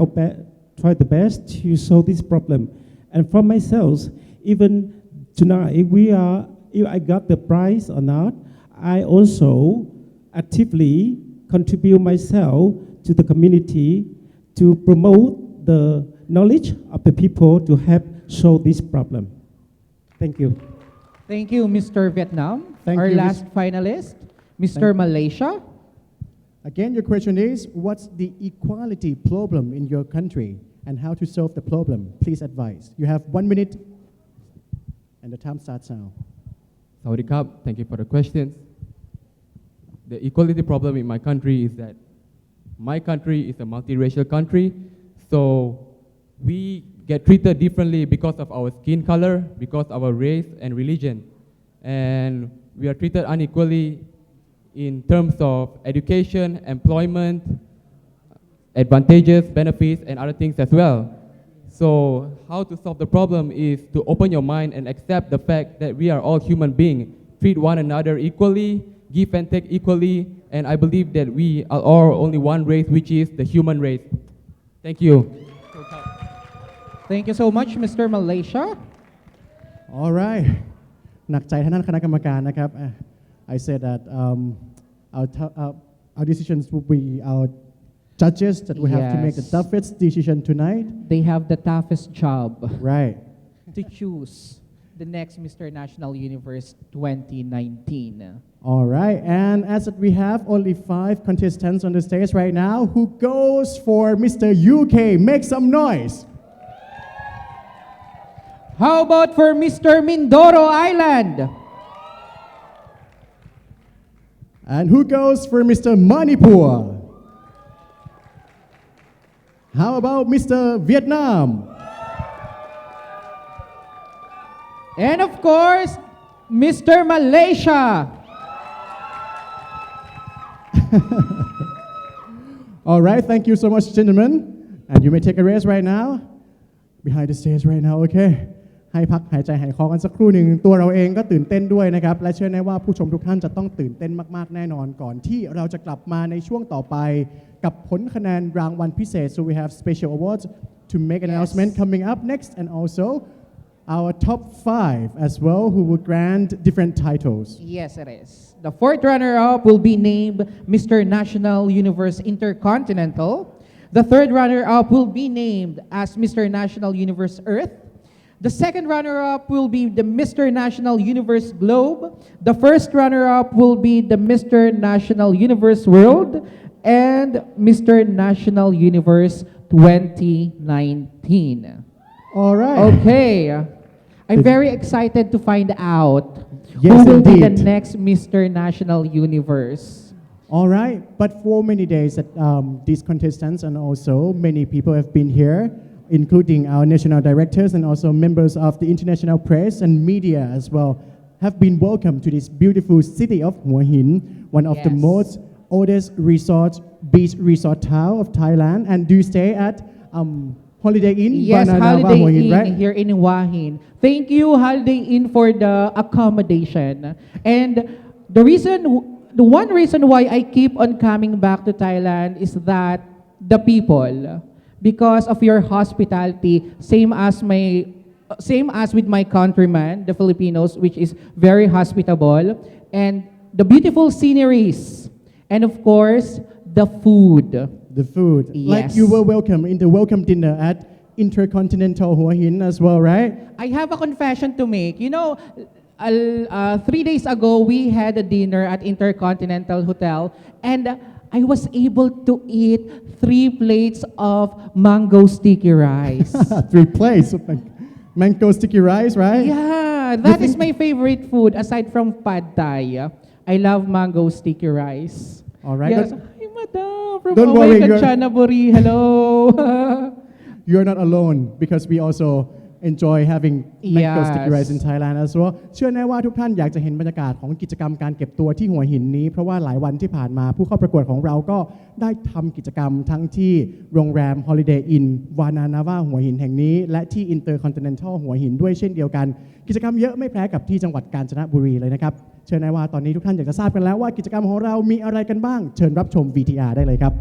the best to solve this problem. And for myself, even tonight, if I got the prize or not, I also actively contribute myself to the community to promote the knowledge of the people to help solve this problem. Thank you. Thank you, Mr. Vietnam. Thank Our you, last finalist, Mr. Malaysia. Again, your question is, what's the equality problem in your country and how to solve the problem? Please advise. You have 1 minute, and the time starts now. Sawadee Krap, thank you for the questions. The equality problem in my country is that my country is a multiracial country, so we get treated differently because of our skin color, because of our race and religion. And we are treated unequally in terms of education, employment, advantages, benefits, and other things as well. So how to solve the problem is to open your mind and accept the fact that we are all human beings, treat one another equally, give and take equally, and I believe that we are all only one race, which is the human race. Thank you. Thank you so much, Mr. Malaysia. All right หนักใจท่านคณะกรรมการนะครับ I said that our decisions will be our judges that we have to make the Yes. toughest decision tonight. They have the toughest job Right. to choose the next Mr. National Universe 2019. All right, and as we have only 5 contestants on the stage right now, who goes for Mr. UK? Make some noise. How about for Mr. Mindoro Island? And who goes for Mr. Manipur? How about Mr. Vietnam? And of course, Mr. Malaysia. All right, thank you so much, gentlemen. And you may take a rest right now. Behind the stage right now, okay? ให้พักหายใจหายคอกันสักครู่หนึ่งตัวเราเองก็ตื่นเต้นด้วยนะครับ และเชื่อแน่ว่าผู้ชมทุกท่านจะต้องตื่นเต้นมากๆแน่นอนก่อนที่เราจะกลับมาในช่วงต่อไปกับผลคะแนนรางวัลพิเศษ so we have special awards to make an announcement coming up next and also our top 5 as well who will grant different titles. Yes, it is. The 4th runner-up will be named Mr. National Universe Intercontinental. The 3rd runner-up will be named as Mr. National Universe Earth. The 2nd runner-up will be the Mr. National Universe Globe. The 1st runner-up will be the Mr. National Universe World and Mr. National Universe 2019. All right. Okay. I'm very excited to find out Yes, who will be the indeed. next Mr. National Universe. All right, but for many days that these contestants and also many people have been here, including our national directors and also members of the international press and media as well, have been welcomed to this beautiful city of Hua Hin, one of the Yes. most oldest beach resort town of Thailand. And do you stay at Holiday Inn? Yes, Banana Holiday Hua Hin, Inn right? here in Hua Hin. Thank you, Holiday Inn, for the accommodation. And the one reason why I keep on coming back to Thailand is that the people, because of your hospitality, same as with my countrymen, the Filipinos, which is very hospitable, and the beautiful sceneries, and of course, the food. The food. Like Yes. you were welcome in the welcome dinner at Intercontinental Hua Hin as well, right? I have a confession to make. You know, 3 days ago, we had a dinner at Intercontinental Hotel, and I was able to eat 3 plates of mango sticky rice. 3 plates of mango sticky rice, right? Yeah, that is my favorite food aside from pad thai. I love mango sticky rice. All right. Yes. Don't- Hi, madam, from Don't worry, Awaken you're- Chanaburi. Hello. You're not alone because we also enjoy having mango Yes. sticky rice in Thailand as well เชื่อแน่ว่าทุกท่านอยากจะเห็นบรรยากาศของกิจกรรมการเก็บตัวที่หัวหินนี้เพราะว่าหลายวันที่ผ่านมาผู้เข้าประกวดของเราก็ได้ทำกิจกรรมทั้งที่โรงแรม Holiday Inn วานานาวาหัวหินแห่งนี้และที่ Intercontinental หัวหินด้วยเช่นเดียวกันกิจกรรมเยอะไม่แพ้กับที่จังหวัดกาญจนบุรีเลยนะครับเชื่อแน่ว่าตอนนี้ทุกท่านอยากจะทราบกันแล้วว่ากิจกรรมของเรามีอะไรกันบ้างเชิญรับชม VTR ได้เลยครับ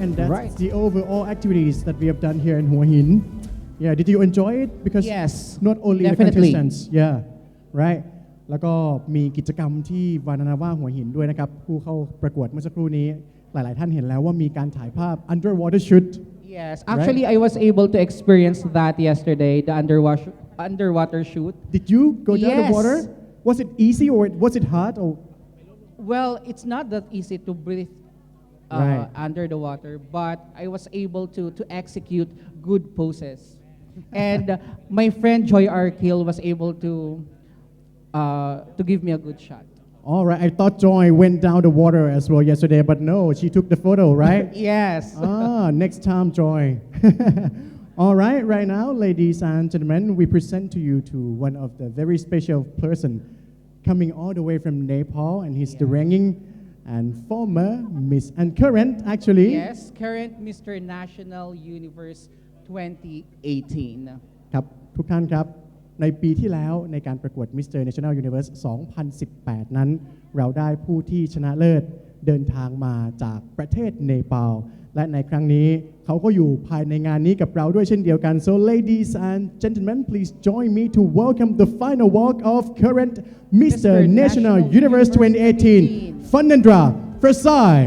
and that's Right. the overall activities that we have done here in Hua Hin. Yeah, did you enjoy it? Because Yes, not only definitely. the contestants, yeah, right. แล้วก็มีกิจกรรมที่วานานาว่าหัวหินด้วยนะครับผู้เข้าประกวดเมื่อสักครู่นี้หลาย ๆ ท่านเห็นแล้วว่ามีการถ่ายภาพ underwater shoot. Yes, actually, I was able to experience that yesterday, the underwater shoot. Did you go down the Yes. water? Was it easy or was it hard? Or Well, it's not that easy to breathe Right. under the water, but I was able to execute good poses. And my friend Joy Arkil was able to give me a good shot. all right, I thought Joy went down the water as well yesterday, but no, she took the photo, right? Yes. Next time, Joy. All right, right now, ladies and gentlemen, we present to you to one of the very special person coming all the way from Nepal, and he's the reigning and former Miss and current, actually. Yes, current Mr. National Universe 2018. ครับทุกท่านครับในปีที่แล้วในการประกวด Mr. National Universe 2018 นั้น เราได้ผู้ที่ชนะเลิศเดินทางมาจากประเทศเนปาลและในครั้งนี้เขาก็อยู่ภายในงานนี้กับเราด้วยเช่นเดียวกัน So ladies and gentlemen, please join me to welcome the final walk of current Mr. National Universe 2018 Fanendra Prasai.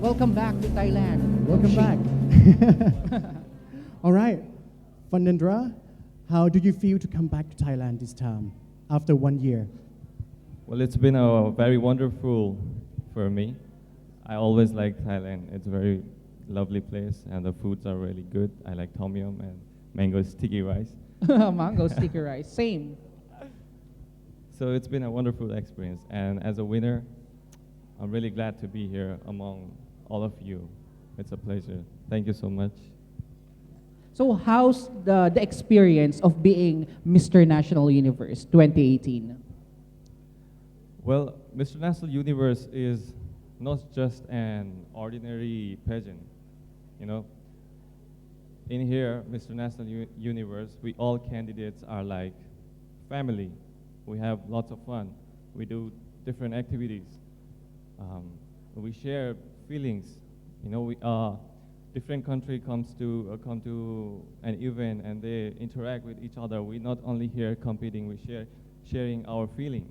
Welcome back to Thailand. Welcome Shing. back. All right, Fanendra, how do you feel to come back to Thailand this time after 1 year? Well, it's been a very wonderful for me. I always like Thailand. It's a very lovely place, and the foods are really good. I like tom yum and mango sticky rice. Mango sticky rice, same. So it's been a wonderful experience, and as a winner, I'm really glad to be here among all of you. It's a pleasure. Thank you so much. So how's the experience of being Mr. National Universe 2018? Well, Mr. National Universe is not just an ordinary pageant, you know. In here, Mr. National Universe, we all candidates are like family. We have lots of fun. We do different activities. We share feelings. You know, different country come to an event and they interact with each other. We not only here competing, we sharing our feeling.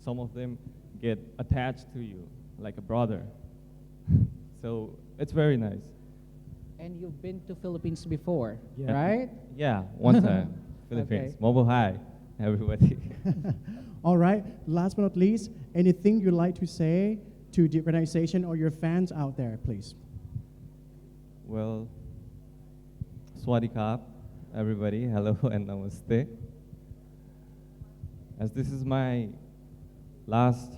Some of them get attached to you like a brother. So it's very nice. And you've been to Philippines before, Yeah. right? Yeah, one time. Philippines. Okay. Mobile High, everybody. All right, last but not least, anything you'd like to say to the organization or your fans out there, please? Well, Swadee Kap, everybody. Hello and namaste. As this is my last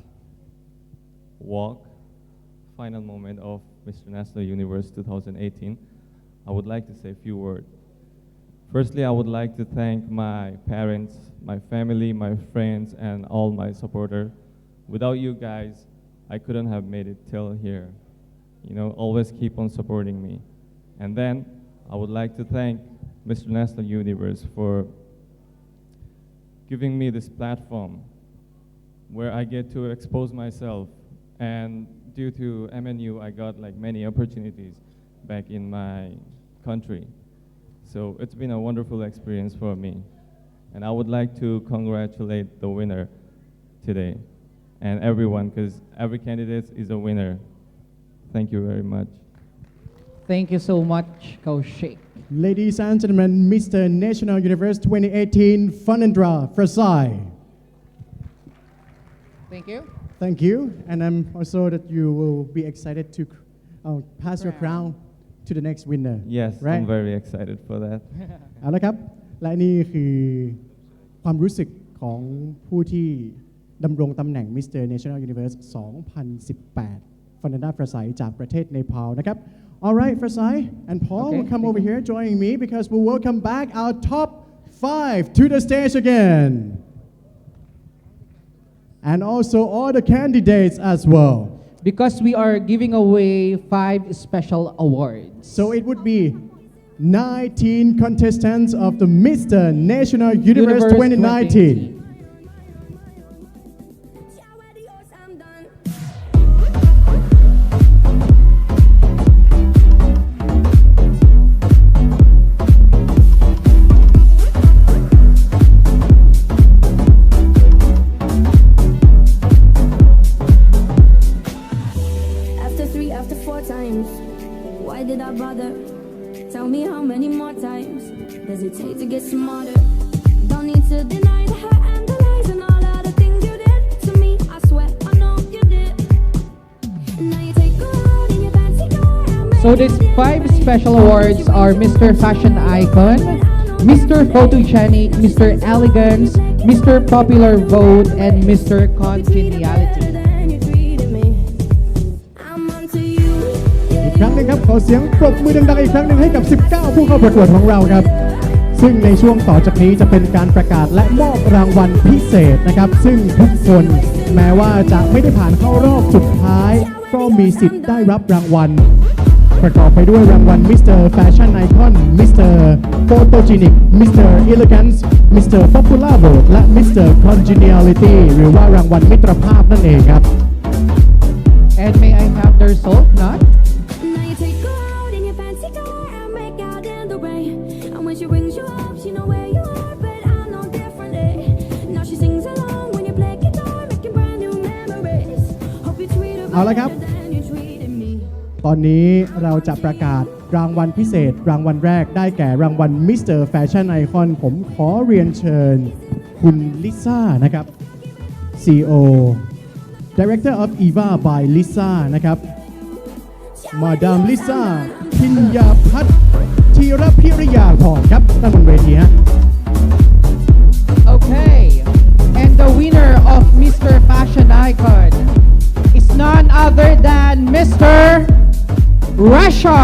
walk, final moment of Mr. National Universe 2018, I would like to say a few words. Firstly, I would like to thank my parents, my family, my friends, and all my supporters. Without you guys, I couldn't have made it till here. You know, always keep on supporting me. And then I would like to thank Mr. National Universe for giving me this platform where I get to expose myself. And due to MNU, I got like many opportunities back in my country. So it's been a wonderful experience for me. And I would like to congratulate the winner today and everyone, because every candidate is a winner. Thank you very much. Thank you so much, Kaushik. Ladies and gentlemen, Mr. National Universe 2018, Fanendra Prasai. Thank you. Thank you, and I'm also that you will be excited to I'll pass your crown to the next winner. Yes, right? I'm very excited for that. เอาละครับ และนี่คือความรู้สึกของผู้ที่ดำรงตำแหน่ง Mr. National Universe 2018 ฟันดาประไสจากประเทศเนปาลนะครับ Alright, Frasai and Paul will come over here joining me because we'll welcome back our top 5 to the stage again. And also all the candidates as well. Because we are giving away 5 special awards. So it would be 19 contestants of the Mr. National Universe 2019. Why did I bother? Tell me how many more times does it take to get smarter? Don't need to deny the hurt and the lies and all of the things you did to me. I swear I know you did. Now you take a road in your fancy car and make So these 5 special awards are Mr. Fashion Icon, Mr. Photogenic, Mr. Elegance, Mr. Popular Vote, and Mr. Congeniality. อีกครั้งหนึงครับขอเสียงปรบมือดังๆอีกครั้งหนึ่งให้กับ 19 ผู้เข้าประกวดของเราครับซึ่งในช่วงต่อจากนี้จะเป็นการประกาศและมอบรางวัลพิเศษนะครับซึ่งทุกคนแม้ว่าจะไม่ได้ผ่านเข้ารอบสุดท้ายก็มีสิทธิ์ได้รับรางวัลประกอบไปด้วยรางวัล Mr. Fashion Icon Mr. Photogenic Mr. Elegance Mr. Popular Vote และ Mr. Congeniality หรือว่ารางวัลมิตรภาพนั่นเองครับ And may I have the result, not? Now you take a road in your fancy car and make out in the rain. And when she rings you up, she know where you are, but I know differently. Now she sings along when you play guitar, making brand new memories. Hope you treat her เอาละครับ better than you treated me. ตอนนี้เราจะประกาศรางวัลพิเศษรางวัลแรกได้แก่รางวัล Mr. Fashion Icon ผมขอเรียนเชิญคุณลิซ่านะครับ CEO Director of Eva by Lisa นะครับ Madam Lisa พิญญาพัฒน์ธีรพิริยาพรครับตั้งบนเวทีฮะ Okay, and the winner of Mr. Fashion Icon is none other than Mr. Russia.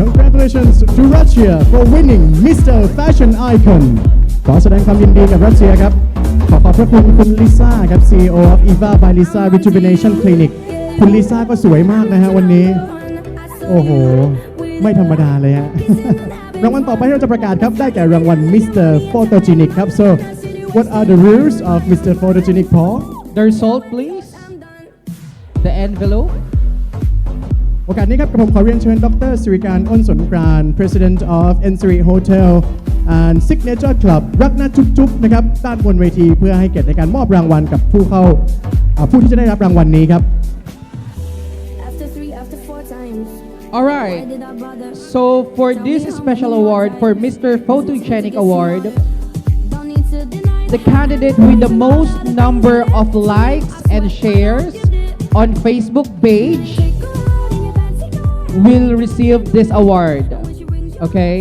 Congratulations to Russia for winning Mr. Fashion Icon ขอแสดงความยินดีกับรัสเซียครับขอบพระคุณคุณลิซ่าครับ CEO of Eva by Lisa Rejuvenation Clinic คุณลิซ่าก็สวยมากนะฮะวันนี้โอ้โหไม่ธรรมดาเลยฮะ รางวัลต่อไปที่เราจะประกาศครับได้แก่รางวัล Mr. Photogenic ครับ so what are the rules of Mr. Photogenic Paul The result, please. The envelope. โอกาสนี้ครับผมขอเรียนเชิญดรสิริการอ้นสนกราน President of Ensuri Hotel and Signature Club รักนะจุ๊บๆนะครับด้านบนเวทีเพื่อให้เกียรติในการมอบรางวัลกับผู้ที่จะได้รับรางวัลนี้ครับ After 3, after 4 times. All right. So for this special award for Mr. Photogenic Award, the candidate with the most number of likes and shares on Facebook page will receive this award. Okay?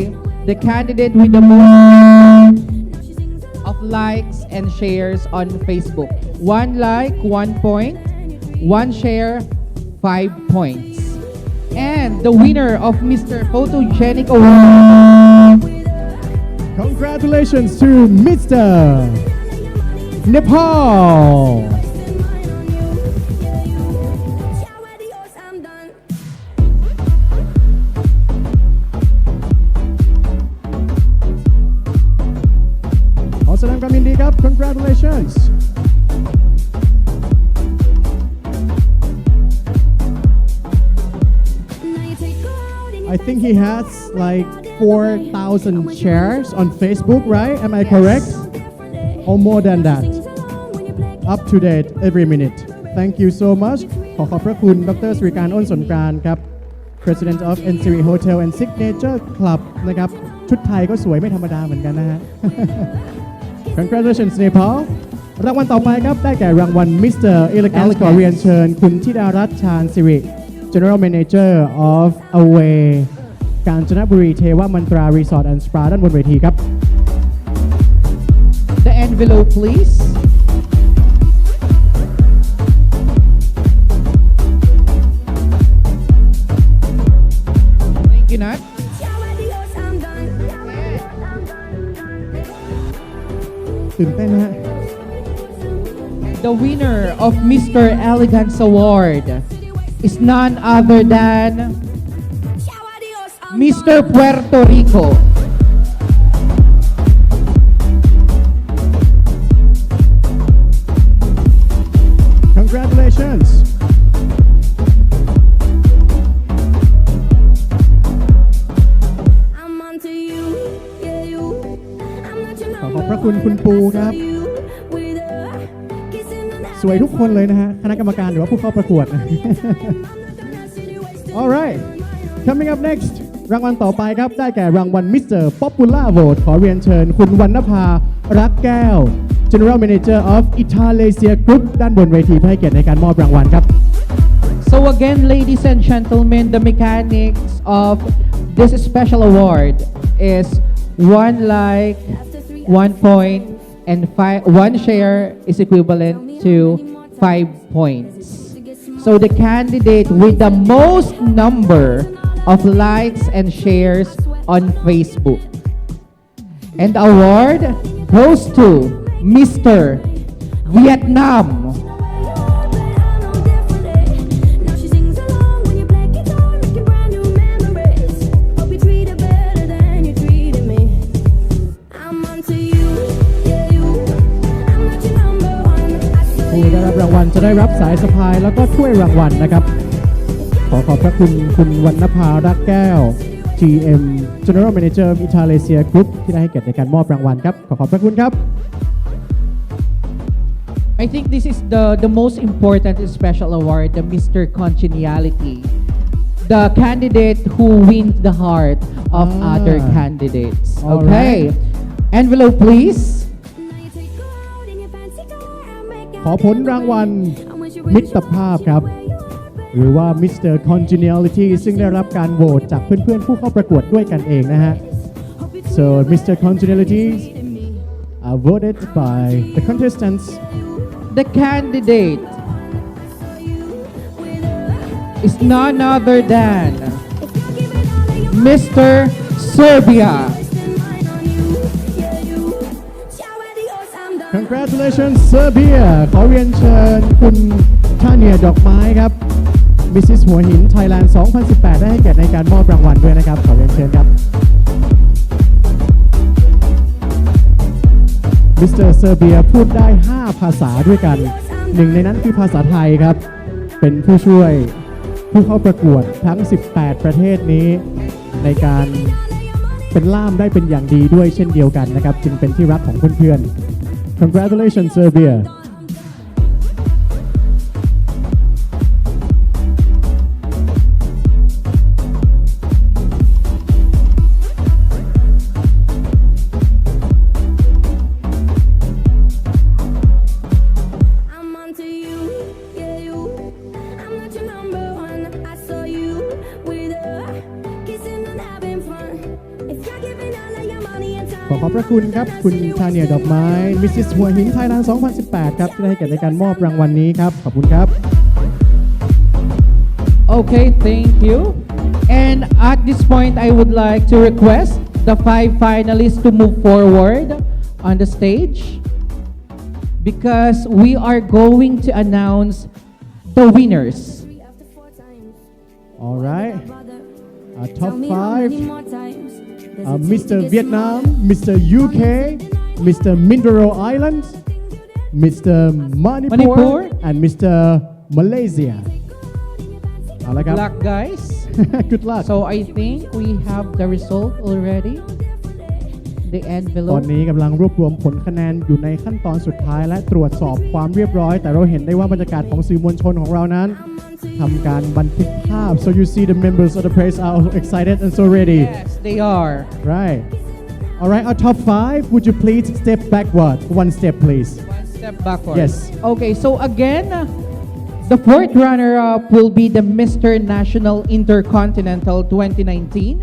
The candidate with the most of likes and shares on Facebook. 1 like, 1 point. 1 share, 5 points. And the winner of Mr. Photogenic Award. Congratulations to Mr. Nepal. Congratulations. I think he has like 4,000 shares on Facebook, right? Am I correct? or more than that. Up to date every minute. Thank you so much ขอบพระคุณดรสุริการอ้นสนกรานต์ครับ President of Entry Hotel and Signature Club นะครับชุดไทยก็สวยไม่ธรรมดาเหมือนกันนะฮะ Congratulations Nepal รางวัลต่อไปครับได้แก่รางวัล Mr. Elegance ขอเรียนเชิญคุณธิดารัตน์ชาญสิริ General Manager of Away กาญจนบุรีเทวมันตรา Resort and Spa ด้านบนเวทีครับ The envelope please. Thank you Nat. The winner of Mr. Elegance Award is none other than Mr. Puerto Rico. Congratulations.ขอบพระคุณคุณปูครับสวยทุกคนเลยนะฮะคณะกรรมการหรือว่าผู้เข้าประกวดนะ Alright coming up next รางวัลต่อไปครับได้แก่รางวัล Mr. Popular Vote ขอเรียนเชิญคุณวรรณภารักแก้ว General Manager of Italia Group ด้านบนเวทีเพื่อให้เกียรติในการมอบรางวัลครับ So again, ladies and gentlemen, the mechanics of this special award is 1 like, 1 point, and 1 share is equivalent to 5 points. So the candidate with the most number of likes and shares on Facebook. And the award goes to Mr. Vietnam.ผู้ได้รับรางวัลจะได้รับสายสะพายแล้วก็ถ้วยรางวัลนะครับขอบพระคุณคุณวรรณภารักแก้ว GM General Manager of Italia Group ที่ได้ให้เกียรติในการมอบรางวัลครับขอบพระคุณครับ I think this is the most important special award, the Mr. Congeniality. The candidate who wins the heart of other candidates. Okay. Envelope please. ขอผลรางวัลมิตรภาพครับหรือว่า Mr. Congeniality ซึ่งได้รับการโหวตจากเพื่อนๆผู้เข้าประกวดด้วยกันเองนะฮะ So Mr. Congeniality are voted by the contestants. The candidate is none other than Mr. Serbia. Congratulations Serbia ขอเรียนเชิญคุณชาเนียดอกไม้ครับ Mrs. หัวหิน Thailand 2018 ได้ให้เกียรติในการมอบรางวัลด้วยนะครับขอเรียนเชิญครับ Mr. Serbia พูดได้ 5 ภาษาด้วยกันหนึ่งในนั้นคือภาษาไทยครับเป็นผู้ช่วยผู้เข้าประกวดทั้ง 18 ประเทศนี้ในการเป็นล่ามได้เป็นอย่างดีด้วยเช่นเดียวกันนะครับจึงเป็นที่รักของเพื่อนๆCongratulations, Serbia.ขอบพระคุณครับคุณชาเนียดอกไม้ Mrs. หัวหิน Thailand 2018 ครับที่ได้ให้เกียรติในการมอบรางวัลนี้ครับขอบคุณครับ Okay, thank you. And at this point, I would like to request the 5 finalists to move forward on the stage because we are going to announce the winners. All right. Top 5. Mr. Vietnam, Mr. UK, Mr. Mindoro Islands, Mr. Manipur, and Mr. Malaysia. Good luck, guys. Good luck. So I think we have the result already. the ตอน envelope. นี้กำลังรวบรวมผลคะแนนอยู่ในขั้นตอนสุดท้ายและตรวจสอบความเรียบร้อย แต่เราเห็นได้ว่าบรรยากาศของสื่อมวลชนของเรานั้นทำการบันทึกภาพ so you see the members of the press are also excited and so ready. Yes, they are. Right. All right, our top 5, would you please step backward? One step, please. One step backward. Yes. Okay, so again, the fourth runner-up will be the Mr. National Intercontinental 2019.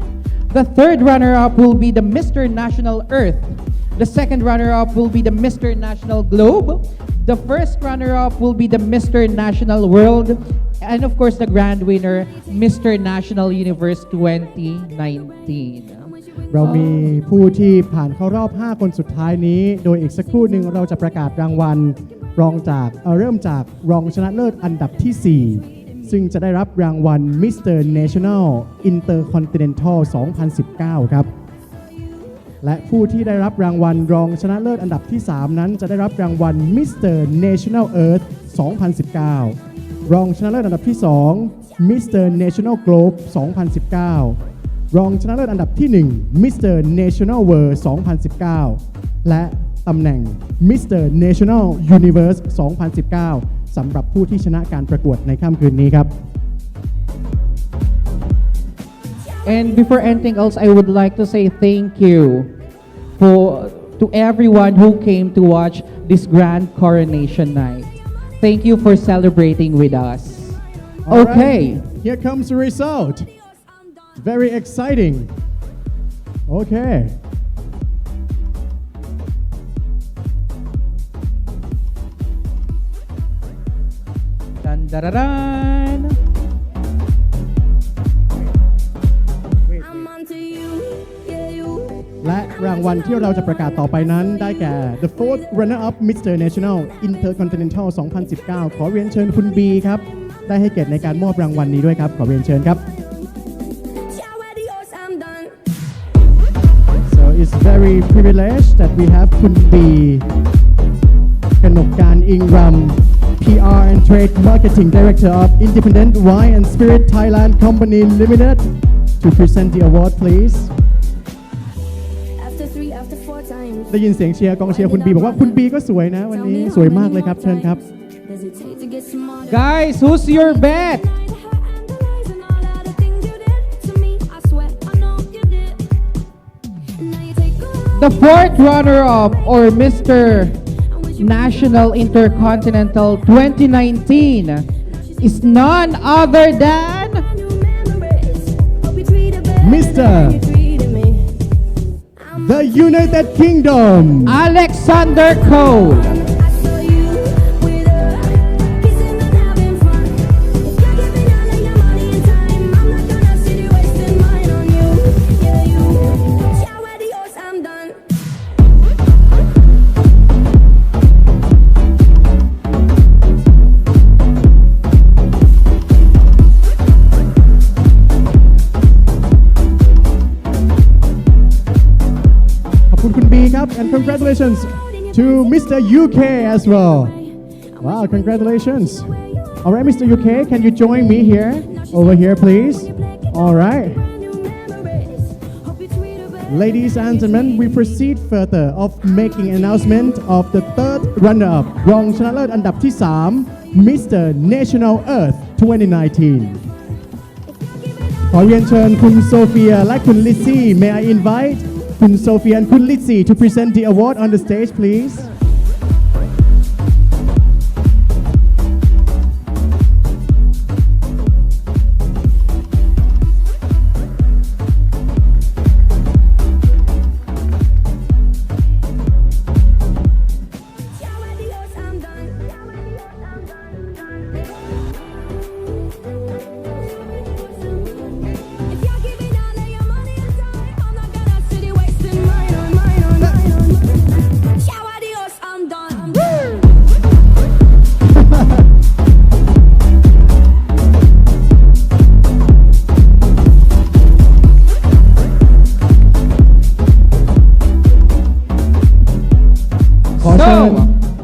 The third runner-up will be the Mr. National Earth. The second runner-up will be the Mr. National Globe. The first runner-up will be the Mr. National World. And of course, the grand winner, Mr. National Universe 2019. เรามีผู้ที่ผ่านเข้ารอบ 5 คนสุดท้ายนี้ โดยอีกสักครู่หนึ่งเราจะประกาศรางวัลเริ่มจากรองชนะเลิศอันดับที่ 4 ซึ่งจะได้รับรางวัล Mr. National Intercontinental 2019 ครับ และผู้ที่ได้รับรางวัลรองชนะเลิศอันดับที่ 3 นั้นจะได้รับรางวัล Mr. National Earth 2019 รองชนะเลิศอันดับที่ 2 Mr. National Globe 2019 รองชนะเลิศอันดับที่ 1 Mr. National World 2019 และตำแหน่ง Mr. National Universe 2019 สำหรับผู้ที่ชนะการประกวดในค่ำคืนนี้ครับ And before anything else, I would like to say thank you to everyone who came to watch this grand coronation night. Thank you for celebrating with us. All Okay. right, here comes the result. Very exciting. Okay. Dun, dun, dun, dun. Yeah, you. และรางวัลที่เราจะประกาศต่อไปนั้นได้แก่ The fourth runner-up Mr. National Intercontinental 2019 ขอเรียนเชิญคุณบีครับ ได้ให้เกียรติในการมอบรางวัลนี้ด้วยครับ ขอเรียนเชิญครับ So it's very privileged that we have คุณบีกนกการอิงรำ PR and Trade Marketing Director of Independent Wine and Spirit Thailand Company Limited to present the award, please. After 3, after 4 times. ได้ยินเสียงเชียร์กองเชียร์คุณบีบอกว่าคุณบีก็สวยนะวันนี้สวยมากเลยครับเชิญครับ Does it take to get smarter? Guys, who's your bet? The fourth runner-up, or Mr. National Intercontinental 2019, is none other than Mr. The United Kingdom, Alexander Cole. And congratulations to Mr. UK as well. Wow, congratulations. All right, Mr. UK, can you join me here? Over here, please. All right. Ladies and gentlemen, we proceed further of making announcement of the third runner-up รองชนะเลิศอันดับที่ 3 Mr. National Earth 2019 ขอเรียนเชิญคุณโซเฟียและคุณลิซซี่ May I invite คุณโซเฟียและคุณลิซซี่ to present the award on the stage, please.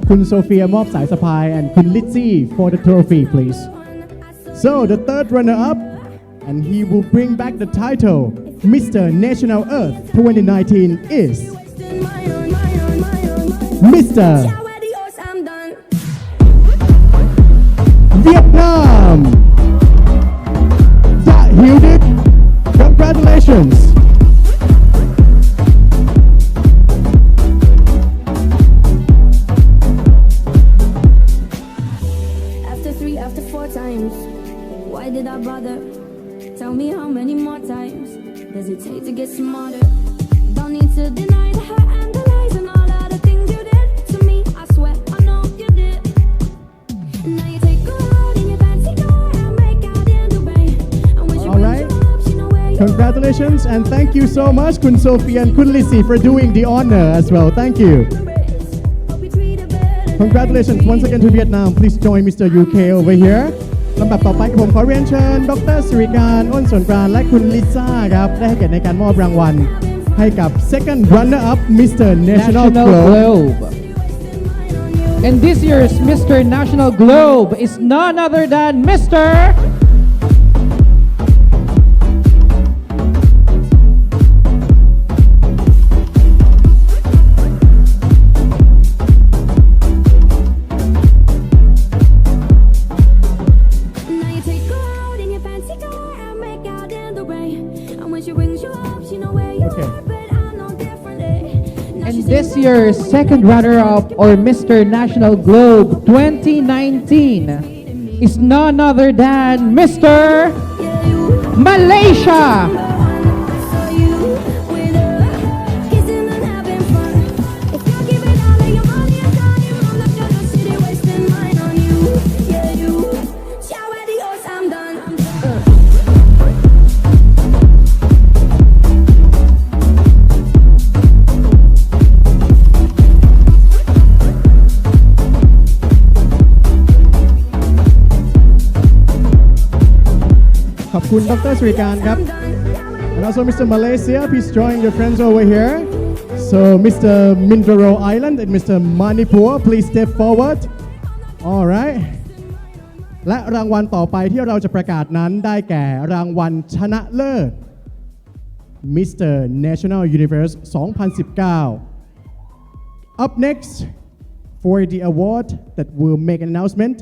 Kun Sophia มอบสายสะพาย and Kun Litzy for the trophy, please. So the third runner-up, and he will bring back the title, Mr. National Earth 2019 is Mr. Vietnam. Hieu. Congratulations. After 3, after 4 times, why did I bother? Tell me how many more times does it take to get smarter? Don't need to deny the hurt and the lies and all of the things you did to me. I swear I know you did. Now you take a ride in your fancy car and make out in the rain. And when she All brings right. you up, she know where you Congratulations and thank you so much, Kun Sophie and Kun Lizzie, for doing the honor as well. Thank you. Congratulations once again to Vietnam. Please join Mr. UK over here. ลำดับต่อไปผมขอเรียนเชิญดรสิริการอ้นสวนปราณและคุณลิซ่าครับได้ให้เกียรติในการมอบรางวัลให้กับ second runner up Mr. National Globe. And this year's Mr. National Globe is none other than Mr. Now you take her out in your fancy car and make out in the rain. And when she brings you up, she know where you are, but I know differently. Now And she's this year's second runner-up or Mr. National Globe 2019 is none other than Mr. Malaysia. kissing and having fun. If you give it all of your money and time, I'm not gonna sit here wasting mine on you. Yeah, you. Ciao, adios, I'm done. Thank ขอบคุณดรสิริการครับ And also Mr. Malaysia, please join your friends over here. So Mr. Mindoro Island and Mr. Manipur, please step forward. All right. และรางวัลต่อไปที่เราจะประกาศนั้นได้แก่รางวัลชนะเลิศ Mr. National Universe 2019. Up next for the award that will make an announcement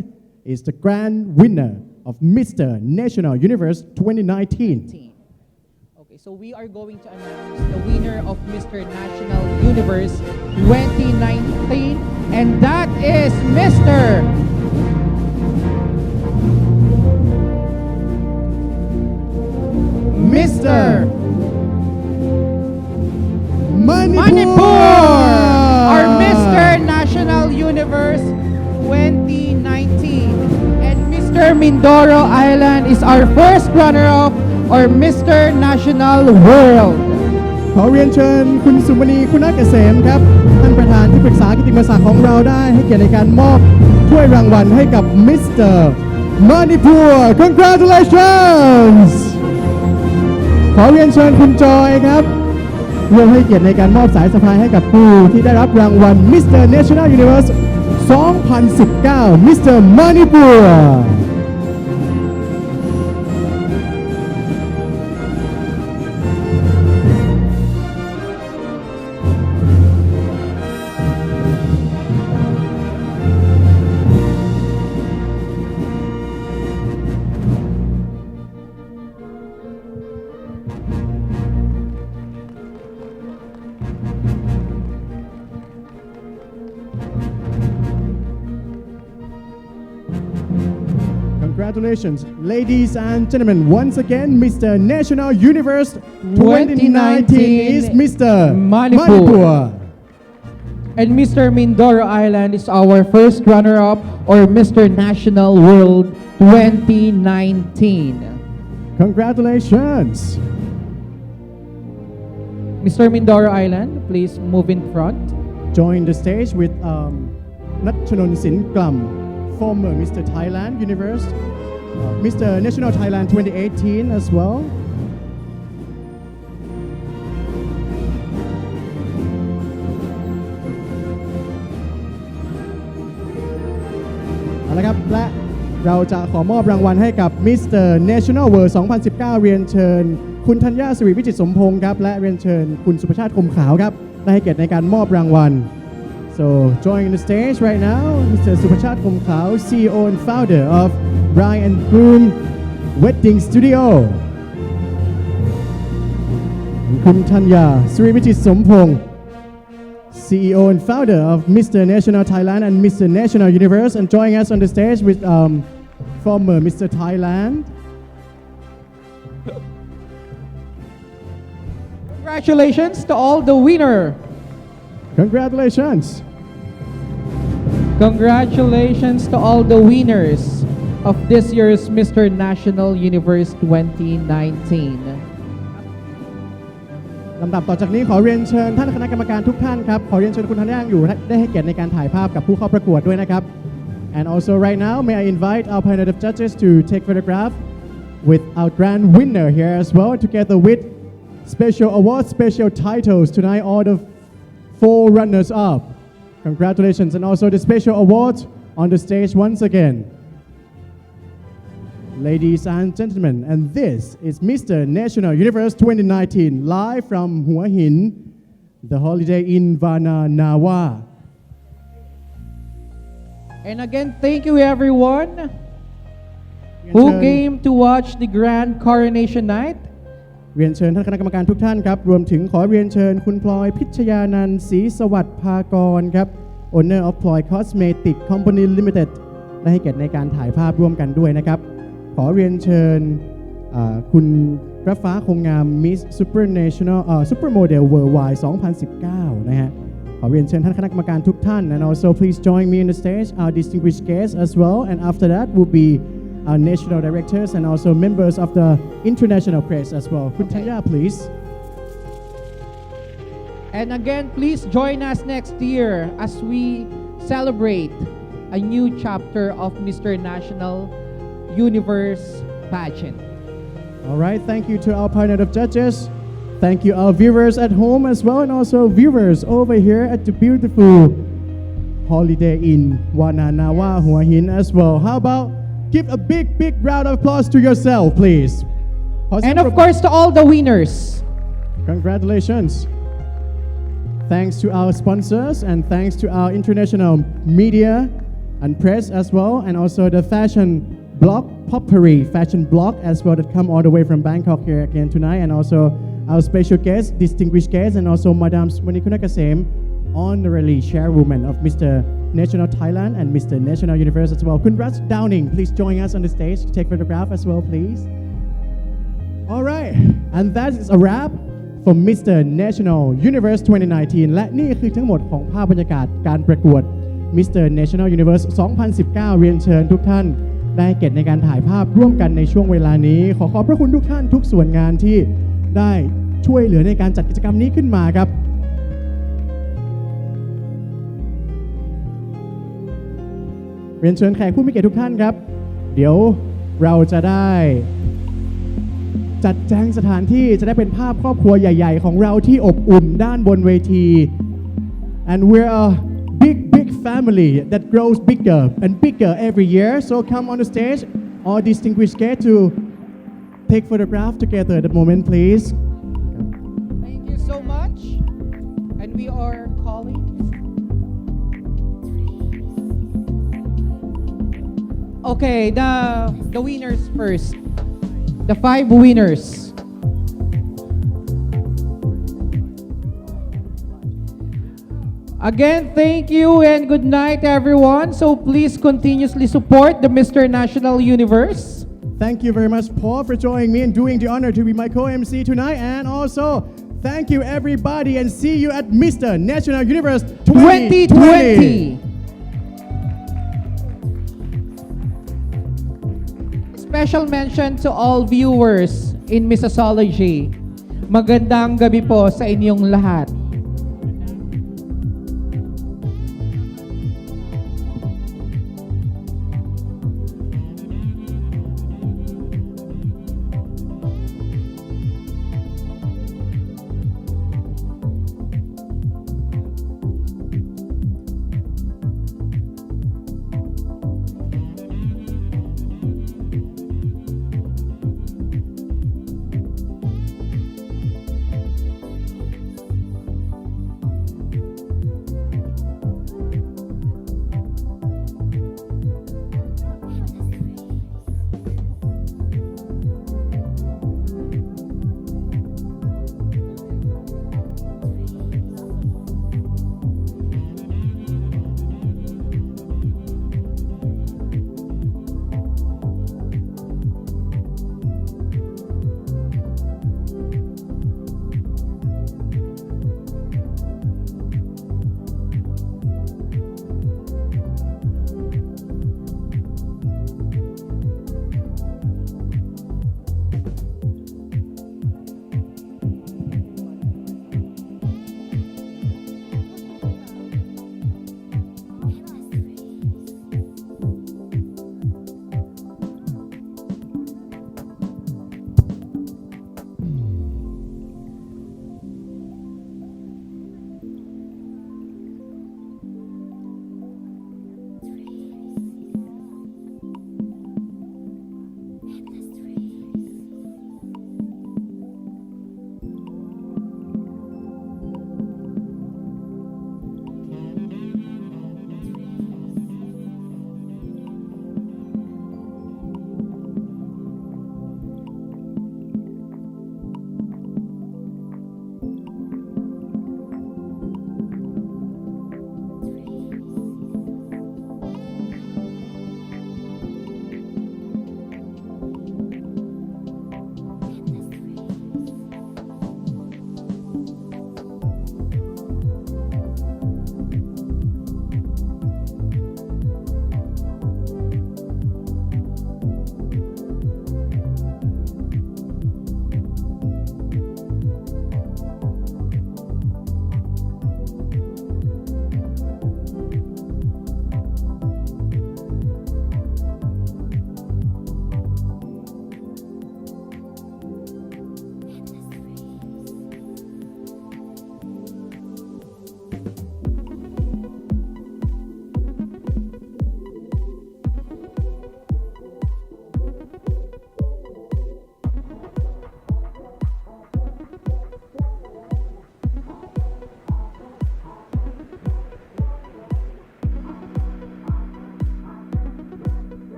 is the grand winner of Mr. National Universe 2019. Okay, so we are going to announce the winner of Mr. National Universe 2019, and that is Mr. Manipur, our Mr. National Universe 2019. And Mr. Mindoro Island is our first runner-up or Mr. National World. ขอเรียนเชิญคุณสุมณีคุณเกษมครับท่านประธานที่ปรึกษากิตติมศักดิ์ของเราได้ให้เกียรติในการมอบถ้วยรางวัลให้กับ Mr. Manipur. Congratulations ขอเรียนเชิญคุณจอยครับร่วมให้เกียรติในการมอบสายสะพายให้กับผู้ที่ได้รับรางวัล Mr. National Universe 2019 Mr. Manipur. Congratulations, ladies and gentlemen. Once again, Mr. National Universe 2019 is Mr. Manipur. And Mr. Mindoro Island is our first runner-up or Mr. National World 2019. Congratulations. Mr. Mindoro Island, please move in front. Join the stage with Natchanon Sin Klam, former Mr. Thailand Universe, Mr. National Thailand 2018 as well. All right, และเราจะขอมอบรางวัลให้กับ Mr. National World 2019 เรียนเชิญคุณธัญญาสิริวิจิตรสมพงศ์ครับและเรียนเชิญคุณสุภชาติคมขาวครับได้ให้เกียรติในการมอบรางวัล So So joining the stage right now, Mr. Supachat Kumkau, CEO and founder of Bride and Groom Wedding Studio. คุณธัญญา Srivichit Sompong, CEO and founder of Mr. National Thailand and Mr. National Universe, and joining us on the stage with former Mr. Thailand. Congratulations to all the winner. Congratulations. Congratulations to all the winners of this year's Mr. National Universe 2019. ลำดับต่อจากนี้ขอเรียนเชิญท่านคณะกรรมการทุกท่านครับขอเรียนเชิญคุณท่านนั่งอยู่ได้ให้เกียรติในการถ่ายภาพกับผู้เข้าประกวดด้วยนะครับ And also right now may I invite our panel of judges to take photograph with our grand winner here as well, together with special awards, special titles tonight, all the 4 runners up. Congratulations, and also the special award on the stage once again. Ladies and gentlemen, and this is Mr. National Universe 2019, live from Hua Hin, the Holiday Inn Vana Nawa. And again, thank you everyone who came to watch the grand coronation night. เรียนเชิญท่านคณะกรรมการทุกท่านครับรวมถึงขอเรียนเชิญคุณพลอยพิชยานันท์ศรีสวัสดิ์ภากรครับ Owner of Ploy Cosmetic Company Limited ได้ให้เกียรติในการถ่ายภาพร่วมกันด้วยนะครับขอเรียนเชิญคุณรัฟ้าคงงาม Miss Supernational Supermodel Worldwide 2019 นะฮะขอเรียนเชิญท่านคณะกรรมการทุกท่าน and also please join me on the stage our distinguished guests as well, and after that will be our national directors and also members of the international press as well. Kun Thanya, please. And again, please join us next year as we celebrate a new chapter of Mr. National Universe pageant. All right, thank you to our panel of judges. Thank you our viewers at home as well, and also viewers over here at the beautiful Holiday Inn Wananawa Hua Hin as well. How about give a big round of applause to yourself, please. And of course to all the winners. Congratulations. Thanks to our sponsors and thanks to our international media and press as well, and also the fashion blog, Potpourri fashion blog as well, that come all the way from Bangkok here again tonight, and also our special guests, distinguished guests, and also Madam Swanikunakasem, honorary chairwoman of Mr. National Thailand and Mr. National Universe as well. Kunrat Downing, please join us on the stage to take photograph as well, please. All right, and that is a wrap for Mr. National Universe 2019 และนี่คือทั้งหมดของภาพบรรยากาศการประกวด Mr. National Universe 2019 เรียนเชิญทุกท่านได้เกียรติในการถ่ายภาพร่วมกันในช่วงเวลานี้ขอบพระคุณทุกท่านทุกส่วนงานที่ได้ช่วยเหลือในการจัดกิจกรรมนี้ขึ้นมาครับเรียนเชิญแขกผู้มีเกียรติทุกท่านครับเดี๋ยวเราจะได้จัดแจงสถานที่จะได้เป็นภาพครอบครัวใหญ่ๆของเราที่อบอุ่นด้านบนเวที and we're a big family that grows bigger and bigger every year, so come on the stage all distinguished guests to take photograph together at the moment, please. Thank you so much, and we are calling okay the winners first. The 5 winners. Again, thank you and good night everyone. So please continuously support the Mr. National Universe. Thank you very much, Paul, for joining me and doing the honor to be my co-MC tonight. And also, thank you everybody and see you at Mr. National Universe 2020. Special mention to all viewers in Missology. Magandang gabi po sa inyong lahat.